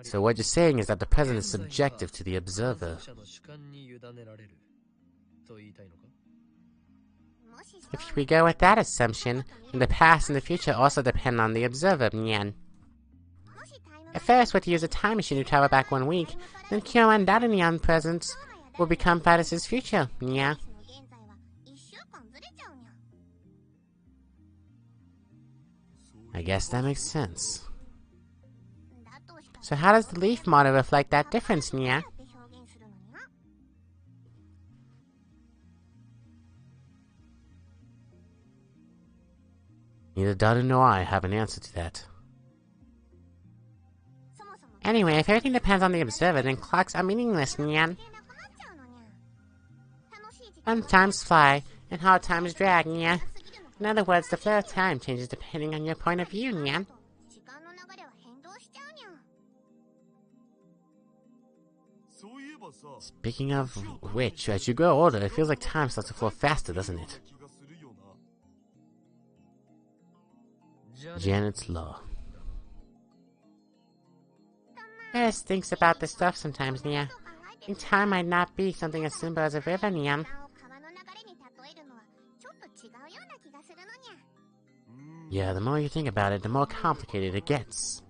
So what you're saying is that the present is subjective to the observer. If we go with that assumption, then the past and the future also depend on the observer, Nyan. If Ferris were to use a time machine to travel back 1 week, then Kyo and Dada Nyan present will become Ferris's future, Nyan. I guess that makes sense. So how does the leaf model reflect that difference, Nya? Neither Dada nor I have an answer to that. Anyway, if everything depends on the observer, then clocks are meaningless, Nyan. Fun times fly, and hard times drag, Nyan. In other words, the flow of time changes depending on your point of view, Nyan. Speaking of which, as you grow older, it feels like time starts to flow faster, doesn't it? Janet's Law. Ferris thinks about this stuff sometimes, Nia. I think time might not be something as simple as a river, Nyan. Yeah, the more you think about it, the more complicated it gets.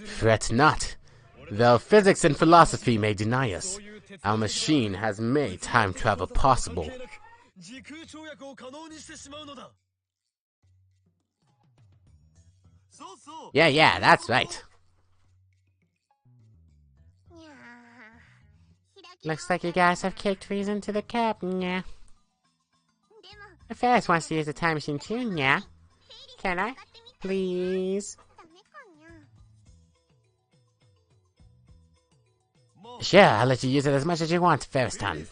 Fret not. Though physics and philosophy may deny us, our machine has made time travel possible. Yeah, that's right. Looks like you guys have kicked reason to the curb, yeah. If Ferris wants to use the time machine too, yeah. Can I? Please? Sure, I'll let you use it as much as you want, Ferris-tan.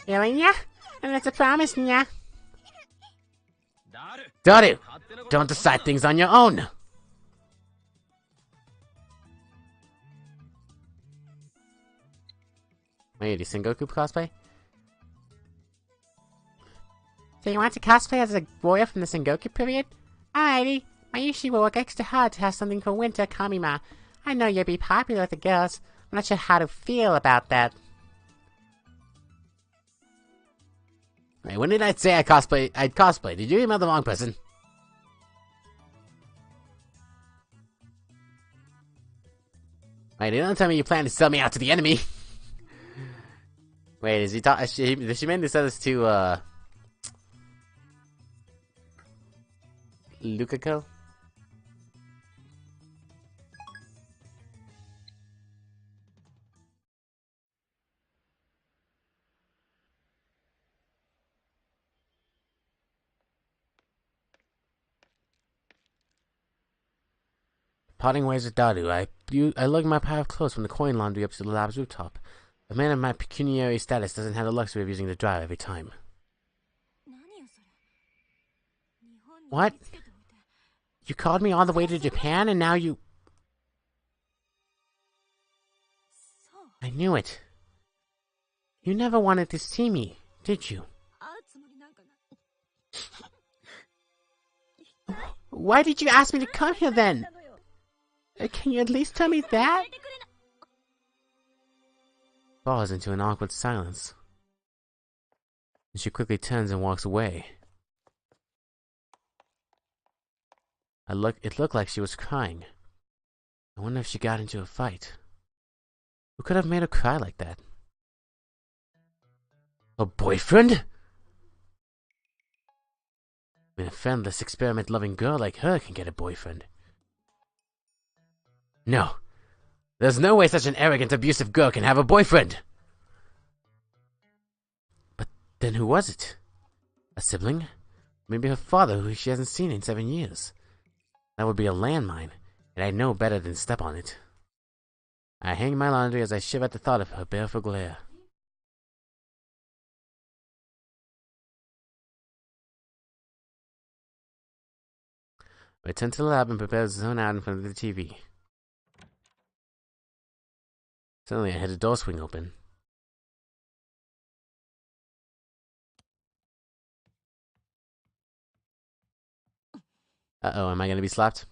Really, yeah? And it's a promise, yeah? Daru! Don't decide things on your own! Wait, is Sengoku cosplay? So you want to cosplay as a warrior from the Sengoku period? Alrighty. Mayushi will work extra hard to have something for Winter Kamima. I know you'll be popular with the girls. I'm not sure how to feel about that. Wait, when did I say I'd cosplay? Did you email the wrong person? Wait, don't tell me you plan to sell me out to the enemy. Wait, is he did she mainly say this to, Lukako? Parting ways with Daru, I lugged my pile of clothes from the coin laundry up to the lab's rooftop. A man of my pecuniary status doesn't have the luxury of using the drive every time. What? You called me all the way to Japan and now you... I knew it. You never wanted to see me, did you? Why did you ask me to come here then? Can you at least tell me that? Falls into an awkward silence. And she quickly turns and walks away. It looked like she was crying. I wonder if she got into a fight. Who could have made her cry like that? A boyfriend? I mean, a friendless, experiment-loving girl like her can get a boyfriend. No. There's no way such an arrogant, abusive girl can have a boyfriend! But then who was it? A sibling? Maybe her father, who she hasn't seen in 7 years. That would be a landmine, and I know better than step on it. I hang my laundry as I shiver at the thought of her baleful glare. I return to the lab and prepare to zone out in front of the TV. Suddenly I heard the door swing open. Uh-oh, am I gonna be slapped?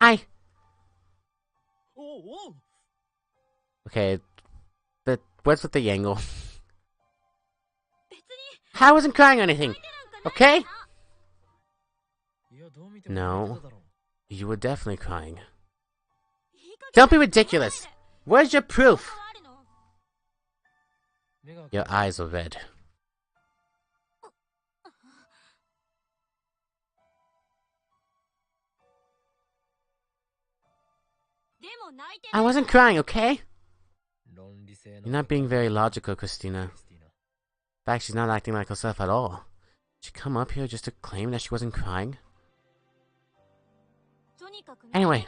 Hi! Okay, but what's with the angle? I wasn't crying or anything, okay? No, you were definitely crying. Don't be ridiculous! Where's your proof? Your eyes are red. I wasn't crying, okay? You're not being very logical, Christina. In fact, she's not acting like herself at all. Did she come up here just to claim that she wasn't crying? Anyway,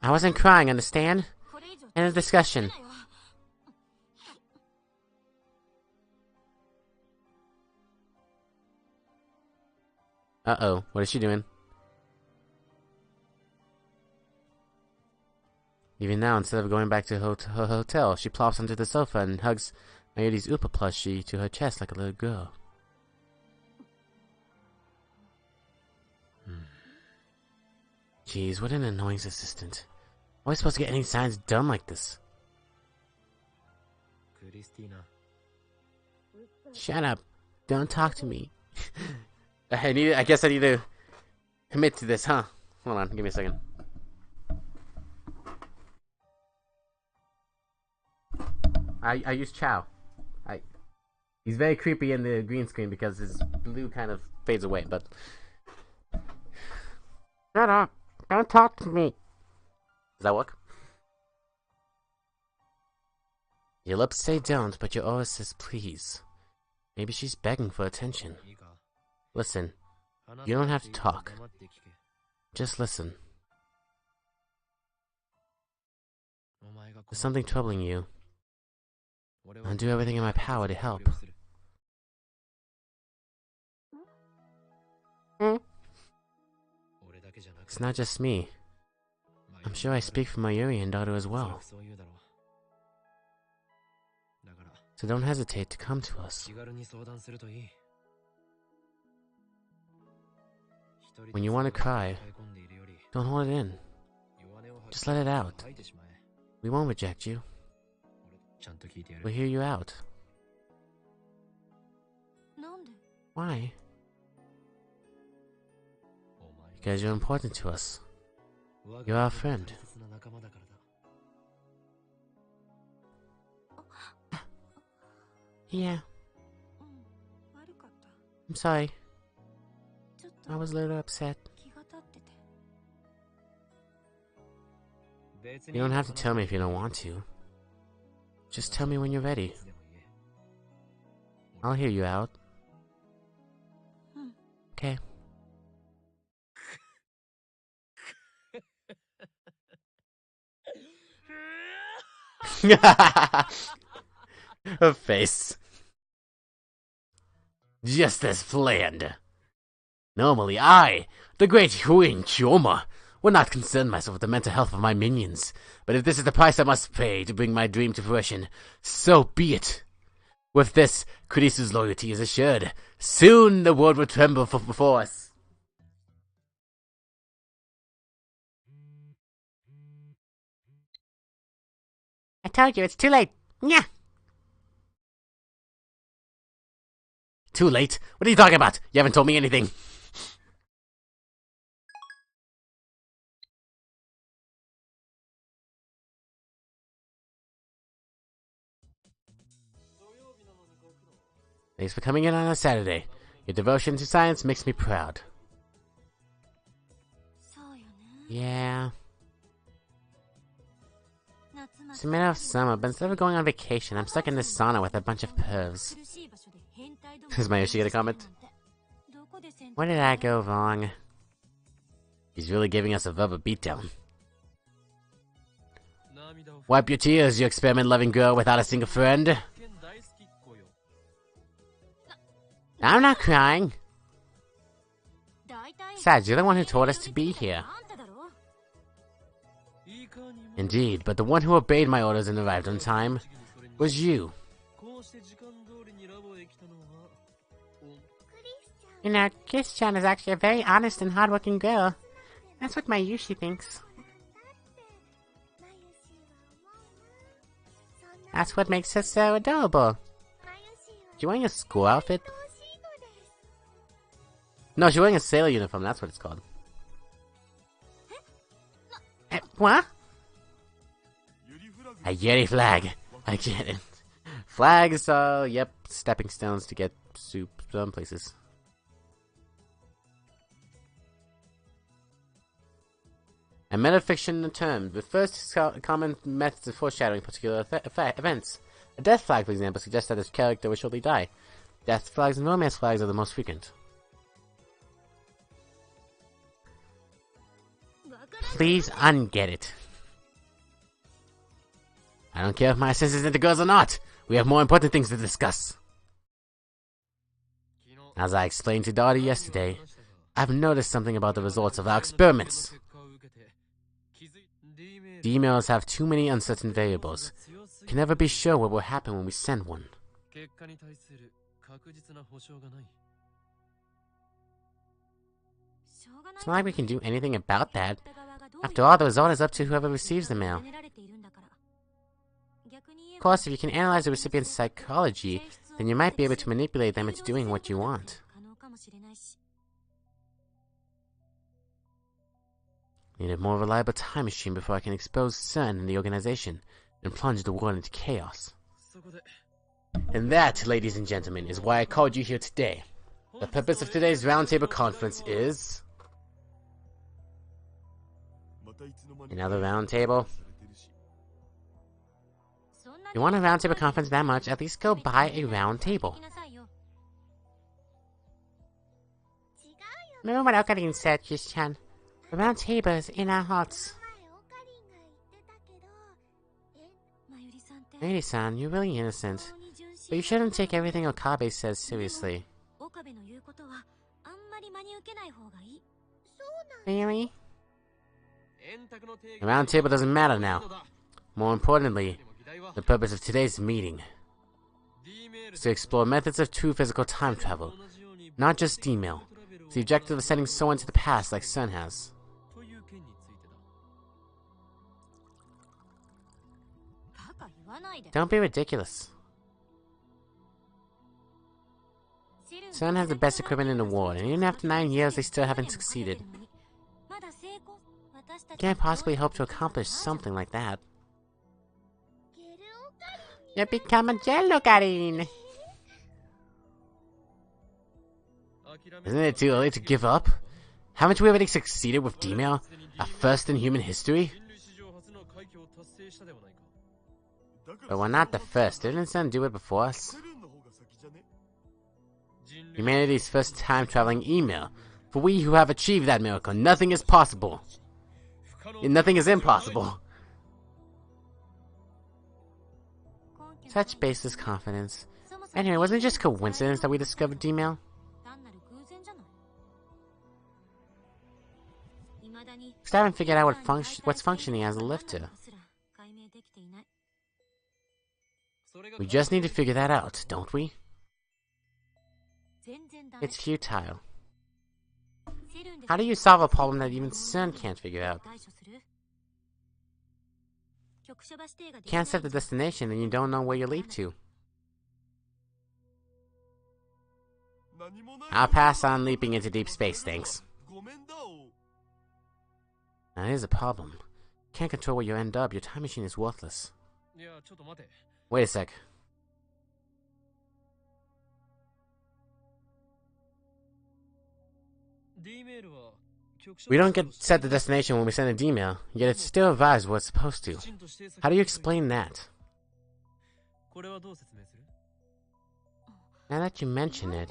I wasn't crying, understand? End of discussion. Uh-oh, what is she doing? Even now, instead of going back to her hotel, she plops onto the sofa and hugs Mayuri's Upa plushie to her chest like a little girl. Jeez, what an annoying assistant. How am I supposed to get any signs done like this? Shut up. Don't talk to me. I guess I need to commit to this, huh? Hold on, give me a second. I use Chow. He's very creepy in the green screen because his blue kind of fades away, but... Shut up! Don't talk to me! Does that work? Your lips say don't, but your aura says please. Maybe she's begging for attention. Listen, you don't have to talk. Just listen. There's something troubling you. I'll do everything in my power to help. It's not just me. I'm sure I speak for Mayuri and daughter as well. So don't hesitate to come to us. When you want to cry, don't hold it in. Just let it out. We won't reject you. We'll hear you out. Why? Because you're important to us. You're our friend. Yeah. I'm sorry. I was a little upset. You don't have to tell me if you don't want to. Just tell me when you're ready. I'll hear you out. Okay. Her face. Just as planned. Normally I, the great Huin Chioma, would not concern myself with the mental health of my minions, but if this is the price I must pay to bring my dream to fruition, so be it. With this, Kurisu's loyalty is assured. Soon the world will tremble before us. I told you, it's too late. Yeah. Too late? What are you talking about? You haven't told me anything. Thanks for coming in on a Saturday. Your devotion to science makes me proud. Yeah. It's the middle of summer, but instead of going on vacation, I'm stuck in this sauna with a bunch of pervs. Does Mayoshi get a comment? Where did I go wrong? He's really giving us a verbal beatdown. Wipe your tears, you experiment-loving girl without a single friend. I'm not crying. Besides, you're the one who told us to be here. Indeed, but the one who obeyed my orders and arrived on time was you. You know, Kiss-chan is actually a very honest and hardworking girl. That's what Mayushi thinks. That's what makes her so adorable. She's wearing a school outfit? No, she's wearing a sailor uniform, that's what it's called. What? A Yeti flag. I get it. Flags are, yep, stepping stones to get to some places. A metafiction term refers to common methods of foreshadowing particular events. A death flag, for example, suggests that his character will shortly die. Death flags and romance flags are the most frequent. Please unget it. I don't care if my senses into girls or not. We have more important things to discuss. As I explained to Dottie yesterday, I've noticed something about the results of our experiments. The emails have too many uncertain variables. Can never be sure what will happen when we send one. It's not like we can do anything about that. After all, the result is up to whoever receives the mail. Of course, if you can analyze the recipient's psychology, then you might be able to manipulate them into doing what you want. I need a more reliable time machine before I can expose CERN and the organization and plunge the world into chaos. And that, ladies and gentlemen, is why I called you here today. The purpose of today's roundtable conference is... Another roundtable? You want a roundtable conference that much, at least go buy a round table. Remember what Okarin said, Kiss-chan? The round table is in our hearts. Mayuri-san, you're really innocent. But you shouldn't take everything Okabe says seriously. Really? The round table doesn't matter now. More importantly, the purpose of today's meeting is to explore methods of true physical time travel, not just email. It's the objective of sending someone to the past like Sun has. Don't be ridiculous. CERN has the best equipment in the world, and even after 9 years, they still haven't succeeded. You can't possibly hope to accomplish something like that. You become a Jello Karin! Isn't it too early to give up? Haven't we already succeeded with D-Mail? A first in human history? But we're not the first. Didn't CERN do it before us? Humanity's first time-traveling email. For we who have achieved that miracle, nothing is possible. Nothing is impossible. Such baseless confidence. Anyway, wasn't it just coincidence that we discovered D-Mail? Still haven't figured out what's functioning as a lifter. We just need to figure that out, don't we? It's futile. How do you solve a problem that even CERN can't figure out? You can't set the destination and you don't know where you leap to. I'll pass on leaping into deep space, thanks. Now here's a problem. You can't control where you end up. Your time machine is worthless. Wait a sec. We don't get set the destination when we send a D-Mail, yet it still arrives where it's supposed to. How do you explain that? Now that you mention it...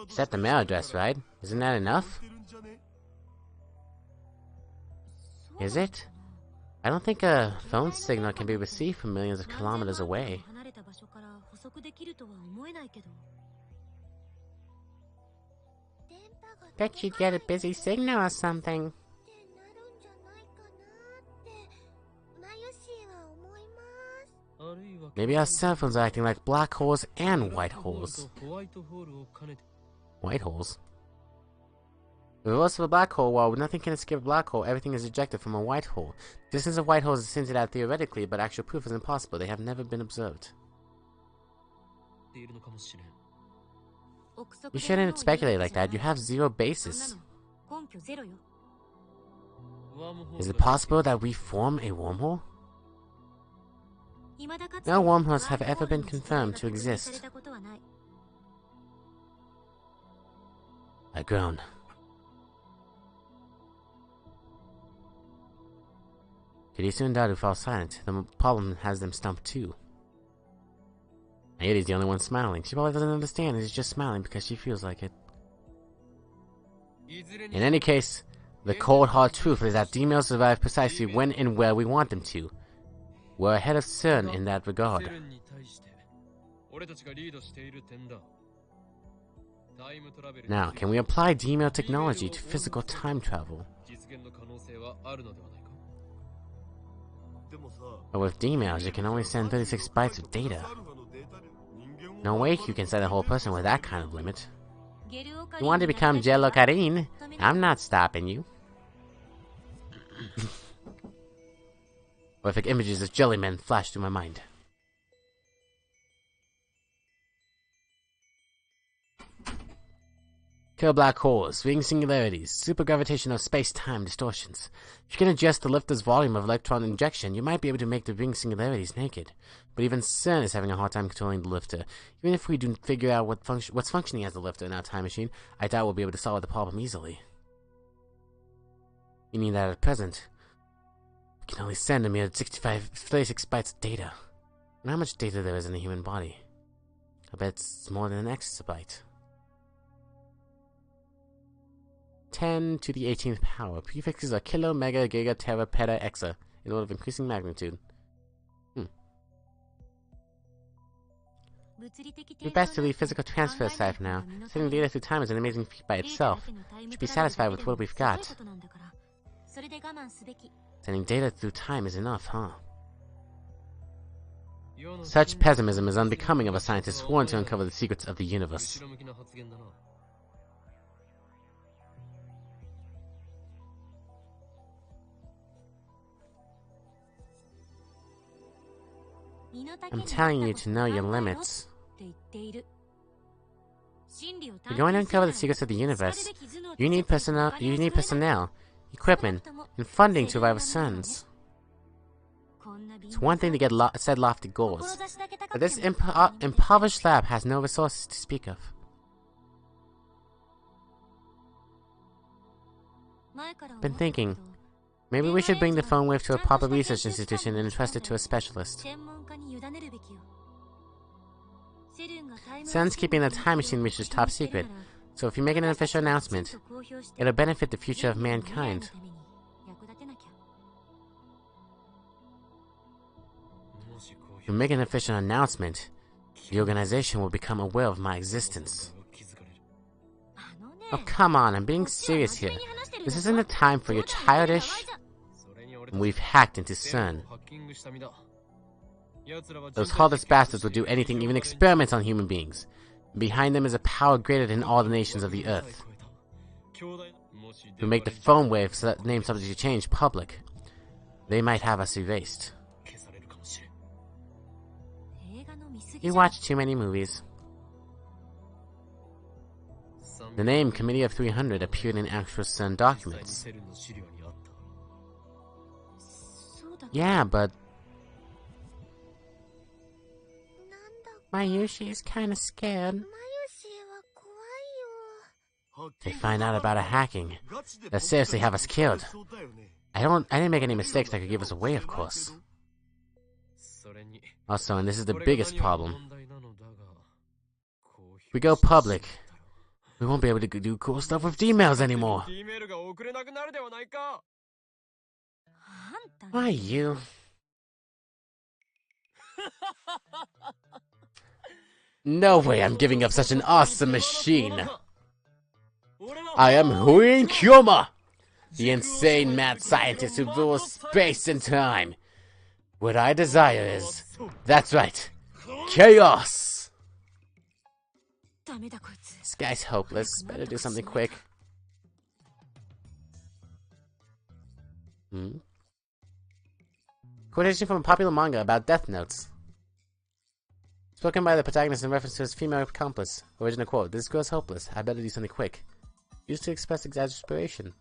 Set the mail address, right? Isn't that enough? Is it? I don't think a phone signal can be received from millions of kilometers away. Bet you'd get a busy signal or something. Maybe our cell phones are acting like black holes and white holes. White holes? Regardless of a black hole, while nothing can escape a black hole, everything is ejected from a white hole. The distance of white holes is hinted at theoretically, but actual proof is impossible. They have never been observed. You shouldn't speculate like that. You have zero basis. Is it possible that we form a wormhole? No wormholes have ever been confirmed to exist. I groan. Kurisu and Daru fall silent. The problem has them stumped too. Ayuri's the only one smiling. She probably doesn't understand and is just smiling because she feels like it. In any case, the cold hard truth is that D-Mails survive precisely when and where we want them to. We're ahead of CERN in that regard. Now, can we apply D-Mail technology to physical time travel? But with D-Mails, you can only send 36 bytes of data. No way you can send a whole person with that kind of limit. You want to become Jello Karin? I'm not stopping you. Horrific images of jellymen flash through my mind. Kill black holes, ring singularities, supergravitational space-time distortions. If you can adjust the lifter's volume of electron injection, you might be able to make the ring singularities naked. But even CERN is having a hard time controlling the lifter. Even if we do figure out what's functioning as the lifter in our time machine, I doubt we'll be able to solve the problem easily. Meaning that at present, we can only send a mere 36 bytes of data. And how much data there is in the human body? I bet it's more than an exabyte. 10 to the 18th power. Prefixes are kilo, mega, giga, tera, peta, exa, in order of increasing magnitude. We're best to leave physical transfer aside for now. Sending data through time is an amazing feat by itself. We should be satisfied with what we've got. Sending data through time is enough, huh? Such pessimism is unbecoming of a scientist sworn to uncover the secrets of the universe. I'm telling you to know your limits. You're going to uncover the secrets of the universe. You need personnel, equipment, and funding to revive sons. It's one thing to get set lofty goals, but this impoverished lab has no resources to speak of. Been thinking, maybe we should bring the phone wave to a proper research institution and entrust it to a specialist. Sun's keeping the time machine research top secret, so if you make an official announcement, it'll benefit the future of mankind. If you make an official announcement, the organization will become aware of my existence. Oh, come on, I'm being serious here. This isn't the time for your childish... We've hacked into CERN. Those heartless bastards would do anything, even experiments on human beings. Behind them is a power greater than all the nations of the Earth. To make the phone wave name subject to change public, they might have us erased. You watch too many movies. The name Committee of 300 appeared in actual CERN documents. Yeah, but... Mayushi is kinda scared. They find out about our hacking. They'll seriously have us killed. I didn't make any mistakes that could give us away, of course. Also, and this is the biggest problem. If we go public, we won't be able to do cool stuff with emails anymore. Why you? No way I'm giving up such an awesome machine. I am Huin Kyoma, the insane mad scientist who rules space and time. What I desire is, that's right, chaos. This guy's hopeless. Better do something quick. Quotation from a popular manga about death notes. Spoken by the protagonist in reference to his female accomplice. Original quote: "This girl's hopeless. I better do something quick." Used to express exasperation.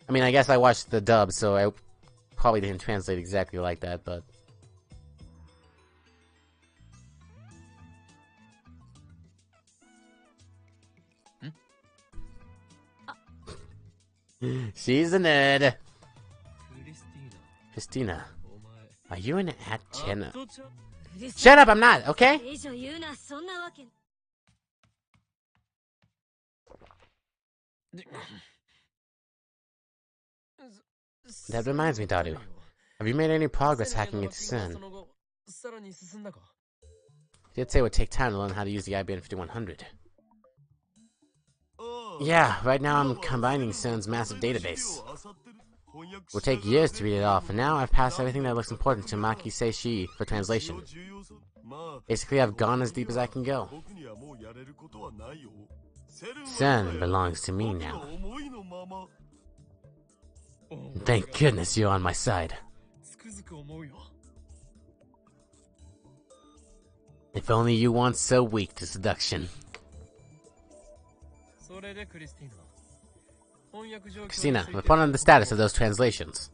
I mean, I guess I watched the dub, so I probably didn't translate exactly like that, but... She's a nerd. Christina, are you an antenna? Shut up, I'm not, okay? That reminds me, Daru. Have you made any progress hacking into CERN? You did say it would take time to learn how to use the IBM 5100. Yeah, right now I'm combining CERN's massive database. It will take years to read it all. For now, I've passed everything that looks important to Maki Seishi for translation. Basically, I've gone as deep as I can go. CERN belongs to me now. Thank goodness you're on my side. If only you weren't so weak to seduction. Christina, report on the status of those translations.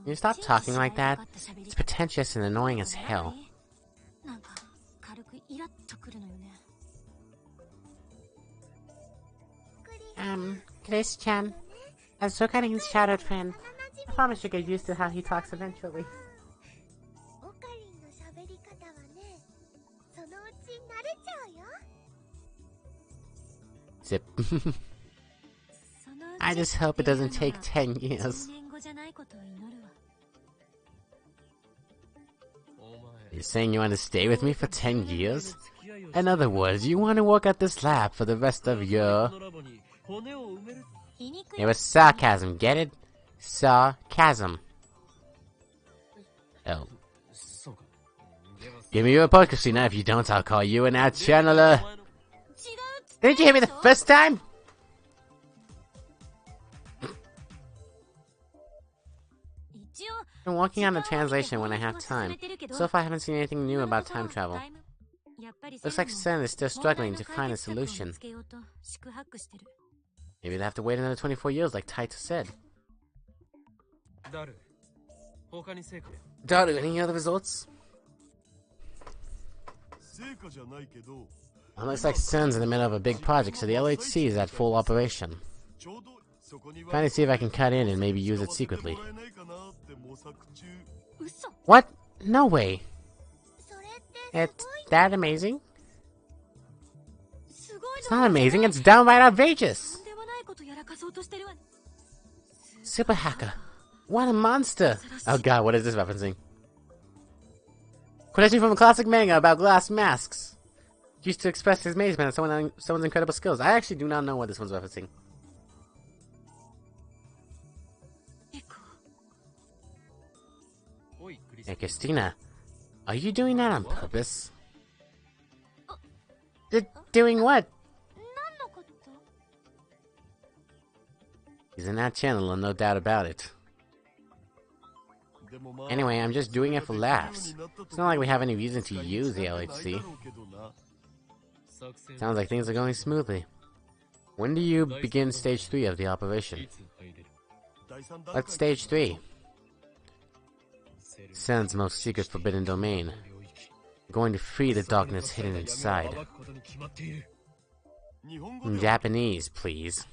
Can you stop talking like that? It's pretentious and annoying as hell. Chris-chan, I'm still getting his shadowed fan. I promise you'll get used to how he talks eventually. Zip. I just hope it doesn't take 10 years. You're saying you want to stay with me for 10 years? In other words, you want to work at this lab for the rest of your... It was sarcasm, get it? Sarcasm. Oh. Give me your report, Christina. If you don't, I'll call you an out-channeler. Didn't you hear me the first time? Been working on the translation when I have time. So far I haven't seen anything new about time travel. Looks like Sen is still struggling to find a solution. Maybe they'll have to wait another 24 years like Taito said. Daru, any other results? It looks like Sen's in the middle of a big project, so the LHC is at full operation. Trying to see if I can cut in and maybe use it secretly. What? No way. It's that amazing? It's not amazing, it's downright outrageous! Super hacker. What a monster! Oh god, what is this referencing? Quotation from a classic manga about glass masks. Used to express his amazement at someone's incredible skills. I actually do not know what this one's referencing. Hey, Christina, are you doing that on purpose? Doing what? He's in that channel, no doubt about it. Anyway, I'm just doing it for laughs. It's not like we have any reason to use the LHC. Sounds like things are going smoothly. When do you begin stage 3 of the operation? What's stage 3? Sen's most secret forbidden domain. I'm going to free the darkness hidden inside. In Japanese, please.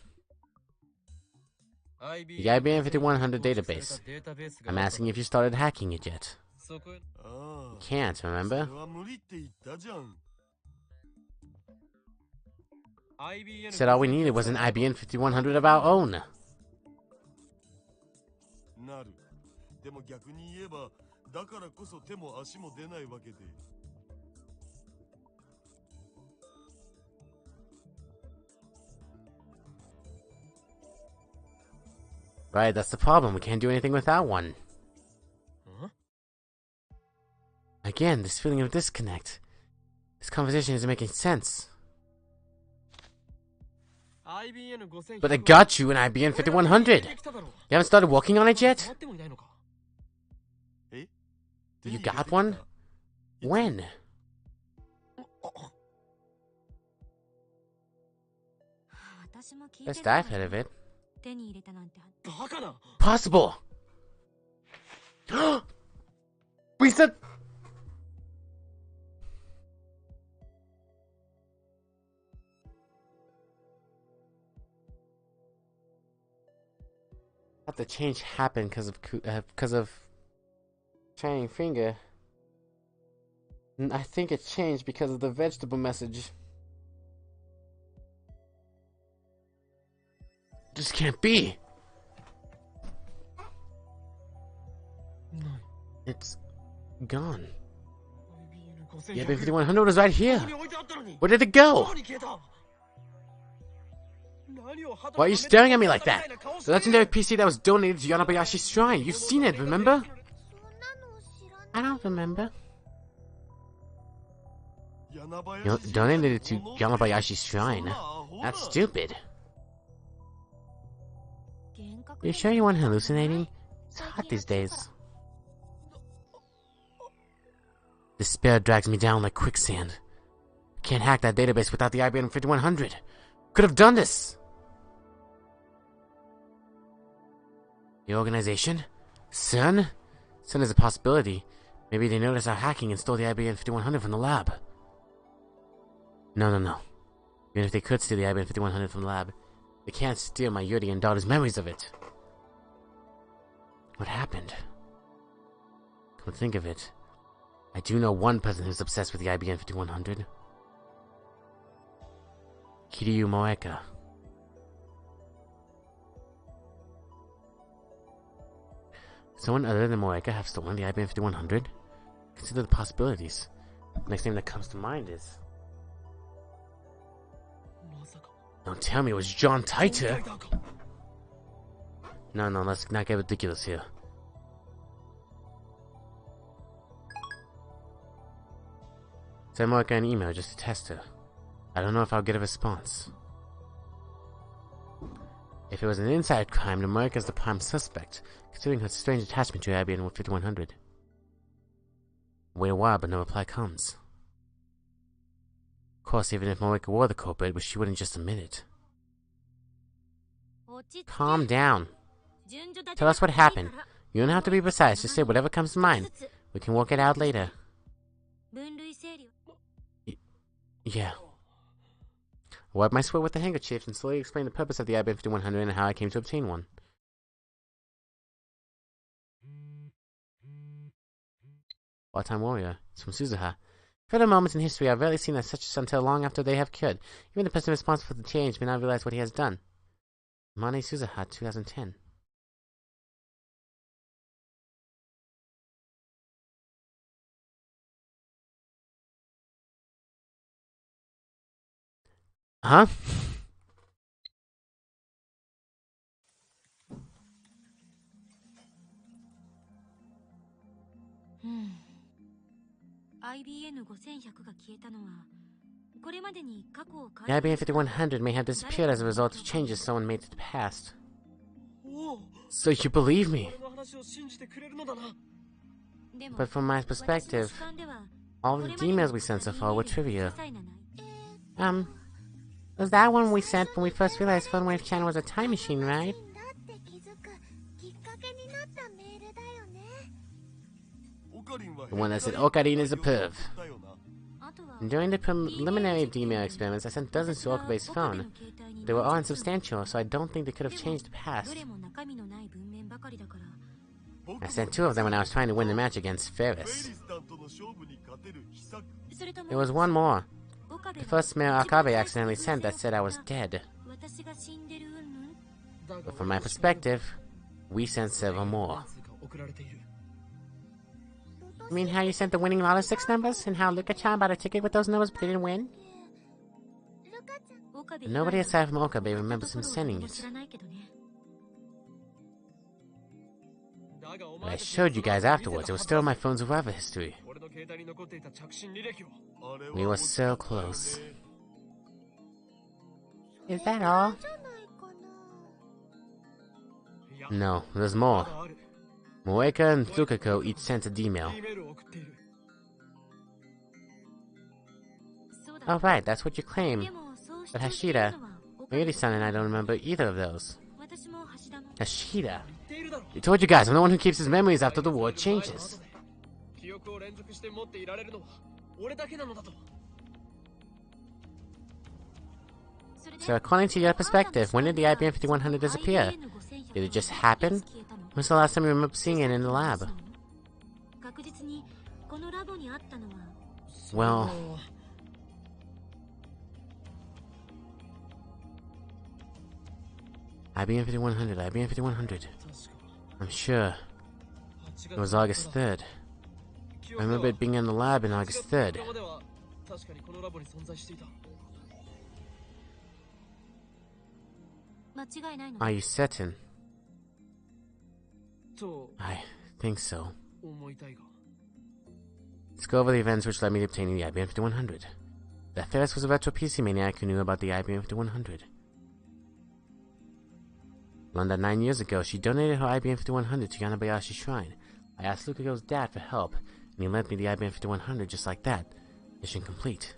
The IBM 5100 database. I'm asking if you started hacking it yet. You can't, remember? Said all we needed was an IBM 5100 of our own. Right, that's the problem. We can't do anything without one. Again, this feeling of disconnect. This conversation isn't making sense. But I got you an IBM 5100! You haven't started working on it yet? You got one? When? Best I've heard of it. Possible! We said... But the change happened because of Shining Finger. And I think it changed because of the vegetable message. This can't be. It's gone. The IBM 5100 was right here. Where did it go? Why are you staring at me like that? The legendary PC that was donated to Yanabayashi's shrine. You've seen it, remember? I don't remember. You donated it to Yanabayashi's shrine. That's stupid. Are you sure you weren't hallucinating? It's hot these days. Despair drags me down like quicksand. Can't hack that database without the IBM 5100. Could have done this! The organization? Sun? Sun is a possibility. Maybe they noticed our hacking and stole the IBM 5100 from the lab. No. Even if they could steal the IBM 5100 from the lab, they can't steal my Yuri and daughter's memories of it. What happened? Come to think of it, I do know one person who's obsessed with the IBM 5100. Kiryu Moeka. Someone other than Moeka have stolen the IBM 5100? Consider the possibilities. The next name that comes to mind is... Don't tell me it was John Taito! No, let's not get ridiculous here. Send Moeka an email just to test her. I don't know if I'll get a response. If it was an inside crime, then Moeka's the prime suspect, considering her strange attachment to IBM 5100. Wait a while, but no reply comes. Of course, even if Moeka were the culprit, she wouldn't just admit it. Calm down. Tell us what happened. You don't have to be precise, just say whatever comes to mind. We can work it out later. Yeah. I wiped my sweat with a handkerchief and slowly explained the purpose of the IBM 5100 and how I came to obtain one. Wartime warrior. It's from Suzuha. Further moments in history I've rarely seen such until long after they have occurred. Even the person responsible for the change may not realize what he has done. Mane Suzuha, 2010. Huh? The IBM 5100 may have disappeared as a result of changes someone made to the past. So you believe me? But from my perspective, all of the emails we sent so far were trivia. Was that one we sent when we first realized Funwave Channel was a time machine, right? The one that said Okarin is a perv. During the preliminary email experiments, I sent dozens to Okabe's phone. They were all insubstantial, so I don't think they could have changed the past. I sent 2 of them when I was trying to win the match against Ferris. There was one more. The first mail Okabe accidentally sent that said I was dead. But from my perspective, we sent several more. You mean how you sent the winning Lotto 6 numbers, and how Luka-chan bought a ticket with those numbers but didn't win? Nobody aside from Okabe remembers him sending it. But I showed you guys afterwards, it was still on my phone's arrival history. We were so close. Is that all? No, there's more. Moeka and Tsukako each sent an email. Oh right, that's what you claim. But Hashida, Mayuri-san and I don't remember either of those. Hashida? I told you guys, I'm the one who keeps his memories after the war changes. So according to your perspective, when did the IBM 5100 disappear? Did it just happen? When's the last time you remember seeing it in the lab? Well... IBM 5100, IBM 5100. I'm sure. It was August 3rd. I remember it being in the lab on August 3rd. Are you certain? I think so. Let's go over the events which led me to obtaining the IBM 5100. That Ferris was a retro PC maniac who knew about the IBM 5100. Learned that 9 years ago, she donated her IBM 5100 to Yanabayashi Shrine. I asked Lukako's dad for help, and he lent me the IBM 5100 just like that. Mission complete.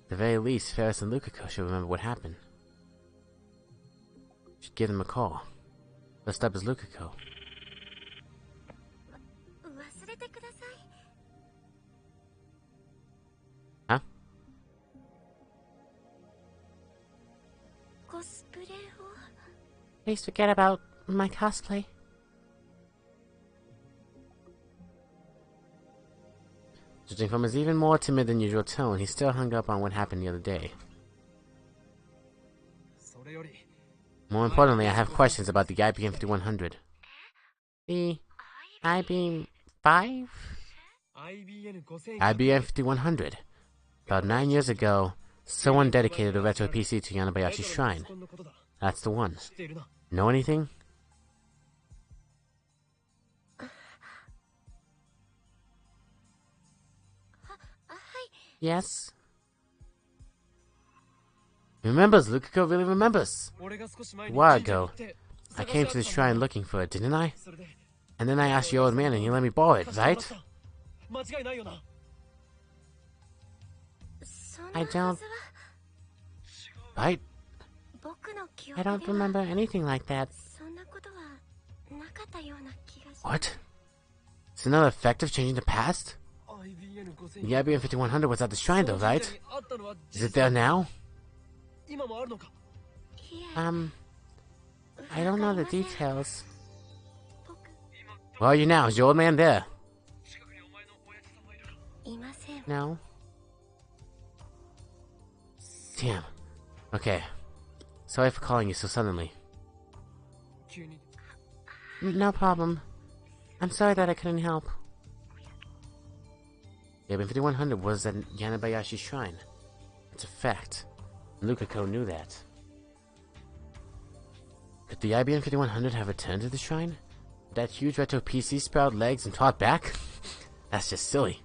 At the very least, Ferris and Lukako should remember what happened. Should give them a call. First up is Lukako. Huh? Please forget about my cosplay. Judging from his even more timid than usual tone, he still hung up on what happened the other day. More importantly, I have questions about the IBM 5100. The IBM 5? IBM 5100. About 9 years ago, someone dedicated a retro PC to Yanabayashi Shrine. That's the one. Know anything? Yes? He remembers! Lukiko really remembers! A while ago, I came to the shrine looking for it, didn't I? And then I asked your old man and he let me borrow it, right? I don't... Right? I don't remember anything like that. What? It's another effect of changing the past? The IBM 5100 was at the shrine though, right? Is it there now? I don't know the details. Where are you now? Is your old man there? No. Damn. Okay. Sorry for calling you so suddenly. No problem. I'm sorry that I couldn't help. The IBM 5100 was at Yanabayashi Shrine. It's a fact. Lukiko knew that. Could the IBM 5100 have returned to the shrine? Would that huge retro PC sprout legs and trot back? That's just silly.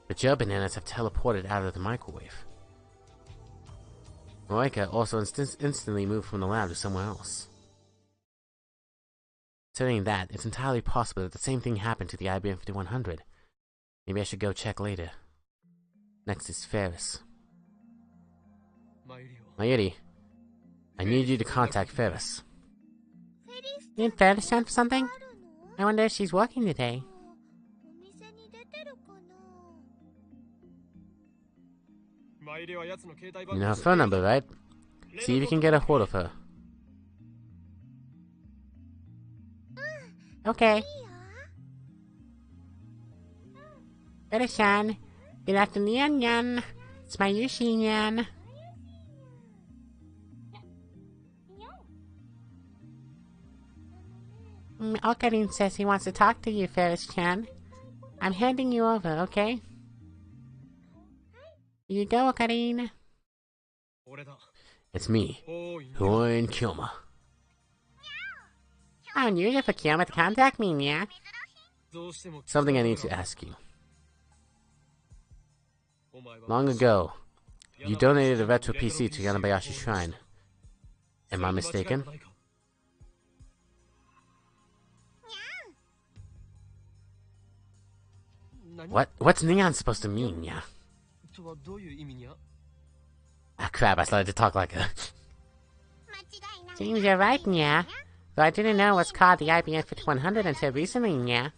The gel bananas have teleported out of the microwave. Moika also instantly moved from the lab to somewhere else. Saying that, it's entirely possible that the same thing happened to the IBM 5100. Maybe I should go check later. Next is Ferris. Mayuri, I need you to contact Ferris. You need Ferris for something? I wonder if she's working today. You know her phone number, right? See if you can get a hold of her. Okay. Ferris-san, good afternoon, Yan. It's Mayushi, Yan. Okarin says he wants to talk to you, Ferris-chan. I'm handing you over, okay? Here you go, Okarin. It's me, Hoin Kyoma. How unusual for Kyoma to contact me, Nya. Something I need to ask you. Long ago, you donated a retro PC to Yanabayashi Shrine. Am I mistaken? What's Nyan supposed to mean, Nya? Ah, crap, I started to talk like a... Seems you're right, Nya. Though I didn't know what's called the IBM 5100 until recently, Nya.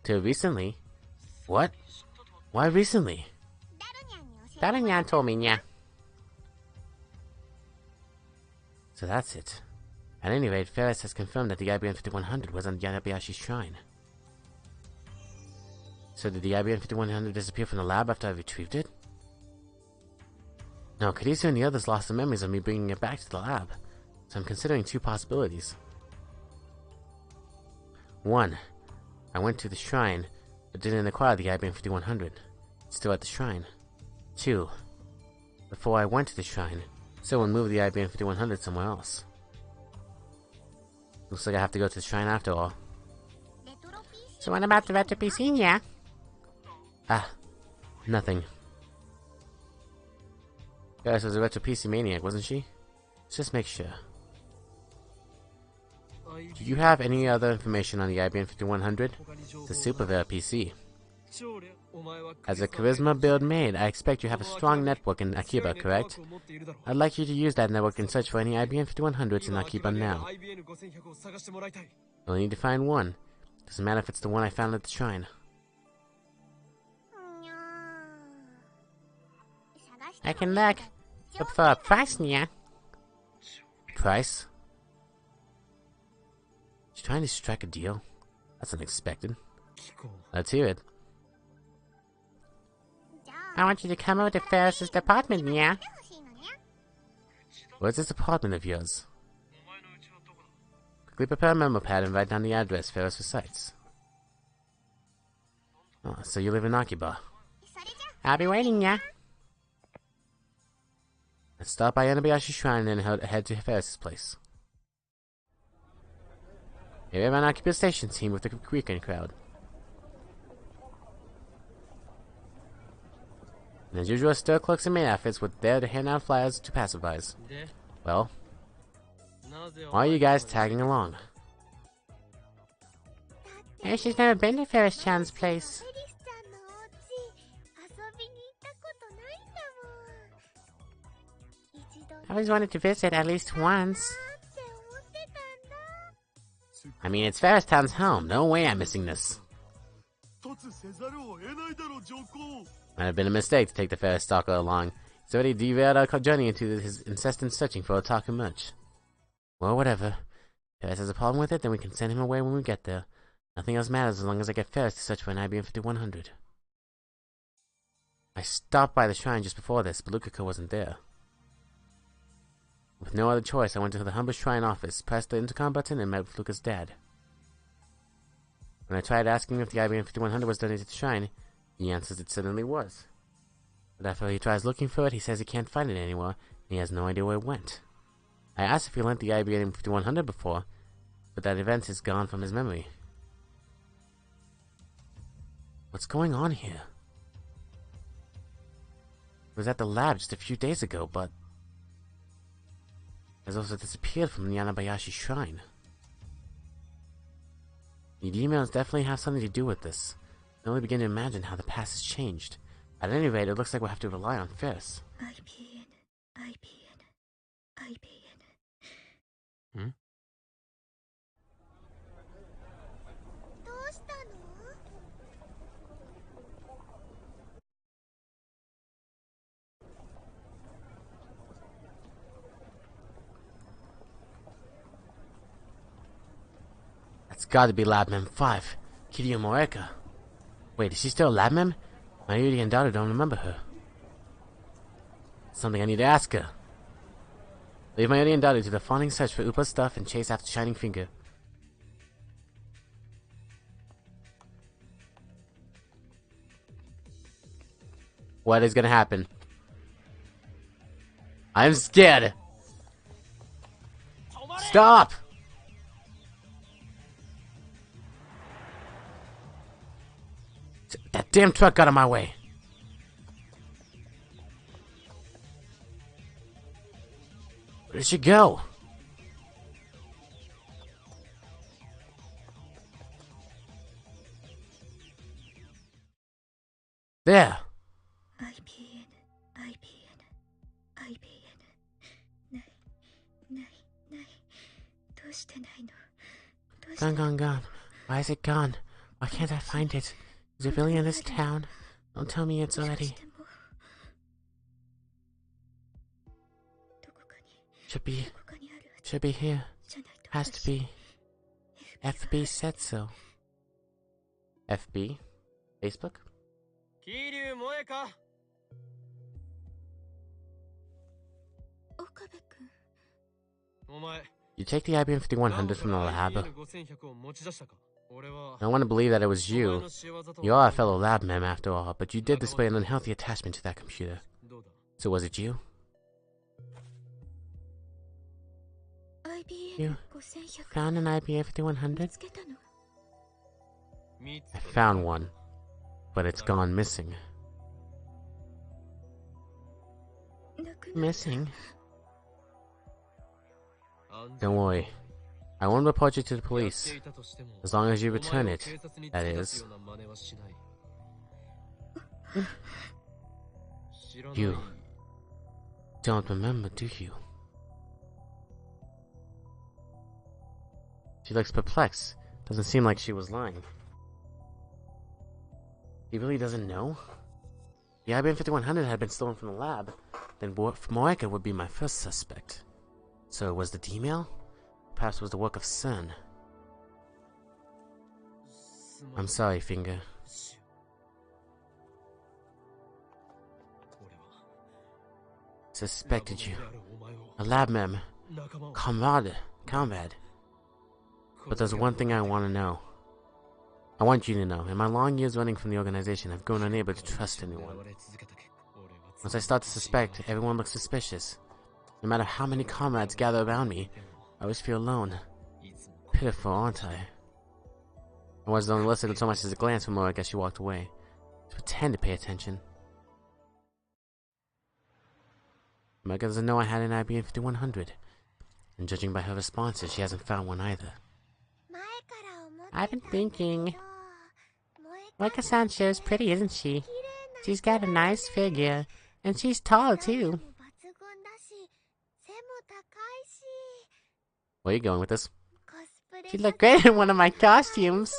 Till recently? What? Why recently? Nyan told me, Nya. So that's it. At any rate, Ferris has confirmed that the IBM 5100 was on Yanabayashi Shrine. So did the IBM 5100 disappear from the lab after I retrieved it? No, Kadisu and the others lost the memories of me bringing it back to the lab, so I'm considering two possibilities. 1. I went to the shrine, but didn't acquire the IBM 5100. It's still at the shrine. 2. Before I went to the shrine, someone moved the IBM 5100 somewhere else. Looks like I have to go to the shrine after all. So what about the retro PC, yeah? Ah, nothing. Ferris was a retro PC maniac, wasn't she? Let's just make sure. Do you have any other information on the IBM 5100? It's a super rare PC. As a charisma build maid, I expect you have a strong network in Akiba, correct? I'd like you to use that network and search for any IBM 5100s in Akiba now. You'll need to find one. Doesn't matter if it's the one I found at the shrine. I can look. But for a price, Nya. Price? She's trying to strike a deal? That's unexpected. Let's hear it. I want you to come over to Ferris's department, Nya. Where's this apartment of yours? Quickly prepare a memo pad and write down the address Ferris recites. Oh, so you live in Akiba. I'll be waiting, Nya. Let's stop by Yanabayashi Shrine and then head to Ferris' place. Here we have an Akiba Station team with the weekend crowd. And as usual, store clerks and maid outfits were there to hand out flyers to passerbys. Well, why are you guys tagging along? Maybe she's never been to Ferris-chan's place. I always wanted to visit at least once. I mean, it's Ferris-town's home. No way I'm missing this. Might have been a mistake to take the Ferris stalker along. He's already derailed our journey into his incessant searching for otaku merch. Well, whatever. If Ferris has a problem with it, then we can send him away when we get there. Nothing else matters as long as I get Ferris to search for an IBM 5100. I stopped by the shrine just before this, but Lukako wasn't there. With no other choice, I went to the Humber Shrine office, pressed the intercom button, and met with Luca's dad. When I tried asking him if the IBM 5100 was donated to the shrine, he answers it certainly was. But after he tries looking for it, he says he can't find it anymore, and he has no idea where it went. I asked if he lent the IBM 5100 before, but that event is gone from his memory. What's going on here? It was at the lab just a few days ago, but has also disappeared from the Yanabayashi shrine. The emails definitely have something to do with this. I only begin to imagine how the past has changed. At any rate, it looks like we'll have to rely on Ferris. Hmm? It's gotta be Lab Mem 5, Kiryu Moeka. Wait, is she still a Lab Mem? My Yuri and daughter don't remember her. Something I need to ask her. Leave my Yuri and daughter to the fawning search for Upa's stuff and chase after Shining Finger. What is gonna happen? I'm scared! Stop! That damn truck got in my way. Where did she go? There. Gone. Why is it gone? Why can't I find it? Is it really in this town? Don't tell me it's already... Should be here. Has to be. FB said so. FB? Facebook? You take the IBM 5100 from the lab. I want to believe that it was you. You are a fellow lab mem after all, but you did display an unhealthy attachment to that computer. So was it you? You found an IBM 5100? I found one, but it's gone missing. Missing? Don't worry. I won't report you to the police. As long as you return it, that is. You don't remember, do you? She looks perplexed. Doesn't seem like she was lying. He really doesn't know? The IBM 5100 had been stolen from the lab. Then Moeka would be my first suspect. So it was the D-mail? Perhaps it was the work of Sun. I'm sorry, Finger. Suspected you. A lab mem. Comrade. But there's one thing I want to know. I want you to know. In my long years running from the organization, I've grown unable to trust anyone. Once I start to suspect, everyone looks suspicious. No matter how many comrades gather around me, I always feel alone. Pitiful, aren't I? I wasn't listening so much as a glance from her as she walked away. To pretend to pay attention. Moeka doesn't know I had an IBM 5100. And judging by her responses, she hasn't found one either. I've been thinking... Moeka-san sure is pretty, isn't she? She's got a nice figure. And she's tall, too. Where are you going with this? She'd look great in one of my costumes.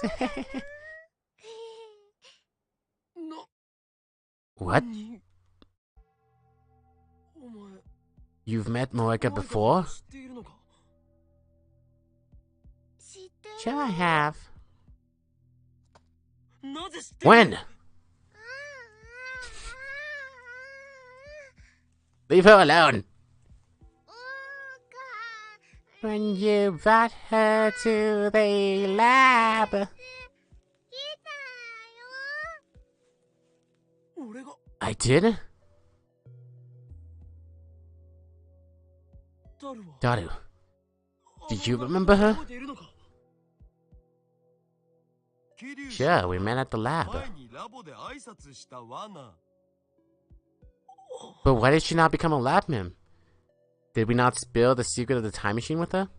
What? You've met Moeka before? Sure I have. When? Leave her alone! When you brought her to the lab. I did? Daru. Do you remember her? Sure, we met at the lab. But why did she not become a lab mem? Did we not spill the secret of the time machine with her?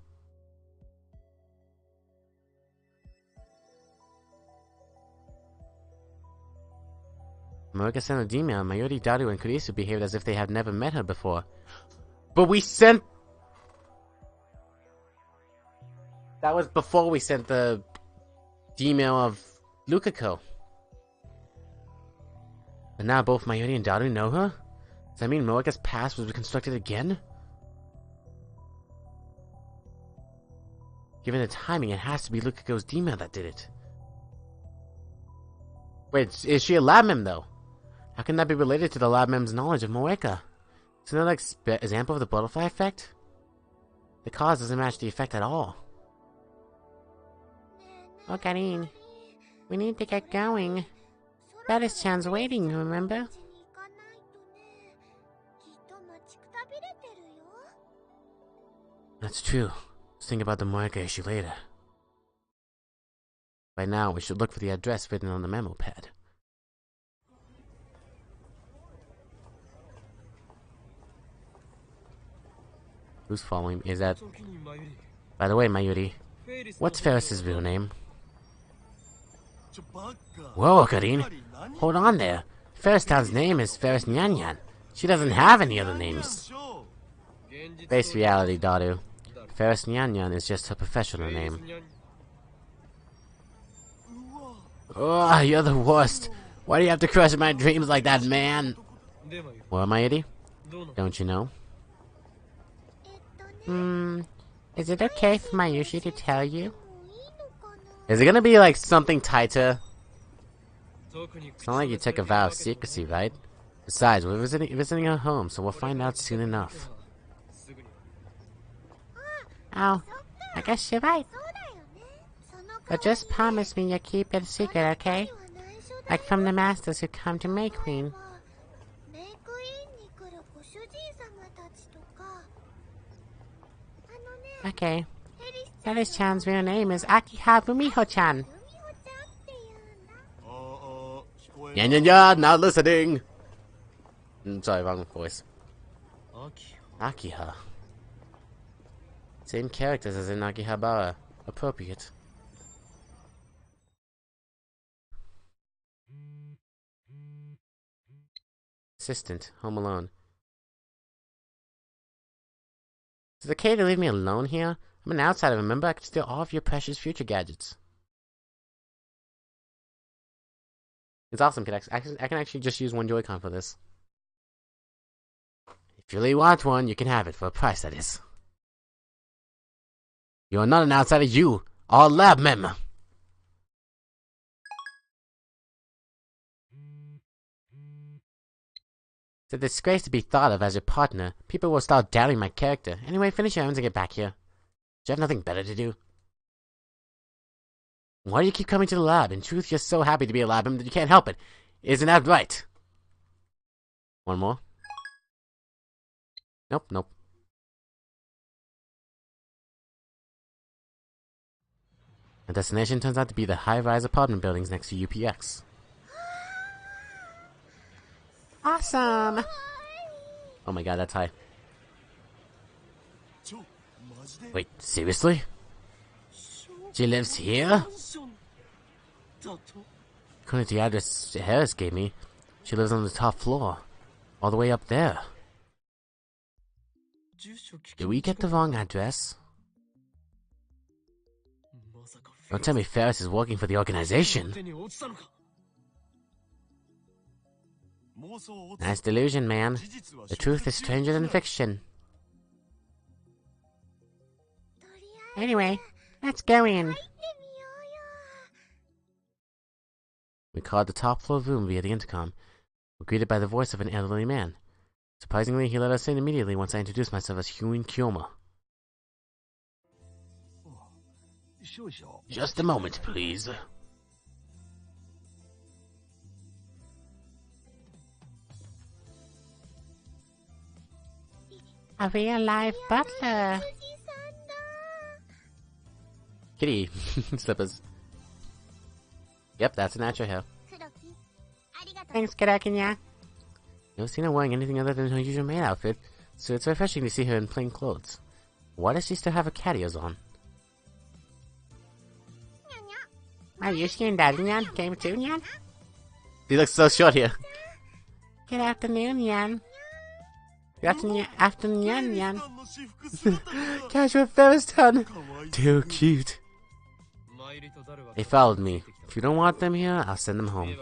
Moeka sent an email. Mayuri, Daru, and Kurisu behaved as if they had never met her before. But we sent... That was before we sent the email of Lukako. But now both Mayuri and Daru know her? Does that mean Moeka's past was reconstructed again? Given the timing, it has to be Lukako's email that did it. Wait, is she a lab mem though? How can that be related to the lab mem's knowledge of Moeka? Is another example of the butterfly effect? The cause doesn't match the effect at all. Oh, Karin, we need to get going. Bettis-chan's waiting, remember? That's true. Let's think about the Moeka issue later. By now, we should look for the address written on the memo pad. Who's following me? Is that... By the way, Mayuri, what's Ferris's real name? Whoa, Karin! Hold on there. Ferris-town's name is Ferris Nyan. She doesn't have any other names. Face reality, Daru. Ferris Nyan is just her professional name. Oh, you're the worst. Why do you have to crush my dreams like that, man? Well, Mayuri? Don't you know? Is it okay for Mayushi to tell you? Is it gonna be like something tighter? It's not like you took a vow of secrecy, right? Besides, we're visiting her home, so we'll find out soon enough. Oh, I guess you're right. But just promise me you'll keep it a secret, okay? Like from the masters who come to May Queen. Okay. Ferris-chan's real name is Akiha Fumiho-chan. Yeah, not listening! Sorry, wrong voice. Akiha. Same characters as in Akihabara. Appropriate. Assistant, home alone. Is it okay to leave me alone here? I'm an outsider, remember? I could steal all of your precious future gadgets. It's awesome, kid. I can actually just use one Joy-Con for this. If you really want one, you can have it, for a price, that is. You're not an outsider, you are a lab mem. It's a disgrace to be thought of as your partner. People will start doubting my character. Anyway, finish your errands and get back here. Do you have nothing better to do? Why do you keep coming to the lab? In truth, you're so happy to be a lab that you can't help it. Isn't that right? One more? Nope, nope. The destination turns out to be the high-rise apartment buildings next to UPX. Awesome! Oh my god, that's high. Wait, seriously? She lives here? According to the address Harris gave me, she lives on the top floor. All the way up there. Did we get the wrong address? Don't tell me Ferris is working for the organization. Nice delusion, man. The truth is stranger than fiction. Anyway, let's go in. We called the top floor room via the intercom. We're greeted by the voice of an elderly man. Surprisingly, he let us in immediately once I introduced myself as Huin Kyoma. Just a moment, please. A real live butler. Kitty. Slippers. Yep, that's a natural hair. Thanks, Karakinya. Never seen her wearing anything other than her usual maid outfit, so it's refreshing to see her in plain clothes. Why does she still have her cat ears on? Are you seeing Daddy Nyan? Came too, Nyan? He looks so short here. Good afternoon, Nyan. Good afternoon, Nyan. Casual Ferris done. Too cute. They followed me. If you don't want them here, I'll send them home.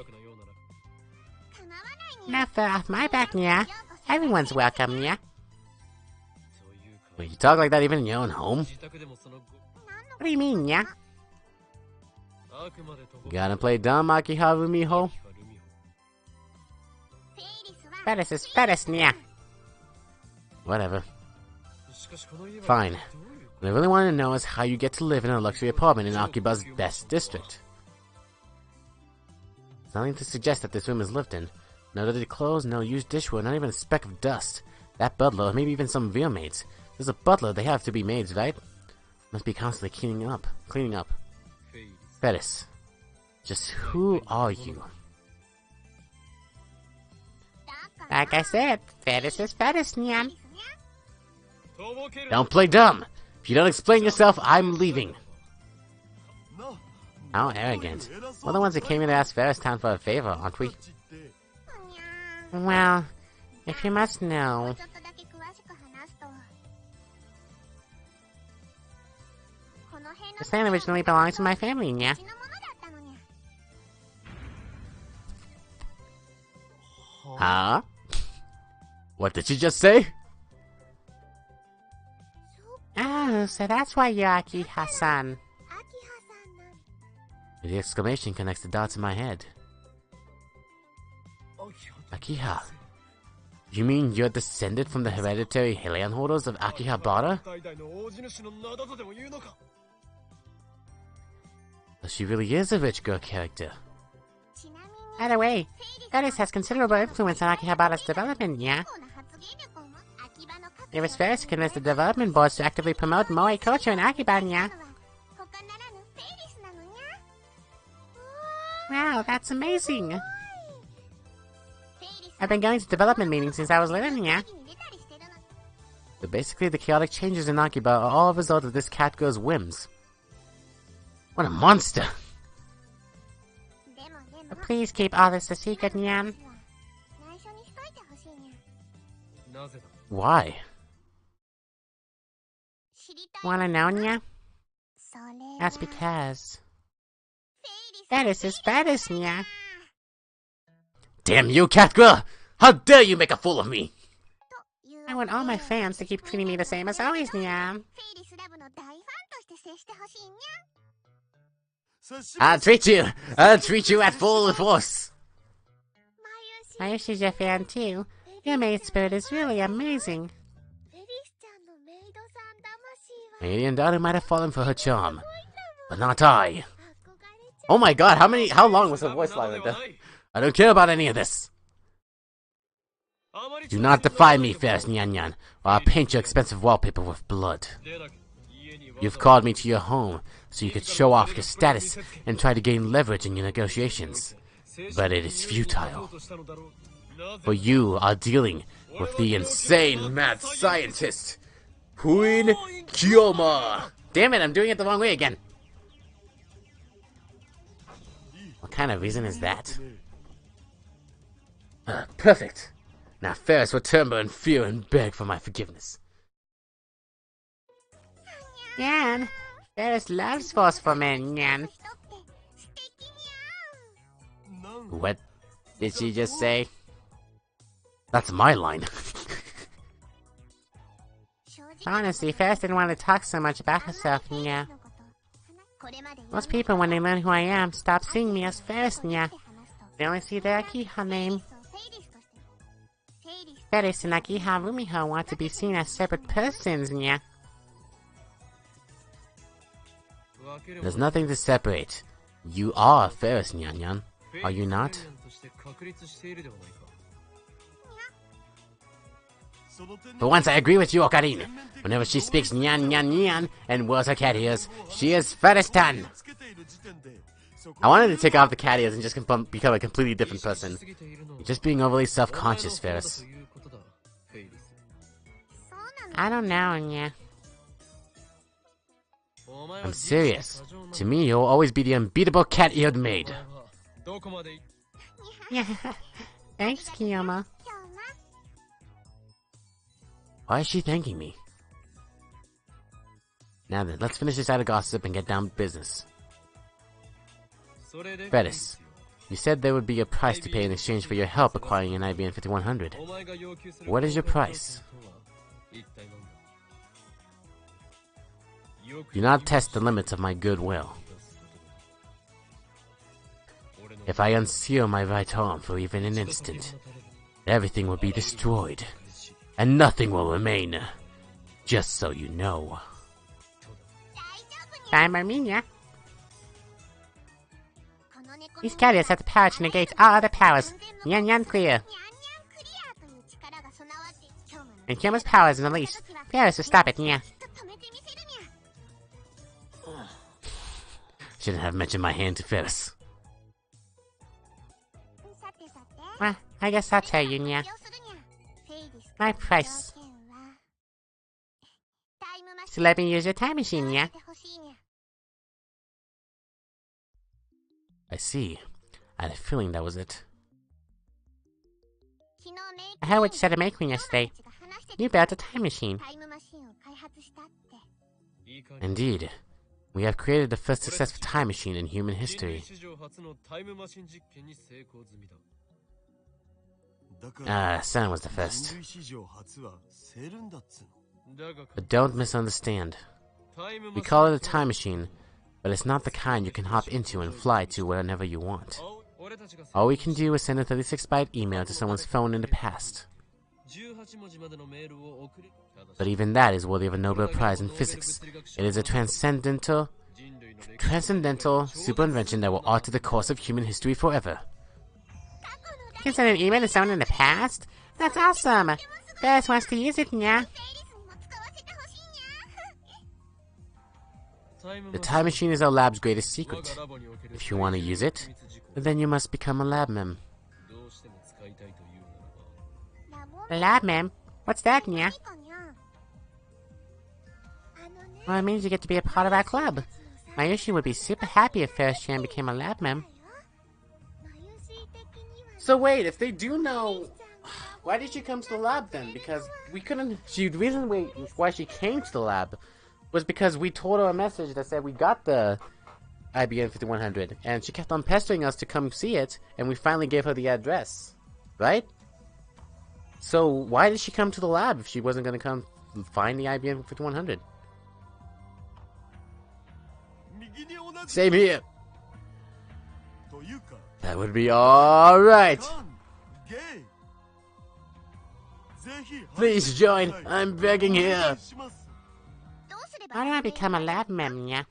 Not far off my back, Nya. Everyone's welcome, Nya. Wait, you talk like that even in your own home? What do you mean, Nya? Gotta play dumb, Akiharu Miho? Ferris is Ferris, Nya. Whatever. Fine. What I really want to know is how you get to live in a luxury apartment in Akiba's best district. There's nothing to suggest that this room is lived in. No dirty clothes, no used dishware, not even a speck of dust. That butler, or maybe even some veer maids. There's a butler, they have to be maids, right? Must be constantly cleaning up. Ferris. Just who are you? Like I said, Ferris is Ferris, Nyan. Don't play dumb! If you don't explain yourself, I'm leaving. How arrogant. We're the ones that came in to ask Ferris Town for a favor, aren't we? Well, if you must know... This land originally belonged to my family, yeah? Huh? What did you just say? Oh, so that's why you're Akiha-san. The exclamation connects the dots in my head. Akiha? You mean you're descended from the hereditary landholders of Akihabara? So she really is a rich girl character. By the way, Ferris has considerable influence on Akihabara's development, yeah? It was Ferris who convinced the development boards to actively promote Moe culture in Akiba, yeah? Wow, that's amazing! I've been going to development meetings since I was little, yeah? So basically, the chaotic changes in Akiba are all a result of this cat girl's whims. What a monster! Please keep all this a secret, Nyan. Why? Wanna know, Nya? That's because... Ferris is Ferris, Nya. Damn you, cat girl! How dare you make a fool of me! I want all my fans to keep treating me the same as always, Nya. I'll treat you at full force! Mayushi's your fan too. Your maid spirit is really amazing. My alien daughter might have fallen for her charm, but not I. Oh my god, how long was her voice line like that? I don't care about any of this. Do not defy me, Ferris Nyan Nyan, or I'll paint your expensive wallpaper with blood. You've called me to your home so you could show off your status and try to gain leverage in your negotiations. But it is futile. For you are dealing with the insane mad scientist Queen Kyoma! Damn it, I'm doing it the wrong way again. What kind of reason is that? Perfect. Now Ferris will tremble in fear and beg for my forgiveness. Nyan, Ferris loves forceful men, Nyan. What did she just say? That's my line. Honestly, Ferris didn't want to talk so much about herself, Nya. Most people, when they learn who I am, stop seeing me as Ferris, Nya. They only see the Akiha name. Ferris and Akiha Rumiho want to be seen as separate persons, Nya. There's nothing to separate. You are Ferris, Nyan Nyan. Are you not? For once, I agree with you, Ocarina. Whenever she speaks Nyan Nyan Nyan and wears her cat ears, she is Ferris-tan. I wanted to take off the cat ears and just become a completely different person. You're just being overly self-conscious, Ferris. I don't know, Nya. I'm serious. To me, you'll always be the unbeatable cat-eared maid. Yeah, thanks, Kyoma. Why is she thanking me? Now then, let's finish this out of gossip and get down to business. Ferris, you said there would be a price to pay in exchange for your help acquiring an IBM 5100. What is your price? Do not test the limits of my goodwill. If I unseal my right arm for even an instant, everything will be destroyed, and nothing will remain. Just so you know. I'm Armenia. These carriers have the power to negate all other powers. Nyan Nyan clear. And Kyoma's power is unleashed. Ferris will stop it, Nya. Shouldn't have mentioned my hand to Ferris. Well, I guess I'll tell you, Nya. My price. So let me use your time machine, Nya. I see. I had a feeling that was it. I heard what you said to make me yesterday. You built a time machine. Indeed. We have created the first successful time machine in human history. Sun was the first. But don't misunderstand. We call it a time machine, but it's not the kind you can hop into and fly to whenever you want. All we can do is send a 36-byte email to someone's phone in the past. But even that is worthy of a Nobel Prize in physics. It is a transcendental super invention that will alter the course of human history forever. You can send an email to someone in the past? That's awesome! Ferris wants to use it, Nya. The time machine is our lab's greatest secret. If you want to use it, then you must become a lab mem. Lab mem? What's that, Nya? Well, it means you get to be a part of our club. Mayushi would be super happy if Ferris-chan became a lab mem. So wait, if they do know, why did she come to the lab then? Because we couldn't. The reason why she came to the lab was because we told her a message that said we got the IBM 5100, and she kept on pestering us to come see it, and we finally gave her the address, right? So why did she come to the lab if she wasn't going to come find the IBM 5100? Same here. That would be alright. Please join. I'm begging here. How do I become a lab mem, Nya?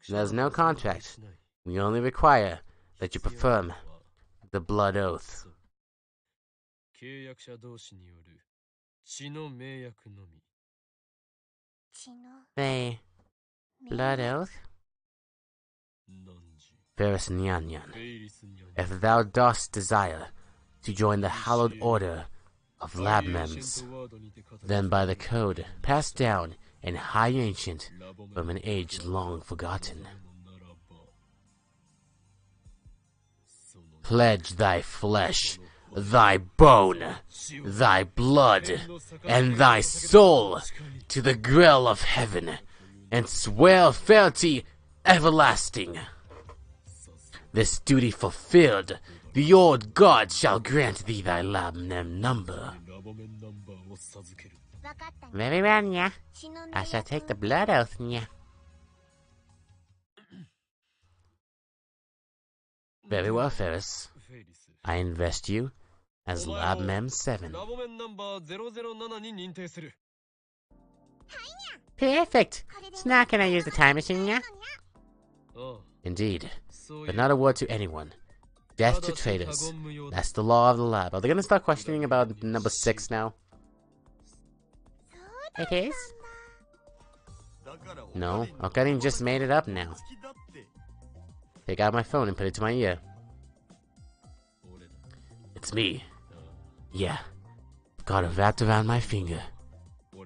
There's no contract. We only require that you perform the blood oath. The blood oath? Ferris Nyan Nyan, if thou dost desire to join the hallowed order of lab mems, then by the code passed down in high ancient from an age long forgotten. Pledge thy flesh, thy bone, thy blood, and thy soul to the grill of heaven, and swear fealty everlasting. This duty fulfilled, the old god shall grant thee thy lab mem number. Very well, Nya. I shall take the blood oath, Nya. Very well, Ferris. I invest you as Lab Mem 7. Perfect! So now can I use the time machine, Nya? Indeed. But not a word to anyone. Death to traitors. That's the law of the lab. Are they gonna start questioning about number 6 now? It is? No, Okarin just made it up now. Take out my phone and put it to my ear. It's me. Yeah. Got it wrapped around my finger.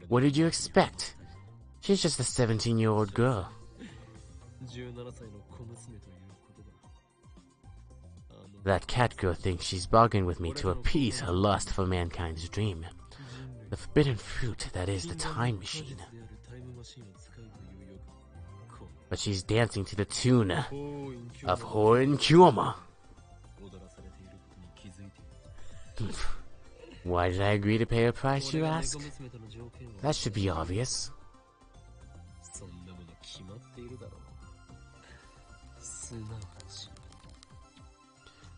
What did you expect? She's just a 17-year-old girl. That cat girl thinks she's bargained with me to appease her lust for mankind's dream. The forbidden fruit that is the time machine. But she's dancing to the tune of Horin Kyoma. Why did I agree to pay a price, you ask? That should be obvious.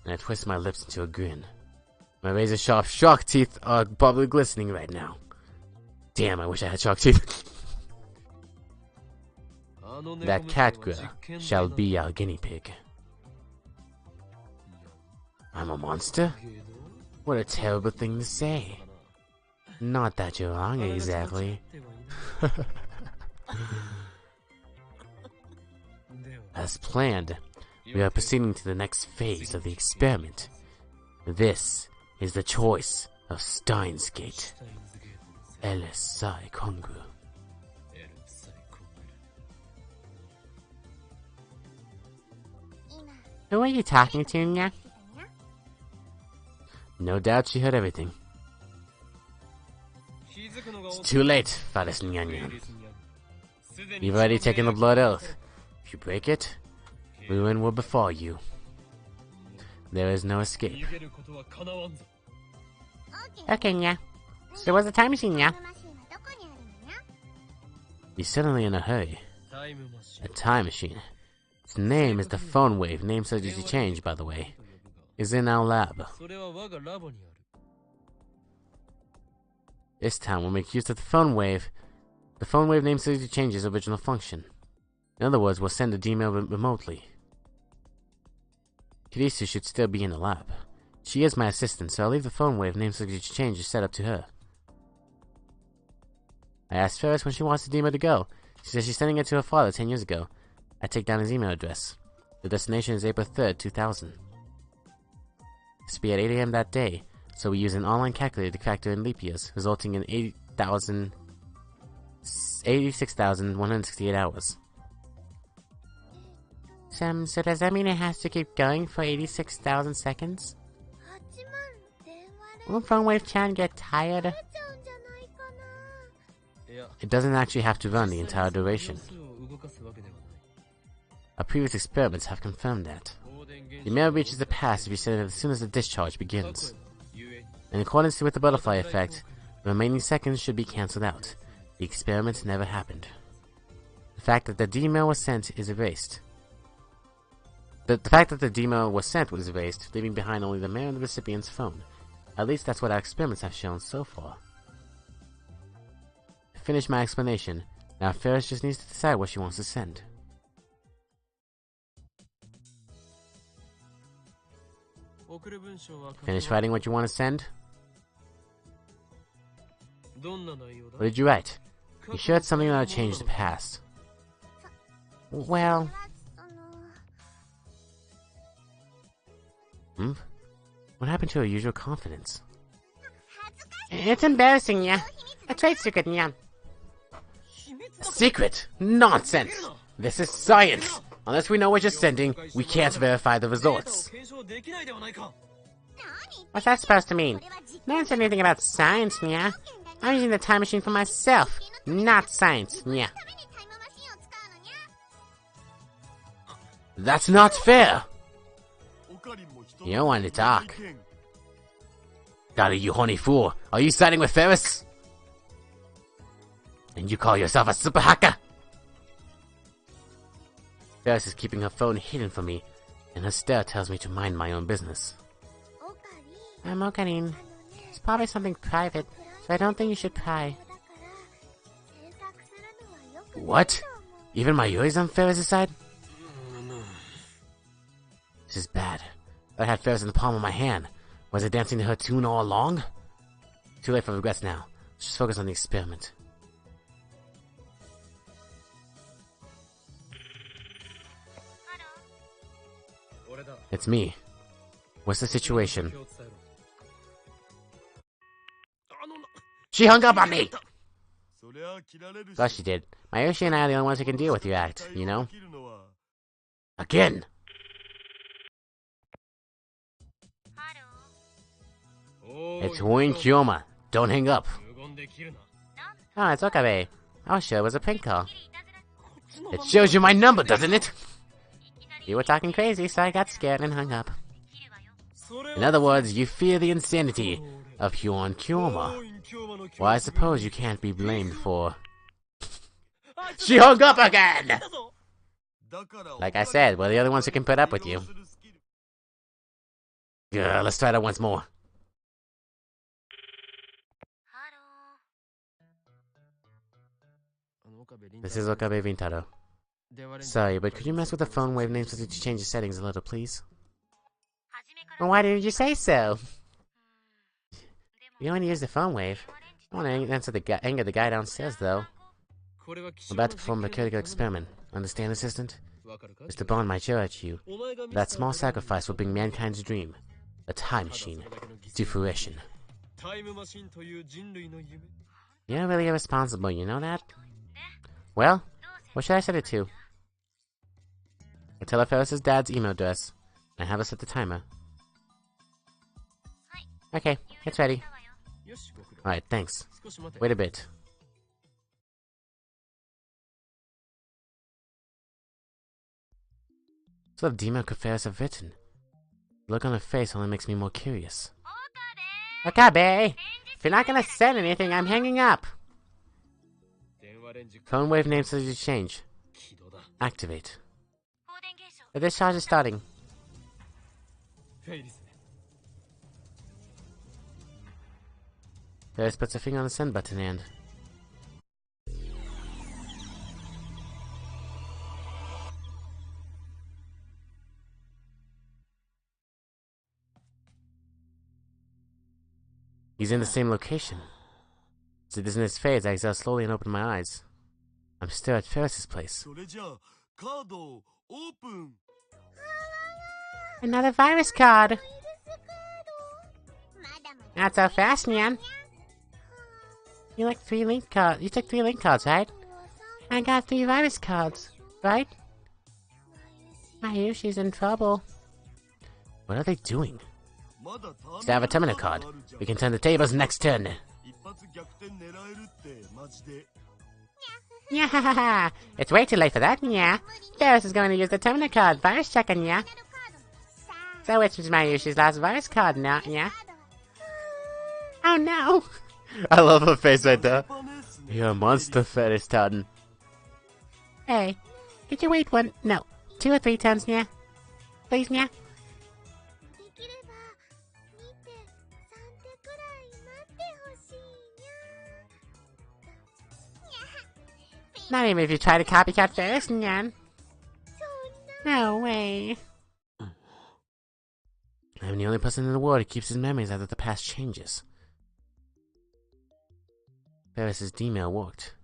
And I twist my lips into a grin. My razor-sharp shark teeth are probably glistening right now. Damn, I wish I had shark teeth. That cat girl shall be our guinea pig. I'm a monster? What a terrible thing to say. Not that you're wrong, exactly. As planned, we are proceeding to the next phase of the experiment. This is the choice of Steins Gate. LSI Kongru. Who are you talking to, Nya? No doubt she heard everything. It's too late, Faris Nyanya. You've already taken the blood oath. If you break it, ruin will befall you. There is no escape. Okay, Nya. There was a time machine, Nya. You're suddenly in a hurry. A time machine. Its name is the phone wave, name subject to change, by the way. Is in our lab. This time we'll make use of the phone wave. The phone wave name subject to change its original function. In other words, we'll send a email remotely. Kirisu should still be in the lab. She is my assistant, so I'll leave the phone wave name subject to change set up to her. I asked Ferris when she wants the email to go. She says she's sending it to her father 10 years ago. I take down his email address. The destination is April 3rd, 2000. This will be at 8 AM that day, so we use an online calculator to factor in leap years, resulting in 86,168 hours. So does that mean it has to keep going for 86,000 seconds? Will phone wave Chan get tired? It doesn't actually have to run the entire duration. Our previous experiments have confirmed that. The email reaches the past if you set it as soon as the discharge begins. In accordance with the butterfly effect, the remaining seconds should be cancelled out. The experiment never happened. The fact that the D-mail was sent is erased. The fact that the D-mail was sent was erased, leaving behind only the man and the recipient's phone. At least that's what our experiments have shown so far. To finish my explanation, now Ferris just needs to decide what she wants to send. Finish writing what you want to send? What did you write? You sure it's something that'll change the past? Well... What happened to her usual confidence? It's embarrassing, yeah. A trade secret, yeah. A secret? Nonsense! This is science! Unless we know what you're sending, we can't verify the results. What's that supposed to mean? No one said anything about science, yeah. I'm using the time machine for myself, not science, yeah. That's not fair! You don't want to talk. Golly, you horny fool. Are you siding with Ferris? And you call yourself a super hacker? Ferris is keeping her phone hidden from me, and her stare tells me to mind my own business. I'm Okarin. It's probably something private, so I don't think you should pry. What? Even Mayuri's on Ferris' side? This is bad. I had Ferris in the palm of my hand. Was I dancing to her tune all along? Too late for regrets now. Let's just focus on the experiment. It's me. What's the situation? She hung up on me! Of course she did. Mayushi and I are the only ones who can deal with your act, you know? Again! It's Win Kyoma. Don't hang up. Oh, it's Okabe. I was sure it was a prank call. It shows you my number, doesn't it? You were talking crazy, so I got scared and hung up. In other words, you fear the insanity of Hyun Kyoma. Well, I suppose you can't be blamed for... She hung up again! Like I said, we're the only ones who can put up with you. Let's try that once more. This is Okabe Vintaro. Sorry, but could you mess with the phone wave names so that you change the settings a little, please? Well, why didn't you say so? You only use the phone wave. I want to anger the guy downstairs, though. I'm about to perform a critical experiment. Understand, assistant? It's to bond my joy at you. That small sacrifice will bring mankind's dream, a time machine, to fruition. You're really irresponsible, you know that? Well, what should I set it to? I'll tell her Ferris' dad's email address, and have her set the timer. Okay, it's ready. Alright, thanks. Wait a bit. What sort of demon could Ferris have written? The look on her face only makes me more curious. Okabe! If you're not gonna send anything, I'm hanging up! Phone wave name says you change. Activate. The discharge is starting. Ferris puts a finger on the send button and... He's in the same location. So this in his face, I exhale slowly and open my eyes. I'm still at Ferris' place. Another virus card! Not so fast, Nyan. You took 3 link cards, right? I got 3 virus cards, right? Mayushi's in trouble. What are they doing? Still have a Terminator card. We can turn the tables next turn. Yeah, it's way too late for that, yeah. Ferris is going to use the Terminator card. Virus checker, yeah. So which is Mayushi's last virus card now, yeah? Oh no! I love her face right there. You're a monster, Ferris Tartan. Hey, could you wait 1, no, 2 or 3 turns, yeah? Please, yeah? Not even if you try to copycat Ferris, Nyan. No way. I'm the only person in the world who keeps his memories after the past changes. Ferris' D-mail worked.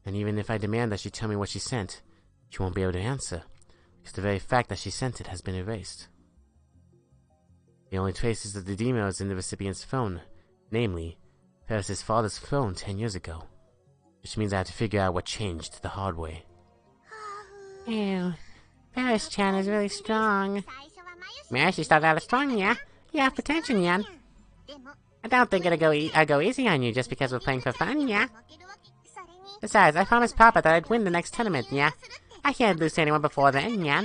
And even if I demand that she tell me what she sent, she won't be able to answer, because the very fact that she sent it has been erased. The only traces of the demo is in the recipient's phone, namely, Ferris's father's phone 10 years ago. Which means I have to figure out what changed the hard way. Ew, Ferris-chan is really strong. Man, she started out strong, yeah? You have potential, yeah? I don't think I'd go easy on you just because we're playing for fun, yeah? Besides, I promised Papa that I'd win the next tournament, yeah? I can't lose to anyone before then, yeah?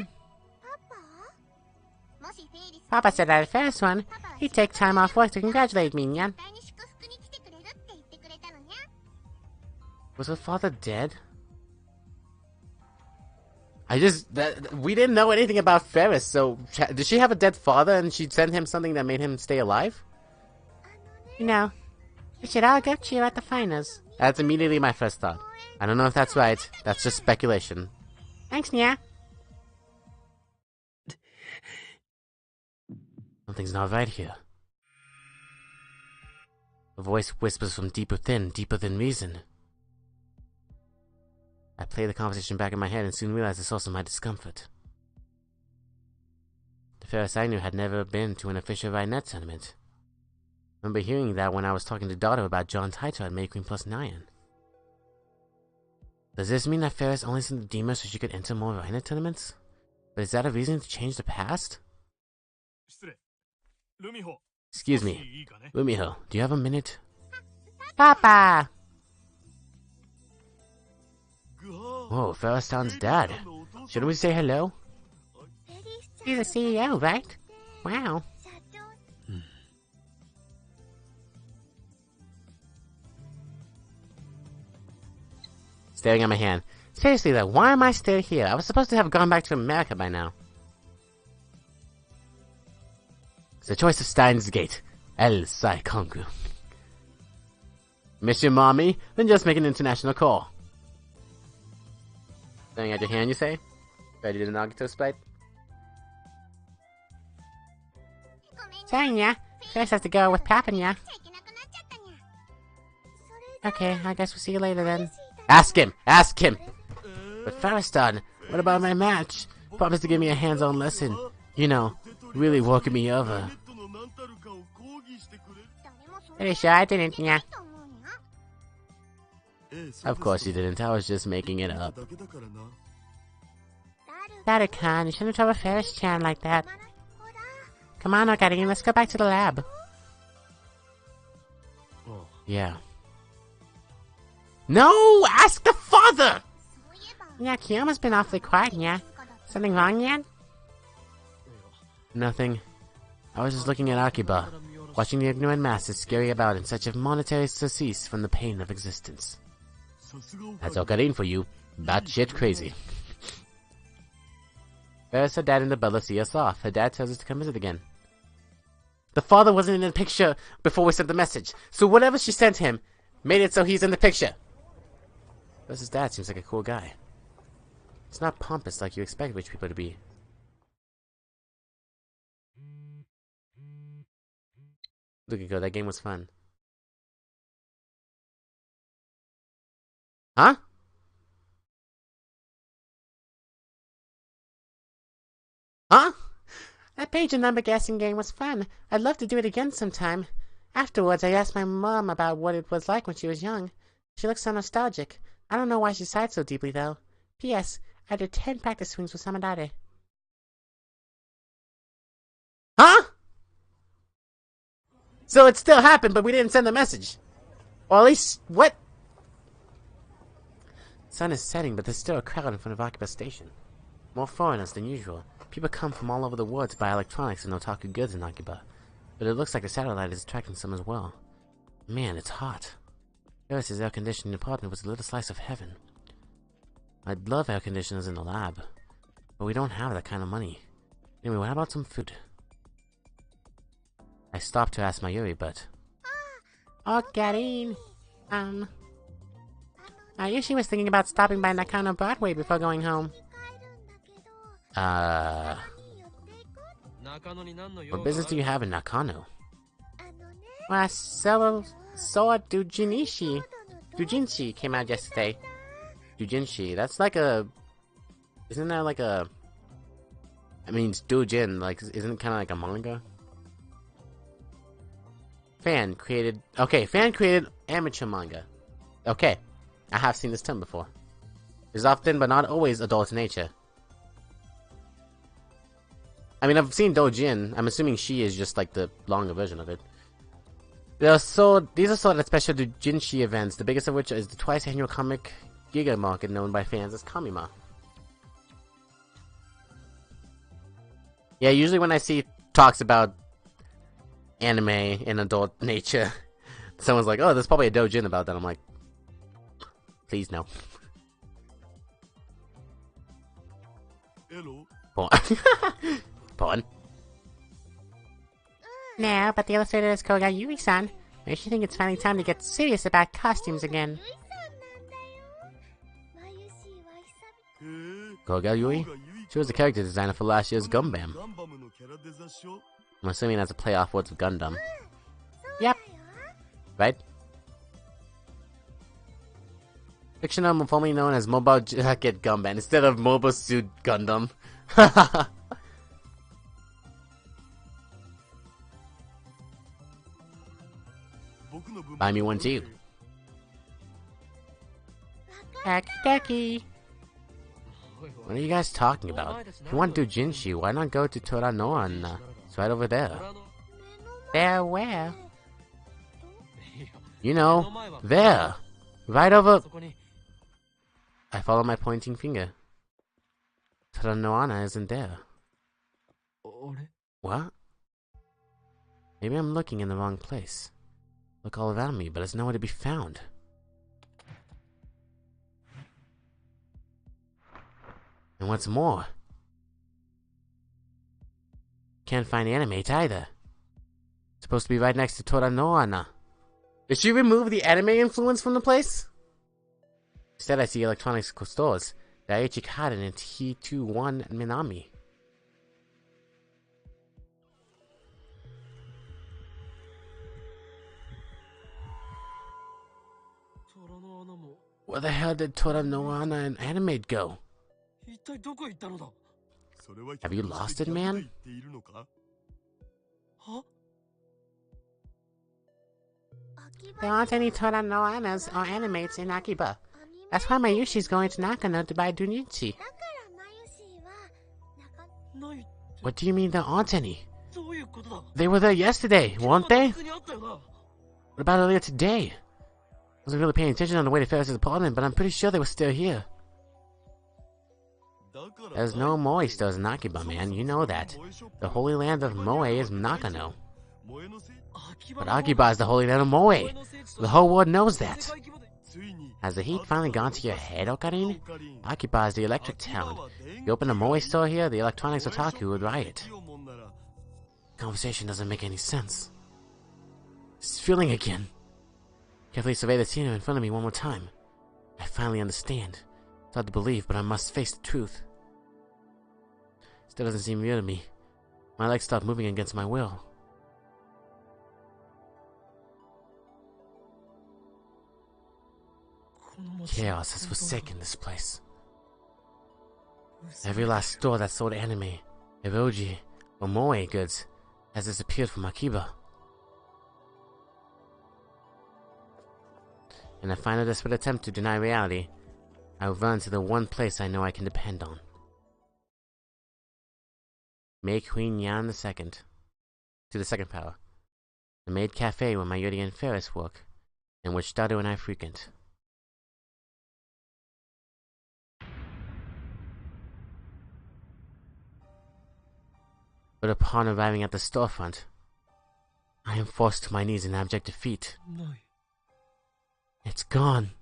Papa said that if Ferris won, he'd take time off work to congratulate me, yeah? Was her father dead? We didn't know anything about Ferris, so did she have a dead father and she sent him something that made him stay alive? No. We should all go cheer at the finals. That's immediately my first thought. I don't know if that's right. That's just speculation. Thanks, Nya. Something's not right here. A voice whispers from deeper than reason. I play the conversation back in my head and soon realized the source of my discomfort. The Ferris I knew had never been to an official Rainet tournament. I remember hearing that when I was talking to Dotto about John's title at May Queen Plus 9. Does this mean that Ferris only sent the demo so she could enter more Rainet tournaments? But is that a reason to change the past? Excuse me, Lumiho, do you have a minute? Papa! Whoa, Ferris-san's dad. Shouldn't we say hello? He's a CEO, right? Wow. Staring at my hand. Seriously though, why am I still here? I was supposed to have gone back to America by now. It's the choice of Steins Gate. El Sai Kongu. Miss your mommy? Then just make an international call. Staring at your hand, you say? Ready to Nagito spite? Sorry, yeah. First has to go with Papa, yeah. Okay, I guess we'll see you later then. Ask him! Ask him! But Ferris-san, what about my match? Promised to give me a hands-on lesson. You know, really walking me over. Pretty sure I didn't, yeah. Of course you didn't, I was just making it up. Daru-kan, you shouldn't trouble Ferris-chan like that. Come on, Okarine, let's go back to the lab. Yeah. No! Ask the father! Yeah, Kiyoma's been awfully quiet, yeah. Something wrong yet? Nothing. I was just looking at Akiba, watching the ignorant masses scurry about in search of monetary surcease from the pain of existence. That's Okarine for you. Batshit crazy. Ferris, her dad, and the butler see us off. Her dad tells us to come visit again. The father wasn't in the picture before we sent the message, so whatever she sent him made it so he's in the picture. Ferris's dad seems like a cool guy. It's not pompous like you expect rich people to be. Look at go, that game was fun. Huh? Huh? That page and number guessing game was fun. I'd love to do it again sometime. Afterwards, I asked my mom about what it was like when she was young. She looks so nostalgic. I don't know why she sighed so deeply, though. P.S. I did 10 practice swings with Samadare. Huh? So it still happened, but we didn't send the message. Or at least, what? Sun is setting, but there's still a crowd in front of Akiba Station. More foreigners than usual. People come from all over the world to buy electronics and otaku goods in Akiba. But it looks like the satellite is attracting some as well. Man, it's hot. Ferris's air-conditioning apartment was a little slice of heaven. I'd love air conditioners in the lab, but we don't have that kind of money. Anyway, what about some food? I stopped to ask Mayuri, but... Oh, Karin! I usually was thinking about stopping by Nakano Broadway before going home. What business do you have in Nakano? Well, Soa Doujinshi came out yesterday. Doujinshi, that's like a... Isn't that like a... I mean, it's Doujin, like, isn't it kind of like a manga? Fan created... Okay, fan created amateur manga. Okay. I have seen this term before. There's often, but not always, adult nature. I mean, I've seen Dojin. I'm assuming she is just like the longer version of it. These are sold at special Dojinshi events, the biggest of which is the twice annual comic Giga market known by fans as Kamima. Yeah, usually when I see talks about anime in adult nature, someone's like, oh, there's probably a Dojin about that. I'm like, please no. Hello. Porn. No, but the illustrator is Koga Yui-san. I should think it's finally time to get serious about costumes again. Koga Yui? She was the character designer for last year's Gundam. I'm assuming that's a play off words of Gundam. Yep. Right? Fictional, formerly known as Mobile Jacket Gundam instead of Mobile Suit Gundam. Buy me one too. Okie What are you guys talking about? If you want to do Jinshi, why not go to Toranoan? It's right over there. There where? You know, there! Right over... I follow my pointing finger. Toranoana isn't there. What? Maybe I'm looking in the wrong place. Look all around me, but it's nowhere to be found. And what's more, can't find Animate either. It's supposed to be right next to Toranoana. Did she remove the anime influence from the place? Instead, I see electronics stores. Daiichi Kaden and T21 Minami. Where the hell did Toranoana and Animate go? Have you lost it, man? There aren't any Toranoanas or Animates in Akiba. That's why Mayushi's going to Nakano to buy Dunichi. What do you mean there aren't any? They were there yesterday, weren't they? What about earlier today? I wasn't really paying attention on the way to Ferris' apartment, but I'm pretty sure they were still here. There's no Moe stores in Akiba, man. You know that. The holy land of Moe is Nakano. But Akiba is the holy land of Moe. The whole world knows that. Has the heat finally gone to your head, Okarin? Akiba is the electric town. You open a Moe store here, the electronics otaku would riot. Conversation doesn't make any sense. It's feeling again. Carefully survey the scenery in front of me one more time. I finally understand. It's hard to believe, but I must face the truth. Still doesn't seem real to me. My legs stopped moving against my will. Chaos has forsaken this place. Every last store that sold anime, eroji, or moe goods has disappeared from Akiba. In a final desperate attempt to deny reality, I will run to the one place I know I can depend on. Maid Queen Yan II. To the second power. The maid cafe where Mayuri and Ferris work, and which Daru and I frequent. But upon arriving at the storefront, I am forced to my knees in abject defeat. It's gone.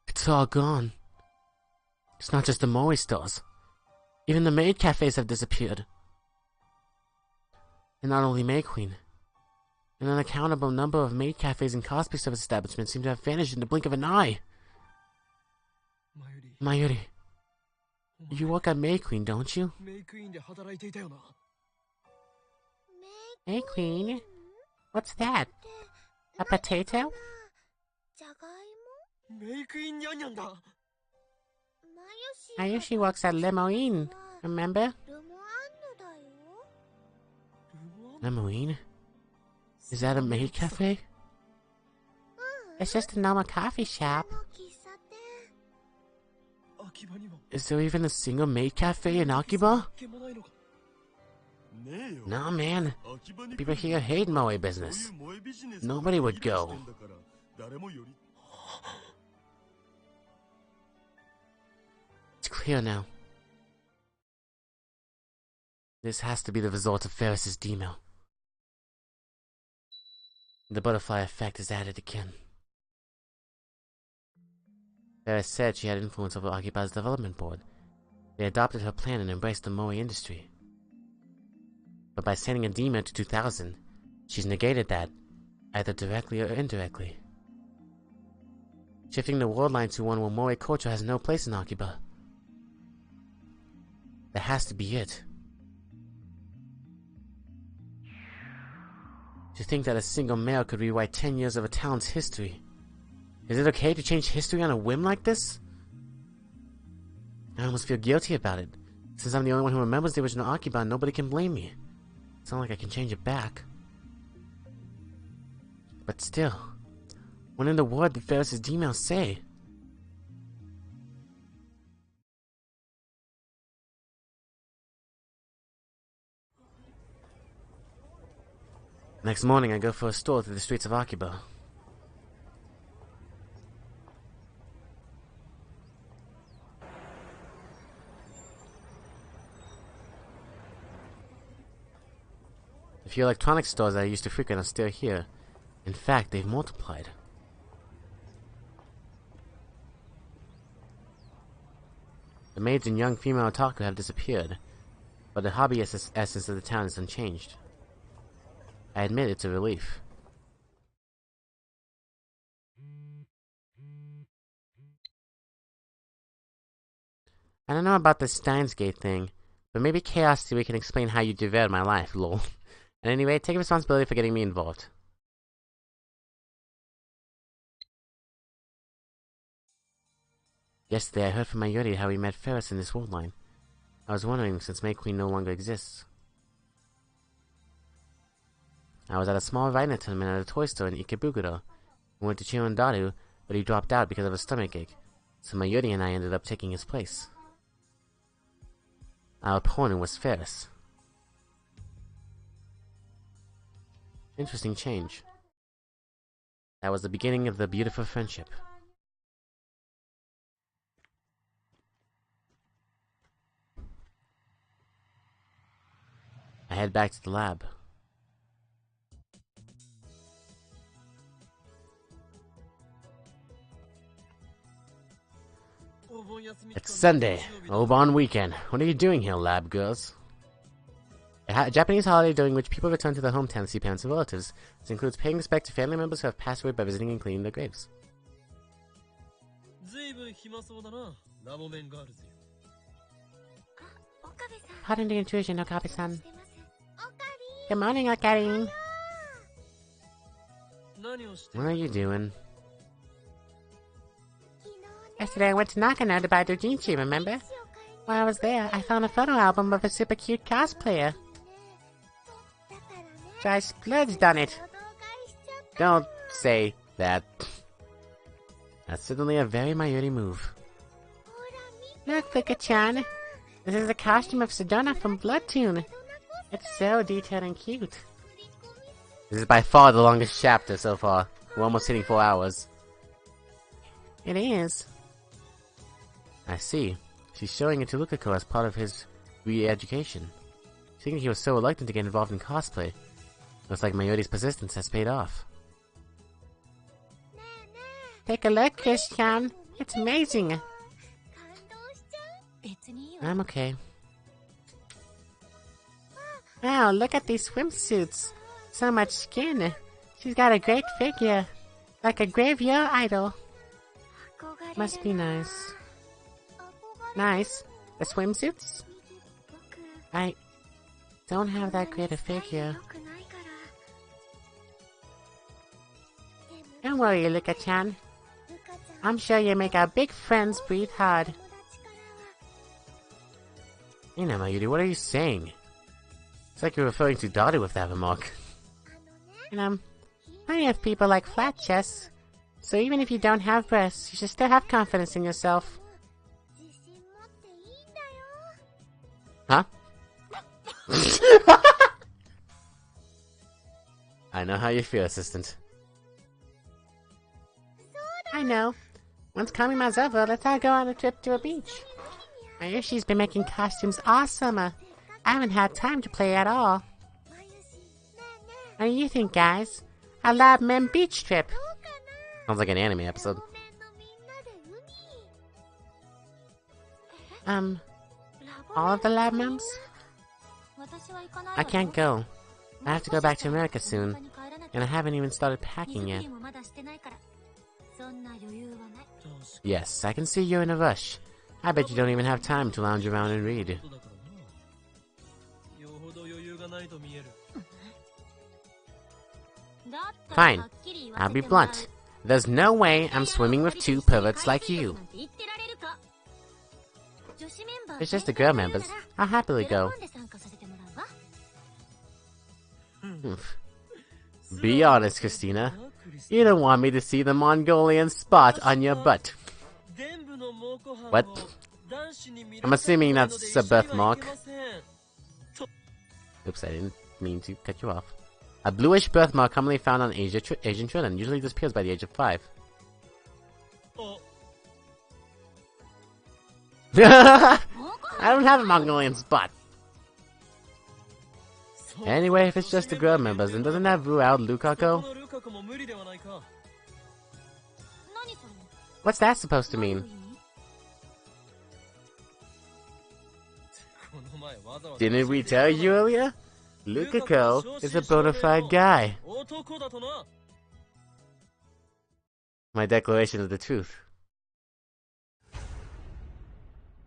It's all gone. It's not just the Moe stores. Even the maid cafes have disappeared. And not only Maid Queen. An unaccountable number of maid cafes and cosplay service establishments seem to have vanished in the blink of an eye. Mayuri. You work at Maid Queen, don't you? Hey, Queen. What's that? A potato? Mayushi works at Lemoine, remember? Lemoine? Is that a maid cafe? It's just a normal coffee shop. Is there even a single maid cafe in Akiba? Nah, man. People here hate moe business. Nobody would go. It's clear now. This has to be the result of Ferris's demo. The butterfly effect is added again. Ferris said she had influence over Akiba's development board. They adopted her plan and embraced the moe industry. But by sending a demo to 2000, she's negated that, either directly or indirectly. Shifting the world line to one where moe culture has no place in Akiba. That has to be it. To think that a single male could rewrite 10 years of a town's history. Is it okay to change history on a whim like this? I almost feel guilty about it. Since I'm the only one who remembers the original Akiba, nobody can blame me. It's not like I can change it back. But still, what in the world did Ferris's Gmail say? Next morning, I go for a stroll through the streets of Akiba. The few electronics stores that I used to frequent are still here. In fact, they've multiplied. The maids and young female otaku have disappeared, but the hobby essence of the town is unchanged. I admit it's a relief. I don't know about the Steins Gate thing, but maybe Chaos Theory can explain how you derailed my life, lol. And anyway, take responsibility for getting me involved. Yesterday, I heard from Mayuri how he met Ferris in this world line. I was wondering, since May Queen no longer exists. I was at a small Raina tournament at a toy store in Ikebukuro. We went to Chiron Daru, but he dropped out because of a stomachache, so Mayuri and I ended up taking his place. Our opponent was Ferris. Interesting change. That was the beginning of the beautiful friendship. I head back to the lab. It's Sunday, Obon weekend. What are you doing here, lab girls? A Japanese holiday during which people return to their hometown to see parents and relatives. This includes paying respect to family members who have passed away by visiting and cleaning their graves. Pardon the intrusion, Okabe-san. Good morning, Okarin. What are you doing? Yesterday I went to Nakano to buy doujinshi, remember? While I was there, I found a photo album of a super cute cosplayer. So I splurged on it. Don't say that. That's certainly a very Mayuri move. Look, Fuka-chan. This is the costume of Sedona from Bloodtune. It's so detailed and cute. This is by far the longest chapter so far. We're almost hitting 4 hours. It is. I see. She's showing it to Lukako as part of his re-education. Seeing he was so reluctant to get involved in cosplay, looks like Mayuri's persistence has paid off. Take a look, Chris-chan. It's amazing. I'm okay. Wow, look at these swimsuits. So much skin. She's got a great figure. Like a graveyard idol. Must be nice. Nice. The swimsuits? I don't have that great a figure. Don't worry, Luka-chan. I'm sure you make our big friends breathe hard. Hey now, Mayuri, what are you saying? It's like you're referring to Daru with that remark. And, plenty of people like flat chests. So even if you don't have breasts, you should still have confidence in yourself. Huh? I know how you feel, assistant. I know. Once Kamima's over, let's all go on a trip to a beach. Mayushi's been making costumes all summer. I haven't had time to play at all. What do you think, guys? A Lab Mem beach trip. Sounds like an anime episode. All of the Lab Mems? I can't go. I have to go back to America soon. And I haven't even started packing yet. Yes, I can see you're in a rush. I bet you don't even have time to lounge around and read. Fine, I'll be blunt. There's no way I'm swimming with two perverts like you. It's just the girl members. I'll happily go. Be honest, Christina. You don't want me to see the Mongolian spot on your butt. What? I'm assuming that's a birthmark. Oops, I didn't mean to cut you off. A bluish birthmark commonly found on Asian children usually disappears by the age of 5. I don't have a Mongolian spot. Anyway, if it's just the girl members, then doesn't that rule out Lukako? What's that supposed to mean? Didn't we tell you earlier? Lukako is a bona fide guy. My declaration is the truth.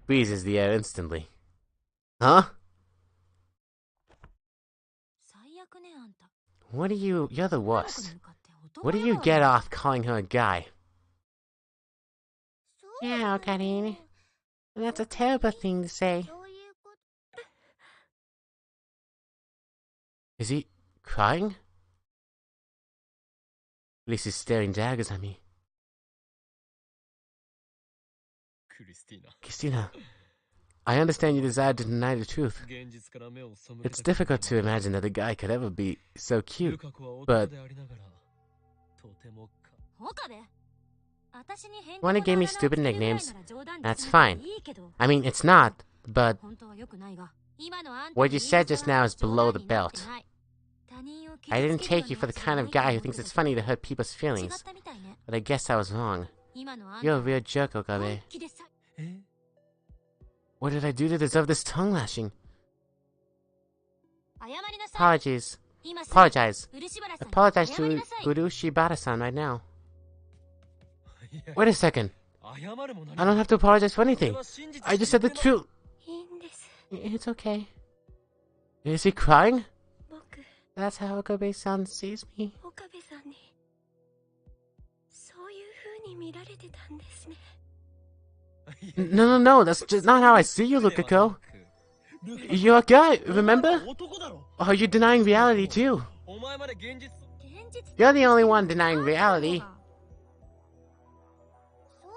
Breezes the air instantly. Huh? What do you... You're the worst. What do you get off calling her a guy? Yeah, Ocarina. That's a terrible thing to say. Is he crying? At least he's staring daggers at me. Christina, I understand you desire to deny the truth. It's difficult to imagine that a guy could ever be so cute, but... Wanna give me stupid nicknames? That's fine. I mean, it's not, but... What you said just now is below the belt. I didn't take you for the kind of guy who thinks it's funny to hurt people's feelings, but I guess I was wrong. You're a real jerk, Okabe. What did I do to deserve this tongue lashing? Apologies. Apologize. Apologize to Urushibata-san right now. Wait a second. I don't have to apologize for anything. I just said the truth. It's okay. Is he crying? That's how Okabe-san sees me. No, that's just not how I see you, Lukako. You're a guy, remember? Oh, you're denying reality too. You're the only one denying reality.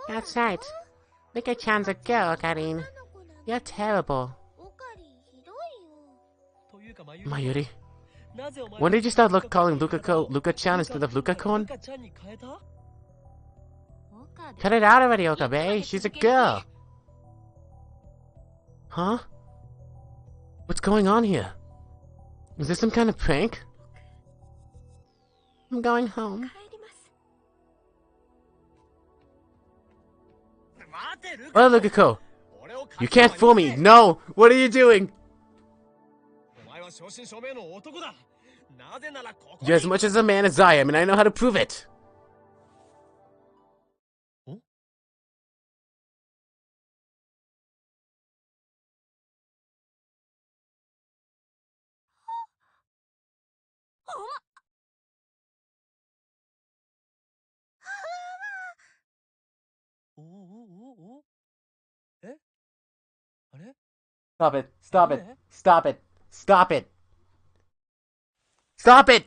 That's right. Mika-chan's a girl, Karin. You're terrible. Mayuri, when did you start calling Lukako Luka-chan instead of Luka-kon? Cut it out already, Okabe. She's a girl. Huh? What's going on here? Is this some kind of prank? I'm going home. Oh, Lukako! You can't fool me! No! What are you doing? You're as much as a man as I am, and I know how to prove it! Stop it! Stop it! Stop it! Stop it! Stop it!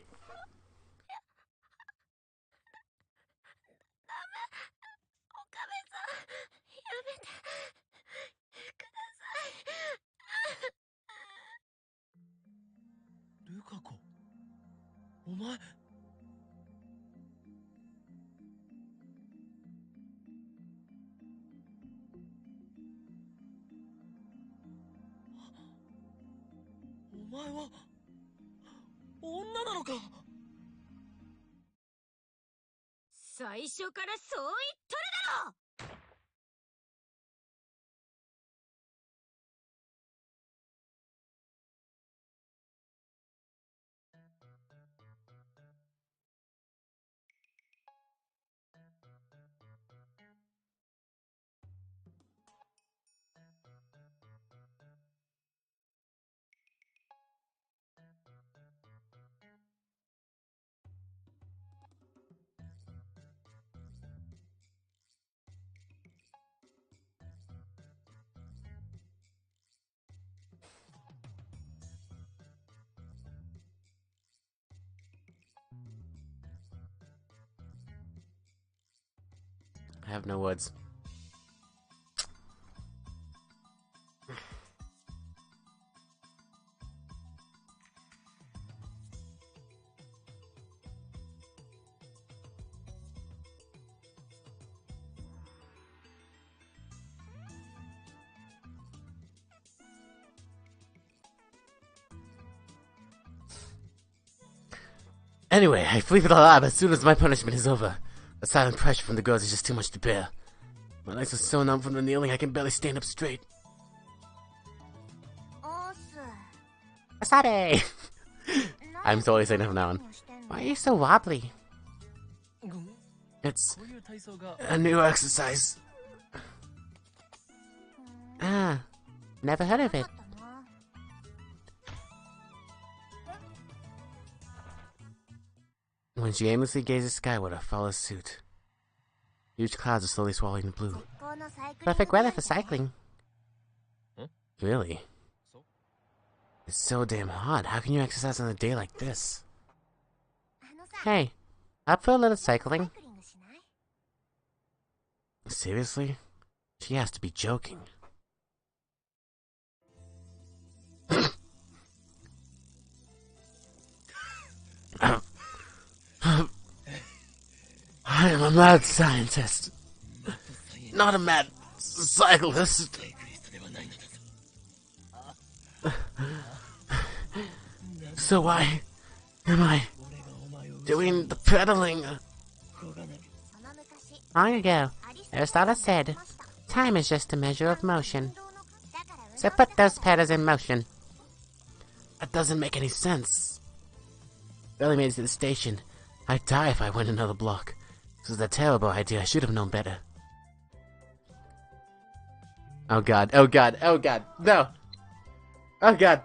最初からそう言っとるだろ。I have no words. Anyway, I flee for the lab as soon as my punishment is over. The silent pressure from the girls is just too much to bear. My legs are so numb from the kneeling I can barely stand up straight. Wasabi! I'm totally saying it from now on. Why are you so wobbly? It's a new exercise. Ah, never heard of it. When she aimlessly gazes skyward, I follow suit. Huge clouds are slowly swallowing the blue. Perfect weather for cycling. Really? It's so damn hot. How can you exercise on a day like this? Hey, up for a little cycling? Seriously? She has to be joking. I am a mad scientist, not a mad cyclist. So why am I doing the pedaling? Long ago, Aristotle said, time is just a measure of motion. So put those pedals in motion. That doesn't make any sense. Barely made it to the station. I'd die if I went another block. This was a terrible idea. I should have known better. Oh god, oh god, oh god, no! Oh god,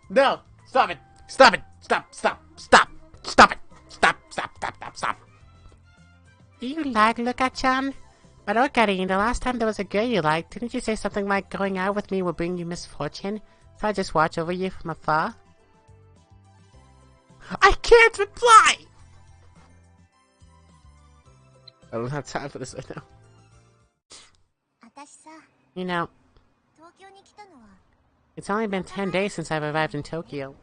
no! Stop it! Stop it! Stop, stop, stop! Stop it! Stop, stop, stop, stop, stop! Do you like Luka-chan? But Okarin, the last time there was a girl you liked, didn't you say something like going out with me will bring you misfortune? So I just watch over you from afar? I can't reply! I don't have time for this right now. You know, it's only been 10 days since I've arrived in Tokyo.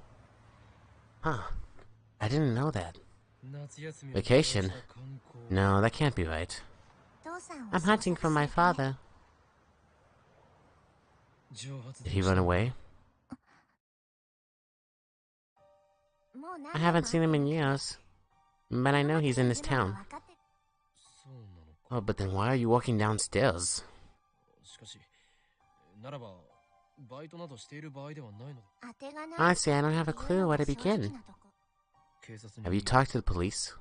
Huh. I didn't know that. Vacation? No, that can't be right. I'm hunting for my father. Did he run away? I haven't seen him in years, but I know he's in this town. Oh, but then why are you walking downstairs? Honestly, I don't have a clue where to begin. Have you talked to the police?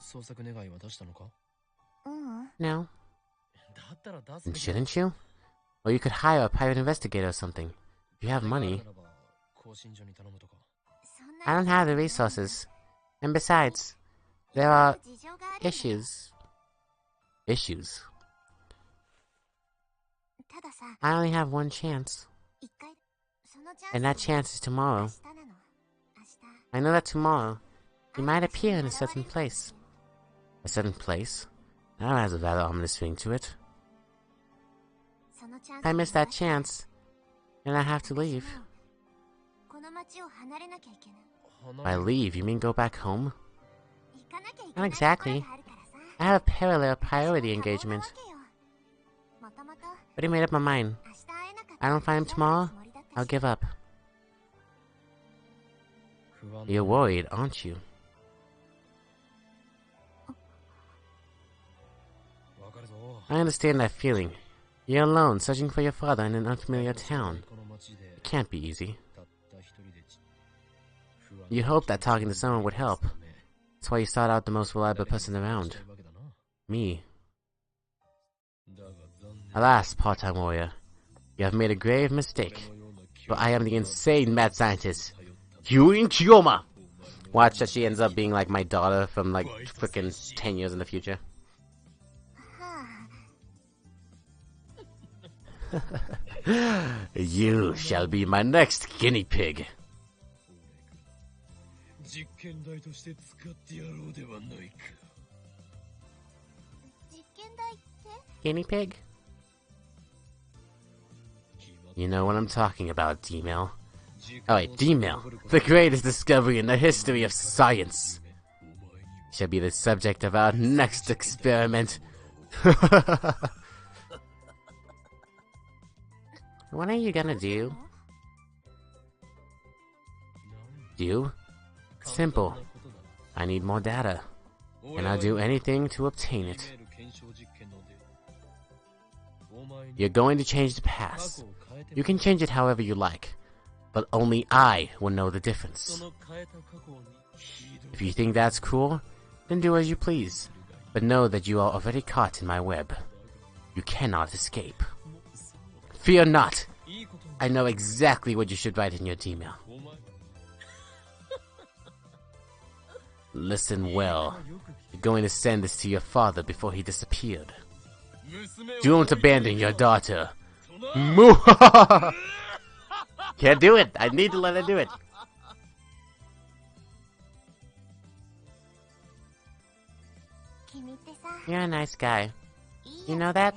No. And shouldn't you? Or you could hire a private investigator or something. If you have money. I don't have the resources. And besides, there are issues. Issues? I only have one chance. And that chance is tomorrow. I know that tomorrow, he might appear in a certain place. A certain place? That has a rather ominous ring to it. If I miss that chance, then I have to leave. By leave, you mean go back home? Not exactly. I have a parallel priority engagement. But I made up my mind. I don't find him tomorrow, I'll give up. You're worried, aren't you? I understand that feeling. You're alone, searching for your father in an unfamiliar town. It can't be easy. You hoped that talking to someone would help. That's why you sought out the most reliable person around. Me. Alas, part-time warrior. You have made a grave mistake. But I am the insane mad scientist, Yui Kiyoma! Watch that she ends up being like my daughter from like frickin' 10 years in the future. You shall be my next guinea pig. Guinea pig? You know what I'm talking about, D-Mail. Oh wait, D-Mail. The greatest discovery in the history of science. Shall be the subject of our next experiment. What are you gonna do? Do? Simple. I need more data. And I'll do anything to obtain it. You're going to change the past. You can change it however you like. But only I will know the difference. If you think that's cool, then do as you please. But know that you are already caught in my web. You cannot escape. Fear not. I know exactly what you should write in your email. Listen well. You're going to send this to your father before he disappeared. Don't abandon your daughter. Can't do it. I need to let her do it. You're a nice guy. You know that?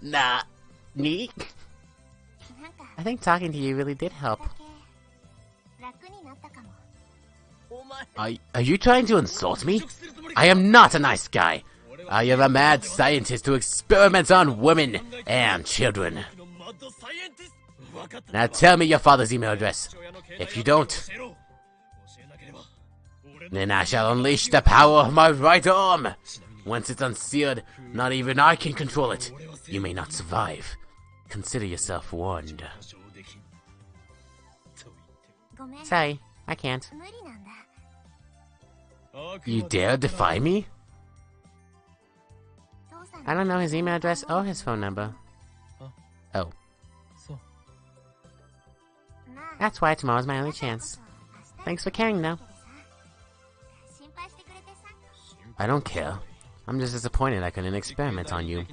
Nah. Neat. I think talking to you really did help. Are you trying to insult me? I am not a nice guy. I am a mad scientist who experiments on women and children. Now tell me your father's email address. If you don't, then I shall unleash the power of my right arm. Once it's unsealed, not even I can control it. You may not survive. Consider yourself warned. Sorry, I can't. You dare defy me? I don't know his email address or his phone number. Oh. That's why tomorrow's my only chance. Thanks for caring, though. I don't care. I'm just disappointed I couldn't experiment on you.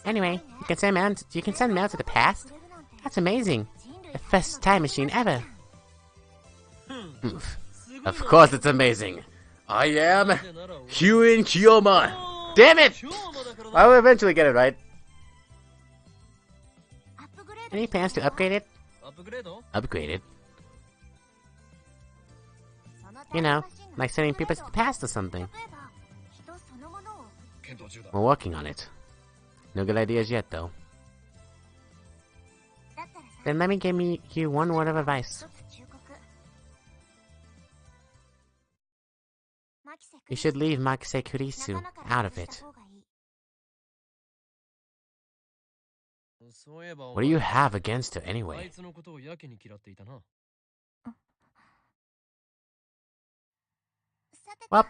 Anyway, you can send mail to the past? That's amazing. The first time machine ever. Of course it's amazing. I am Hyun Kiyoma. Damn it! I will eventually get it right. Any plans to upgrade it? Upgrade it? You know, like sending people to the past or something. We're working on it. No good ideas yet, though. Then let me give you one word of advice. You should leave Makise Kurisu out of it. What do you have against her anyway? Well,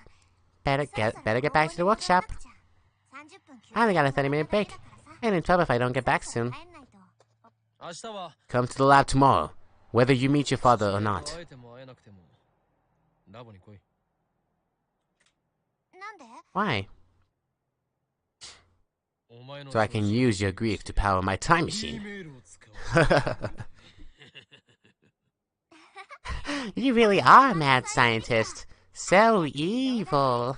better get back to the workshop. I only got a 30-minute break. I ain't in trouble if I don't get back soon. Come to the lab tomorrow, whether you meet your father or not. Why? So I can use your grief to power my time machine. You really are a mad scientist. So evil.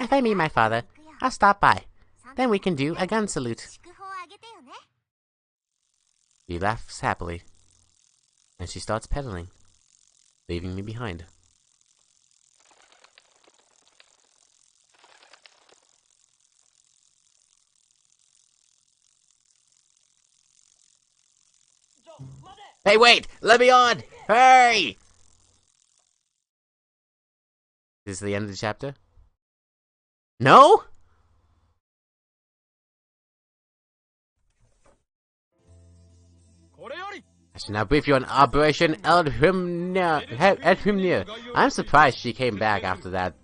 If I meet my father, I'll stop by. Then we can do a gun salute. She laughs happily, and she starts pedaling, leaving me behind. Hey, wait! Let me on! Hurry! Is this the end of the chapter? No? I should now brief you on Operation Eldhrimnir. I'm surprised she came back after that.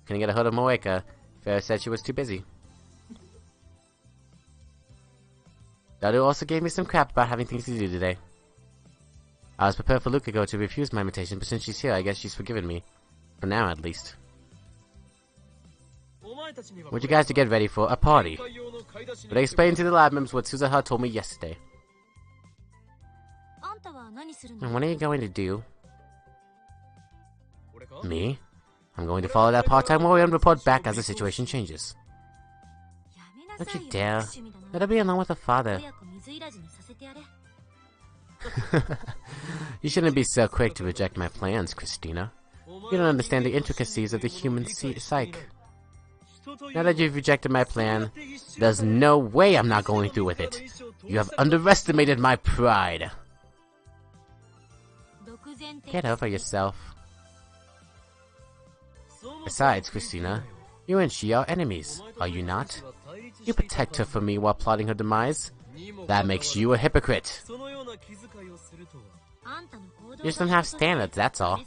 Couldn't get a hold of Moeka. Farrah said she was too busy. Daru also gave me some crap about having things to do today. I was prepared for Lukako to refuse my invitation, but since she's here, I guess she's forgiven me. For now, at least. Want you guys to get ready for a party. But I explained to the lab members what Suzuha told me yesterday. And what are you going to do? Me? I'm going to follow that part-time warrior and report back as the situation changes. Don't you dare. Let her be alone with her father. You shouldn't be so quick to reject my plans, Christina. You don't understand the intricacies of the human psyche. Now that you've rejected my plan, there's no way I'm not going through with it. You have underestimated my pride. Get over yourself. Besides, Christina, you and she are enemies, are you not? You protect her from me while plotting her demise? That makes you a hypocrite. You just don't have standards, that's all.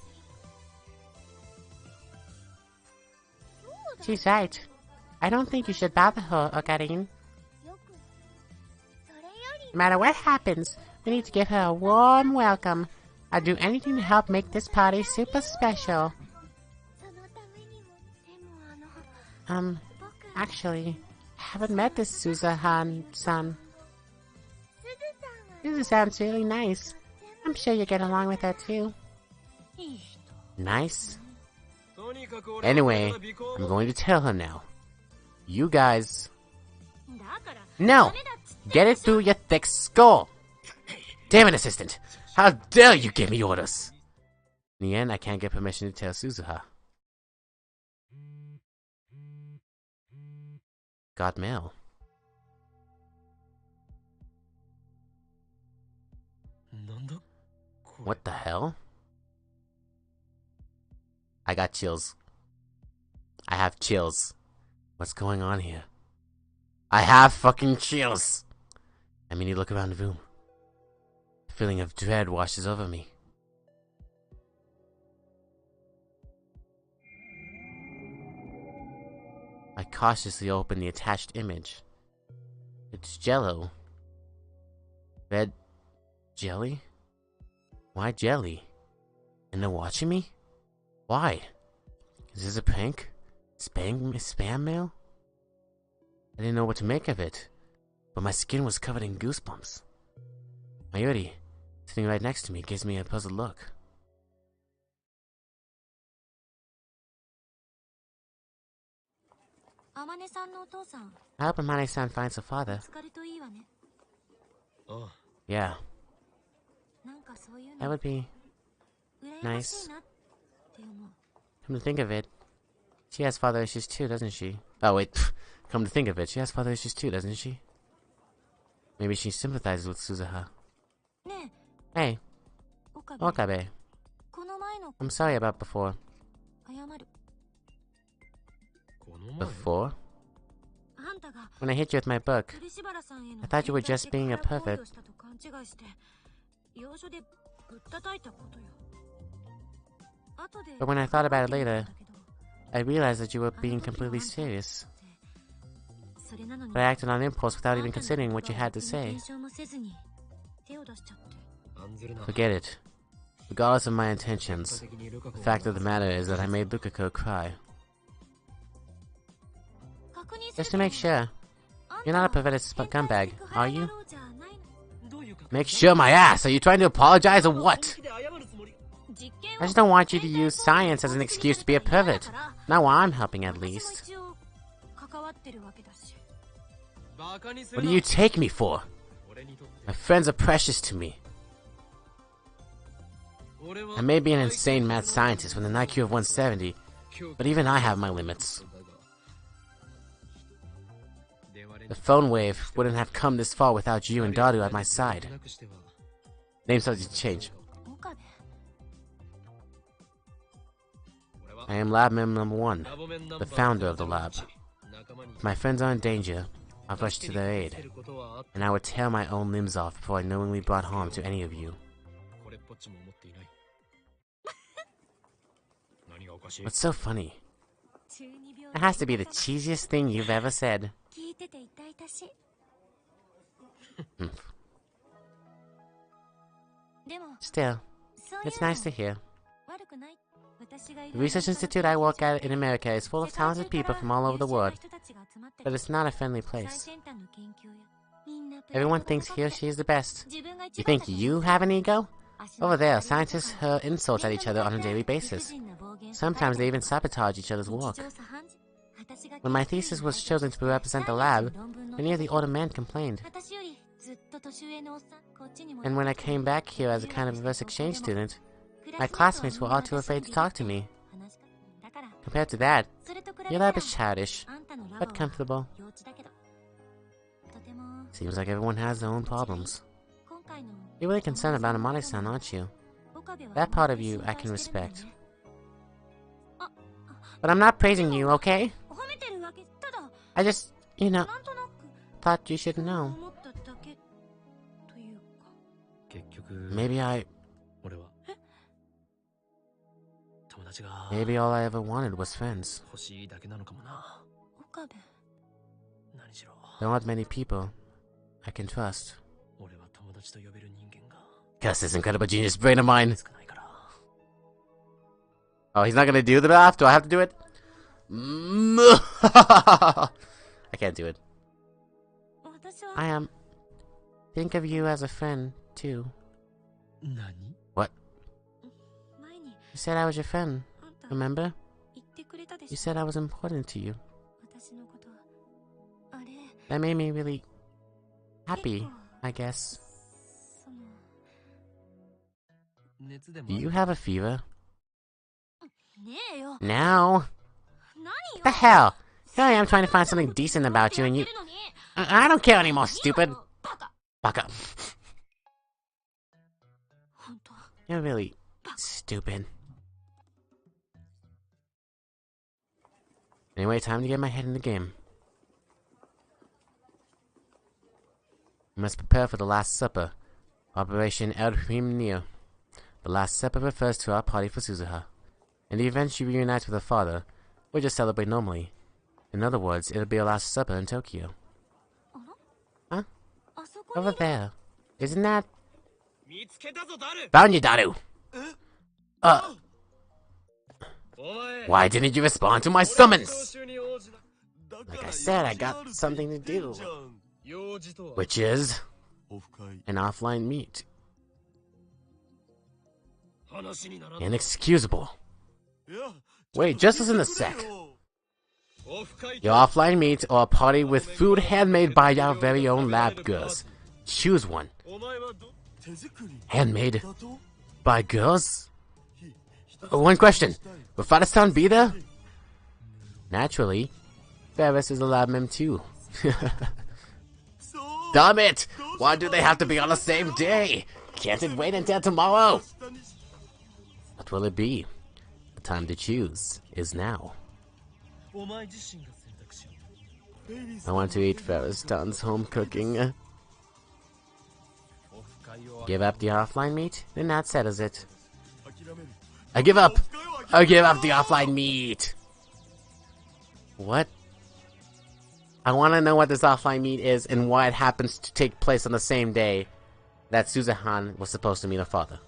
She's right. I don't think you should bother her, Ocarine. No matter what happens, we need to give her a warm welcome. I'll do anything to help make this party super special. Actually, I haven't met this Suzuha-san. Suzu sounds really nice. I'm sure you get along with her too. Nice? Anyway, I'm going to tell her now. You guys... No! Get it through your thick skull! Damn it, assistant! How dare you give me orders! In the end, I can't get permission to tell Suzuha. Got mail. What the hell? I got chills. I have chills. What's going on here? I have fucking chills! I mean, you look around the room. A feeling of dread washes over me. I cautiously open the attached image. It's Jello. Red jelly? Why jelly? And they're watching me? Why? Is this a prank? Spam mail? I didn't know what to make of it, but my skin was covered in goosebumps. Mayuri, sitting right next to me, gives me a puzzled look. I hope Amane-san finds her father. Yeah. That would be nice. Come to think of it, she has father issues too, doesn't she? Oh wait, come to think of it, she has father issues too, doesn't she? Maybe she sympathizes with Suzuha. Hey, Okabe. I'm sorry about before. Before? When I hit you with my book, I thought you were just being a pervert. But when I thought about it later, I realized that you were being completely serious. But I acted on impulse without even considering what you had to say. Forget it. Regardless of my intentions, the fact of the matter is that I made Lukako cry. Just to make sure, you're not a perverted scumbag, are you? Make sure my ass! Are you trying to apologize or what? I just don't want you to use science as an excuse to be a pervert. Not while I'm helping, at least. What do you take me for? My friends are precious to me. I may be an insane mad scientist with an IQ of 170, but even I have my limits. The phone wave wouldn't have come this far without you and Daru at my side. Name subject change. I am lab member number 1, the founder of the lab. If my friends are in danger, I'll rush to their aid, and I would tear my own limbs off before I knowingly brought harm to any of you. What's so funny? It has to be the cheesiest thing you've ever said. Still, it's nice to hear. The research institute I work at in America is full of talented people from all over the world, but it's not a friendly place. Everyone thinks he or she is the best. You think you have an ego? Over there, scientists hurl insults at each other on a daily basis. Sometimes they even sabotage each other's work. When my thesis was chosen to represent the lab, many of the older men complained. And when I came back here as a kind of reverse exchange student, my classmates were all too afraid to talk to me. Compared to that, your lab is childish, but comfortable. Seems like everyone has their own problems. You're really concerned about Amane-san, aren't you? That part of you I can respect. But I'm not praising you, okay? I just, thought you should know. Maybe all I ever wanted was friends. There aren't many people I can trust. Curse this incredible genius brain of mine. Oh, he's not gonna do the math? Do I have to do it? I can't do it. I think of you as a friend, too. What? You said I was your friend, remember? You said I was important to you. That made me really happy, I guess. Do you have a fever? Now? What the hell? Here I am trying to find something decent about you and you... I don't care anymore, stupid! Baka. You're really stupid. Anyway, time to get my head in the game. We must prepare for the Last Supper. Operation El Neo. The Last Supper refers to our party for Suzuha. In the event she reunites with her father, we'll just celebrate normally. In other words, it'll be a Last Supper in Tokyo. Huh? Over there. Isn't that... Found you, Daru! Why didn't you respond to my summons? Like I said, I got something to do. Which is... an offline meet. Inexcusable. Wait, just listen a sec. Your offline meet or a party with food handmade by our very own lab girls. Choose one. Handmade by girls? One question. Will Father-san be there? Naturally. Ferris is a lab mem too. Damn it! Why do they have to be on the same day? Can't it wait until tomorrow? What will it be? The time to choose is now. I want to eat Ferris-san's home cooking. Give up the offline meat? Then that settles it. I give up! I give up the offline meat! What? I want to know what this offline meet is and why it happens to take place on the same day that Suzuhan was supposed to meet her father.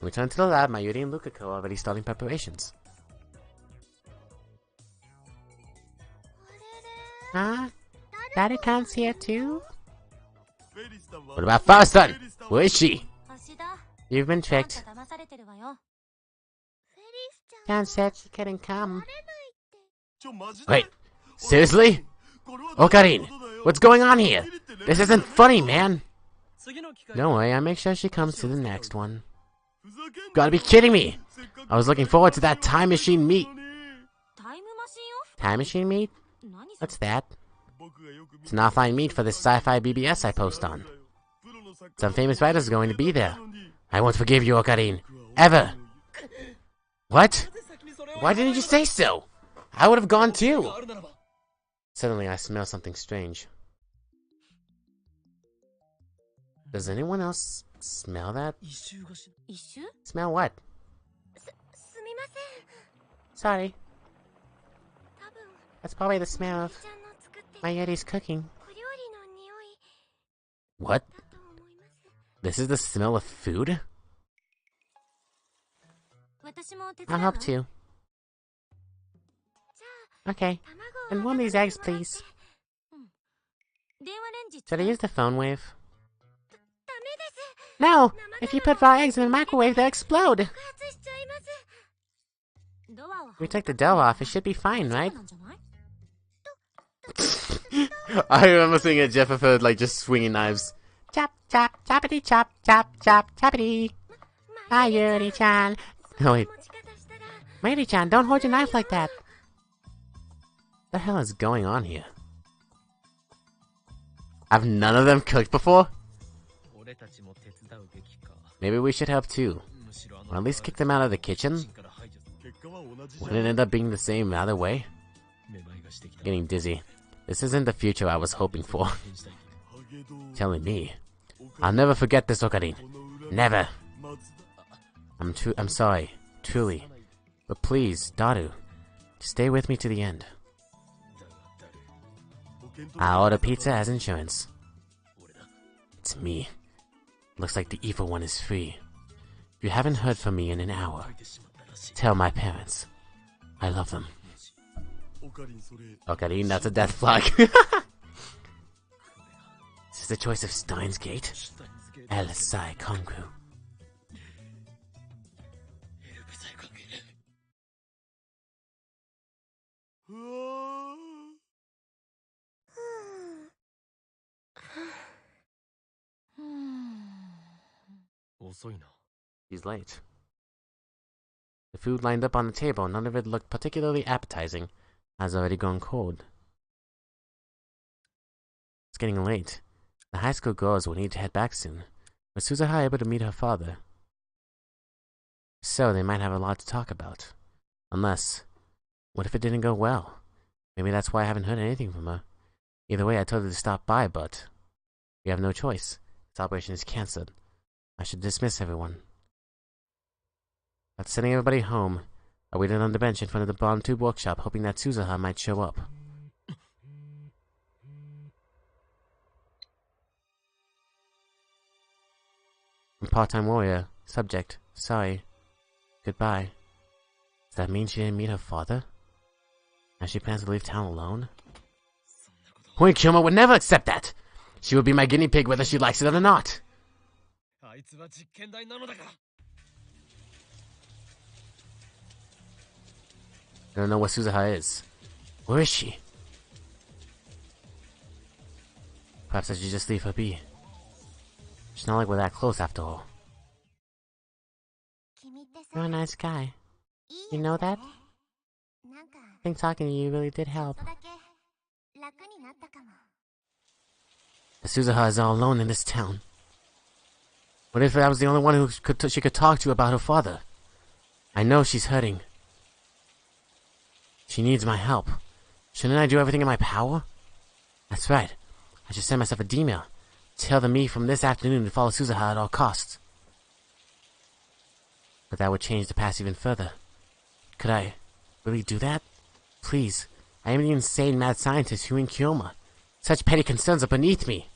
When we return to the lab, Mayuri and Lukako are already starting preparations. Huh? Daddy-can's here too? What about Father-san? Where is she? You've been tricked. John said she couldn't come. Wait, seriously? Okarin, what's going on here? This isn't funny, man. Don't worry, I'll make sure she comes to the next one. Gotta be kidding me. I was looking forward to that time machine meet. Time machine meet? What's that? It's an offline meet for this sci-fi BBS I post on. Some famous writers are going to be there. I won't forgive you, Okarin. Ever. What? Why didn't you say so? I would have gone too. Suddenly I smell something strange. Does anyone else smell that? Smell what? Sorry. That's probably the smell of my Yeti's cooking. What? This is the smell of food? I'll help too. Okay, and warm these eggs, please. Should I use the phone wave? No! If you put raw eggs in the microwave, they'll explode! We took the dough off, it should be fine, right? I remember seeing a Jeff of her, like, just swinging knives. Chop, chop, choppity, chop, chop, chop, choppity. Hi, Yuri-chan. Oh, wait. Yuri-chan, don't hold your knife like that. What the hell is going on here? Have none of them cooked before? Maybe we should help too. Or at least kick them out of the kitchen? Would it end up being the same either way? Getting dizzy. This isn't the future I was hoping for. Telling me. I'll never forget this, Okarin. Never. I'm sorry. Truly. But please, Daru. Stay with me to the end. I'll order pizza as insurance. It's me. Looks like the evil one is free. If you haven't heard from me in an hour, tell my parents. I love them. Okarin, that's a death flag. Is this the choice of Steins Gate? LSI Kongru. He's late. The food lined up on the table, none of it looked particularly appetizing, has already gone cold. It's getting late. The high school girls will need to head back soon. Was Suzuha able to meet her father? So they might have a lot to talk about. Unless, what if it didn't go well? Maybe that's why I haven't heard anything from her. Either way, I told her to stop by, but we have no choice. This operation is cancelled. I should dismiss everyone. After sending everybody home, I waited on the bench in front of the Bond Tube workshop, hoping that Suzuha might show up. I'm part-time warrior. Subject. Sorry. Goodbye. Does that mean she didn't meet her father? Now she plans to leave town alone? Point Kyoma would never accept that! She would be my guinea pig whether she likes it or not! I don't know what Suzuha is. Where is she? Perhaps I should just leave her be. It's not like we're that close after all. You're a nice guy. You know that? I think talking to you really did help. Suzuha is all alone in this town. What if I was the only one who she could talk to about her father? I know she's hurting. She needs my help. Shouldn't I do everything in my power? That's right. I should send myself a D-mail. Tell the me from this afternoon to follow Suzuha at all costs. But that would change the past even further. Could I really do that? Please. I am the insane mad scientist Huin Kyoma. Such petty concerns are beneath me.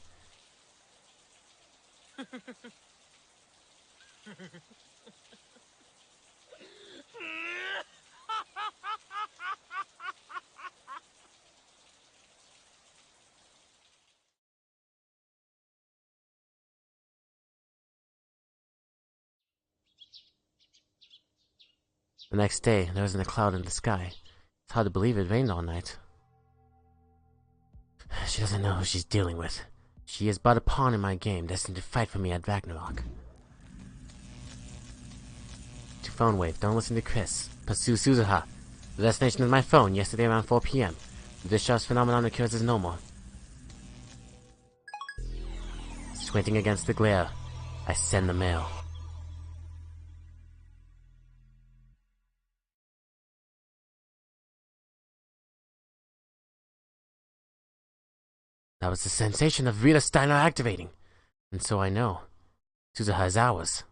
The next day, there wasn't a cloud in the sky. It's hard to believe it rained all night. She doesn't know who she's dealing with. She is but a pawn in my game, destined to fight for me at Ragnarok. To phone wave, don't listen to Chris. Pursue Suzuha. The destination is my phone, yesterday around 4 p.m. The discharge phenomenon occurs as normal. Squinting against the glare, I send the mail. That was the sensation of Rita Steiner activating. And so I know. Suzuha is ours.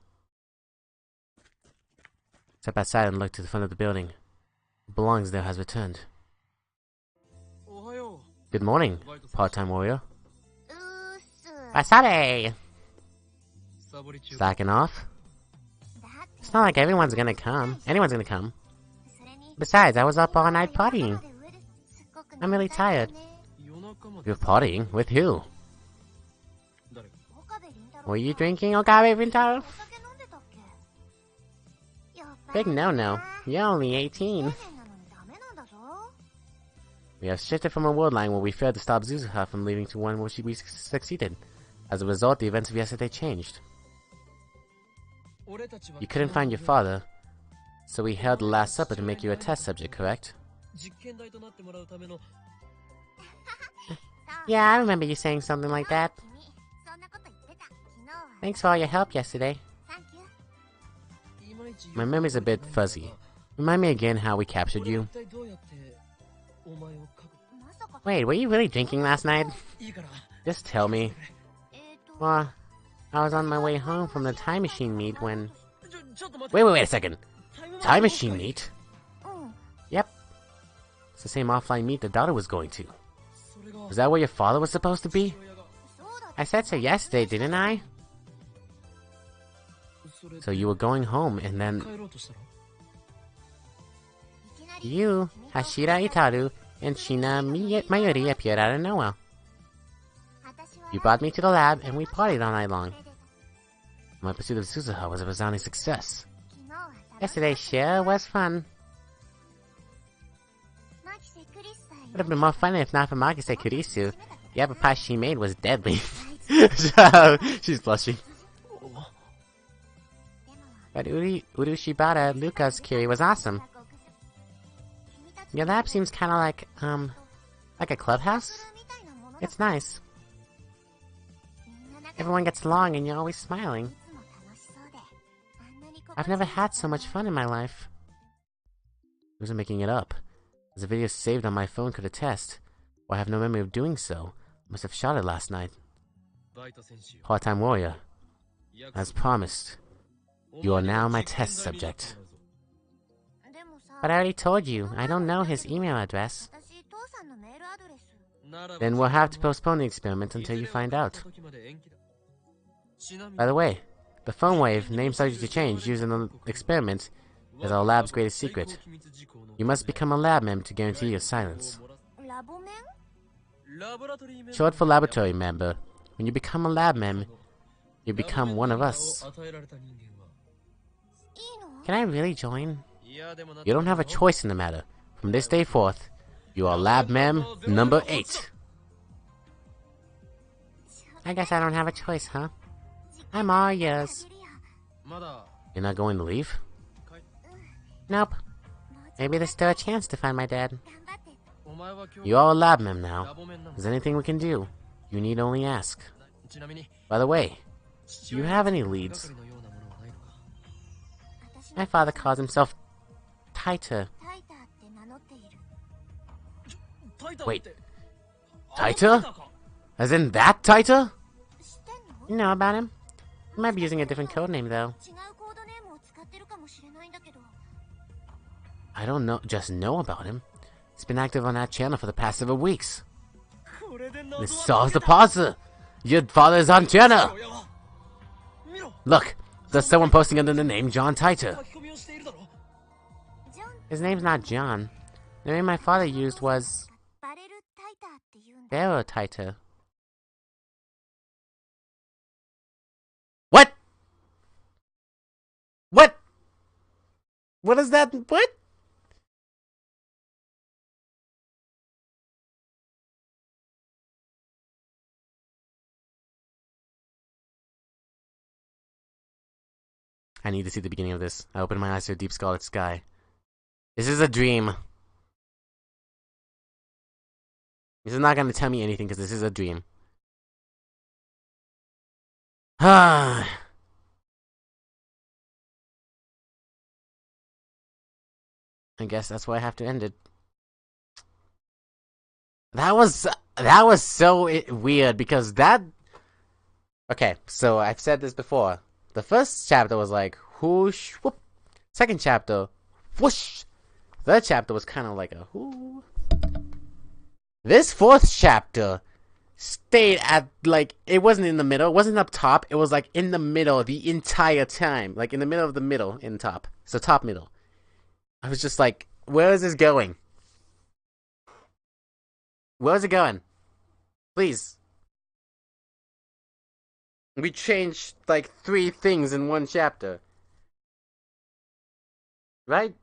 Step outside and look to the front of the building. What belongs there has returned. Good morning, part-time warrior. Wasabi! Slacking off? It's not like anyone's gonna come. Besides, I was up all night partying. I'm really tired. You're partying? With who? Were you drinking Okabe Rintaro? Big no-no. You're only 18. We have shifted from a world line where we failed to stop Suzuha from leaving to one where we succeeded. As a result, the events of yesterday changed. You couldn't find your father, so we held the Last Supper to make you a test subject, correct? Yeah, I remember you saying something like that. Thanks for all your help yesterday. My memory's a bit fuzzy. Remind me again how we captured you. Wait, were you really drinking last night? Just tell me. Well, I was on my way home from the time machine meet when... Wait a second. Time machine meet? Yep. It's the same offline meet the daughter was going to. Was that where your father was supposed to be? I said so yesterday, didn't I? So you were going home and then... You, Hashira Itaru, and Shina Mayuri appeared out of nowhere. You brought me to the lab and we partied all night long. My pursuit of Suzuha was a resounding success. Yesterday sure was fun. Would have been more fun if not for Makise Kurisu. The apple pie she made was deadly. She's blushing. But Urushibata Luca's Kiri was awesome. Your lab seems kinda like a clubhouse? It's nice. Everyone gets along and you're always smiling. I've never had so much fun in my life. I wasn't making it up. As a video saved on my phone could attest, or I have no memory of doing so, I must have shot it last night. Part-time warrior. As promised, you are now my test subject. But I already told you, I don't know his email address. Then we'll have to postpone the experiment until you find out. By the way, the phone wave, name subject to change used in the experiment, is our lab's greatest secret. You must become a lab mem to guarantee your silence. Short for laboratory member. When you become a lab mem, you become one of us. Can I really join? You don't have a choice in the matter. From this day forth, you are lab mem number 8. I guess I don't have a choice, huh? I'm all yours. You're not going to leave? Nope. Maybe there's still a chance to find my dad. You are a lab mem now. Is there anything we can do? You need only ask. By the way, do you have any leads? My father calls himself Taita. Wait. Taita? As in that Taita? You know about him? He might be using a different code name, though. I don't just know about him. He's been active on that channel for the past several weeks. This solves the puzzle! Your father is on channel! Look, there's someone posting under the name John Taita. His name's not John. The name my father used was... Darrow Taita. What? What? What is that? What? I need to see the beginning of this. I opened my eyes to a deep scarlet sky. This is a dream. This is not going to tell me anything because this is a dream. Ah. I guess that's why I have to end it. That was so weird because that. Okay, so I've said this before. The first chapter was like whoosh whoop. Second chapter, whoosh. Third chapter was kind of like a whoo. This fourth chapter stayed at like it wasn't in the middle, it wasn't up top. It was like in the middle the entire time, like in the middle of the middle in top. So top middle. I was just like, where is this going? Where is it going? Please. We changed like 3 things in one chapter. Right?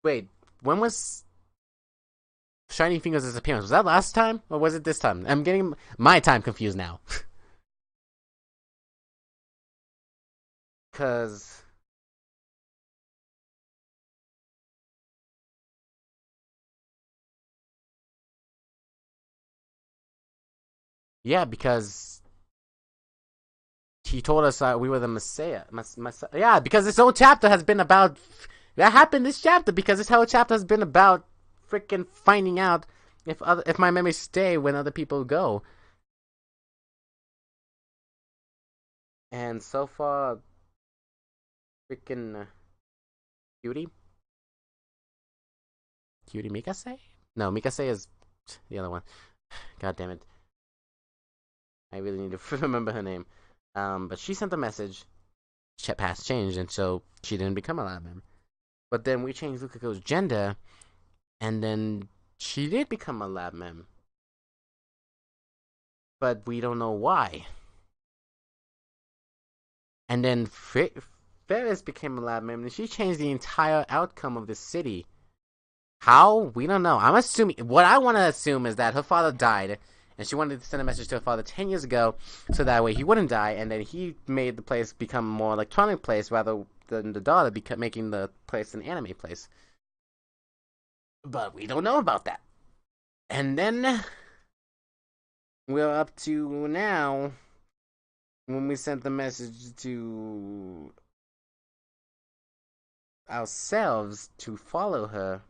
Wait, when was Shiny Fingers' appearance? Was that last time? Or was it this time? I'm getting my time confused now. Cause yeah, because he told us we were the Messiah. Yeah, because this whole chapter has been about that happened this chapter because this whole chapter has been about freaking finding out if my memories stay when other people go. And so far, freaking Cutie Mikase? No, Mikase is the other one. God damn it. I really need to remember her name. But she sent a message. Past changed, and so she didn't become a lab mem. But then we changed Lukako's gender, and then she did become a lab mem. But we don't know why. And then Ferris became a lab mem, and she changed the entire outcome of the city. How? We don't know. I'm assuming. What I want to assume is that her father died, and she wanted to send a message to her father 10 years ago, so that way he wouldn't die, and then he made the place become a more electronic place rather than the daughter making the place an anime place. But we don't know about that. And then we're up to now when we sent the message to ourselves to follow her.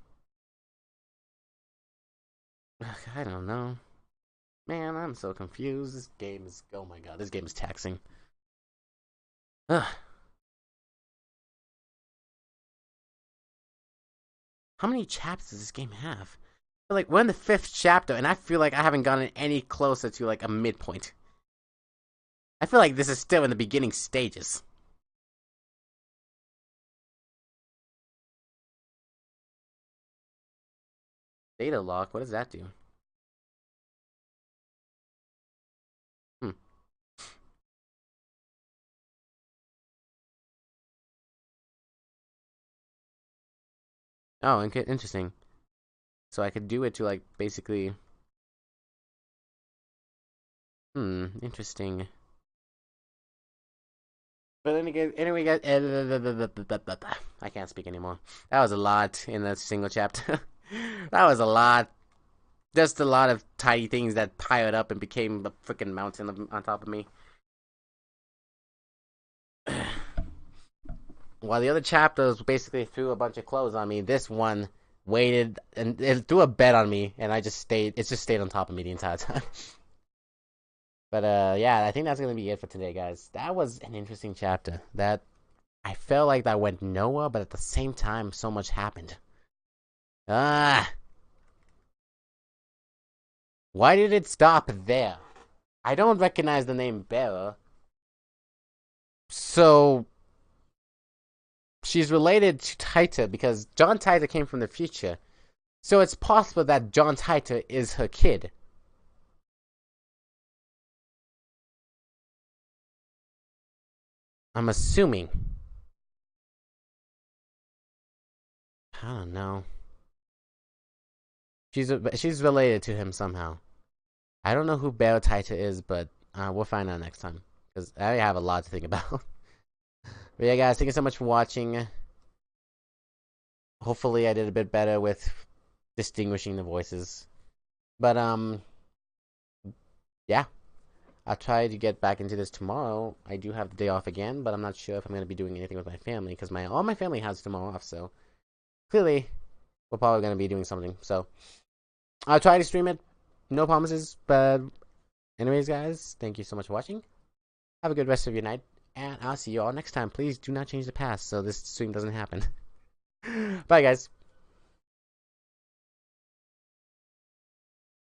I don't know. Man, I'm so confused. This game is... Oh my god, this game is taxing. Ugh. How many chapters does this game have? Like, we're in the 5th chapter, and I feel like I haven't gotten any closer to, like, a midpoint. I feel like this is still in the beginning stages. Data lock, what does that do? Oh, okay, interesting. So I could do it to, like, basically... interesting. But then again, anyway, guys, I can't speak anymore. That was a lot in that single chapter. That was a lot. Just a lot of tiny things that piled up and became a freaking mountain on top of me. While the other chapters basically threw a bunch of clothes on me, this one waited and it threw a bed on me, and it just stayed on top of me the entire time. But yeah, I think that's gonna be it for today, guys. That was an interesting chapter. That I felt like that went nowhere, but at the same time, so much happened. Why did it stop there? I don't recognize the name Bella. So she's related to Taita because John Taita came from the future. So it's possible that John Taita is her kid. I'm assuming. I don't know. She's related to him somehow. I don't know who Beo Taita is, but we'll find out next time. Because I have a lot to think about. But yeah, guys, thank you so much for watching. Hopefully I did a bit better with distinguishing the voices. But, yeah. I'll try to get back into this tomorrow. I do have the day off again, but I'm not sure if I'm going to be doing anything with my family. Because all my family has tomorrow off, so clearly we're probably going to be doing something. So I'll try to stream it. No promises, but anyways, guys, thank you so much for watching. Have a good rest of your night, and I'll see you all next time. Please do not change the past so this stream doesn't happen. Bye, guys.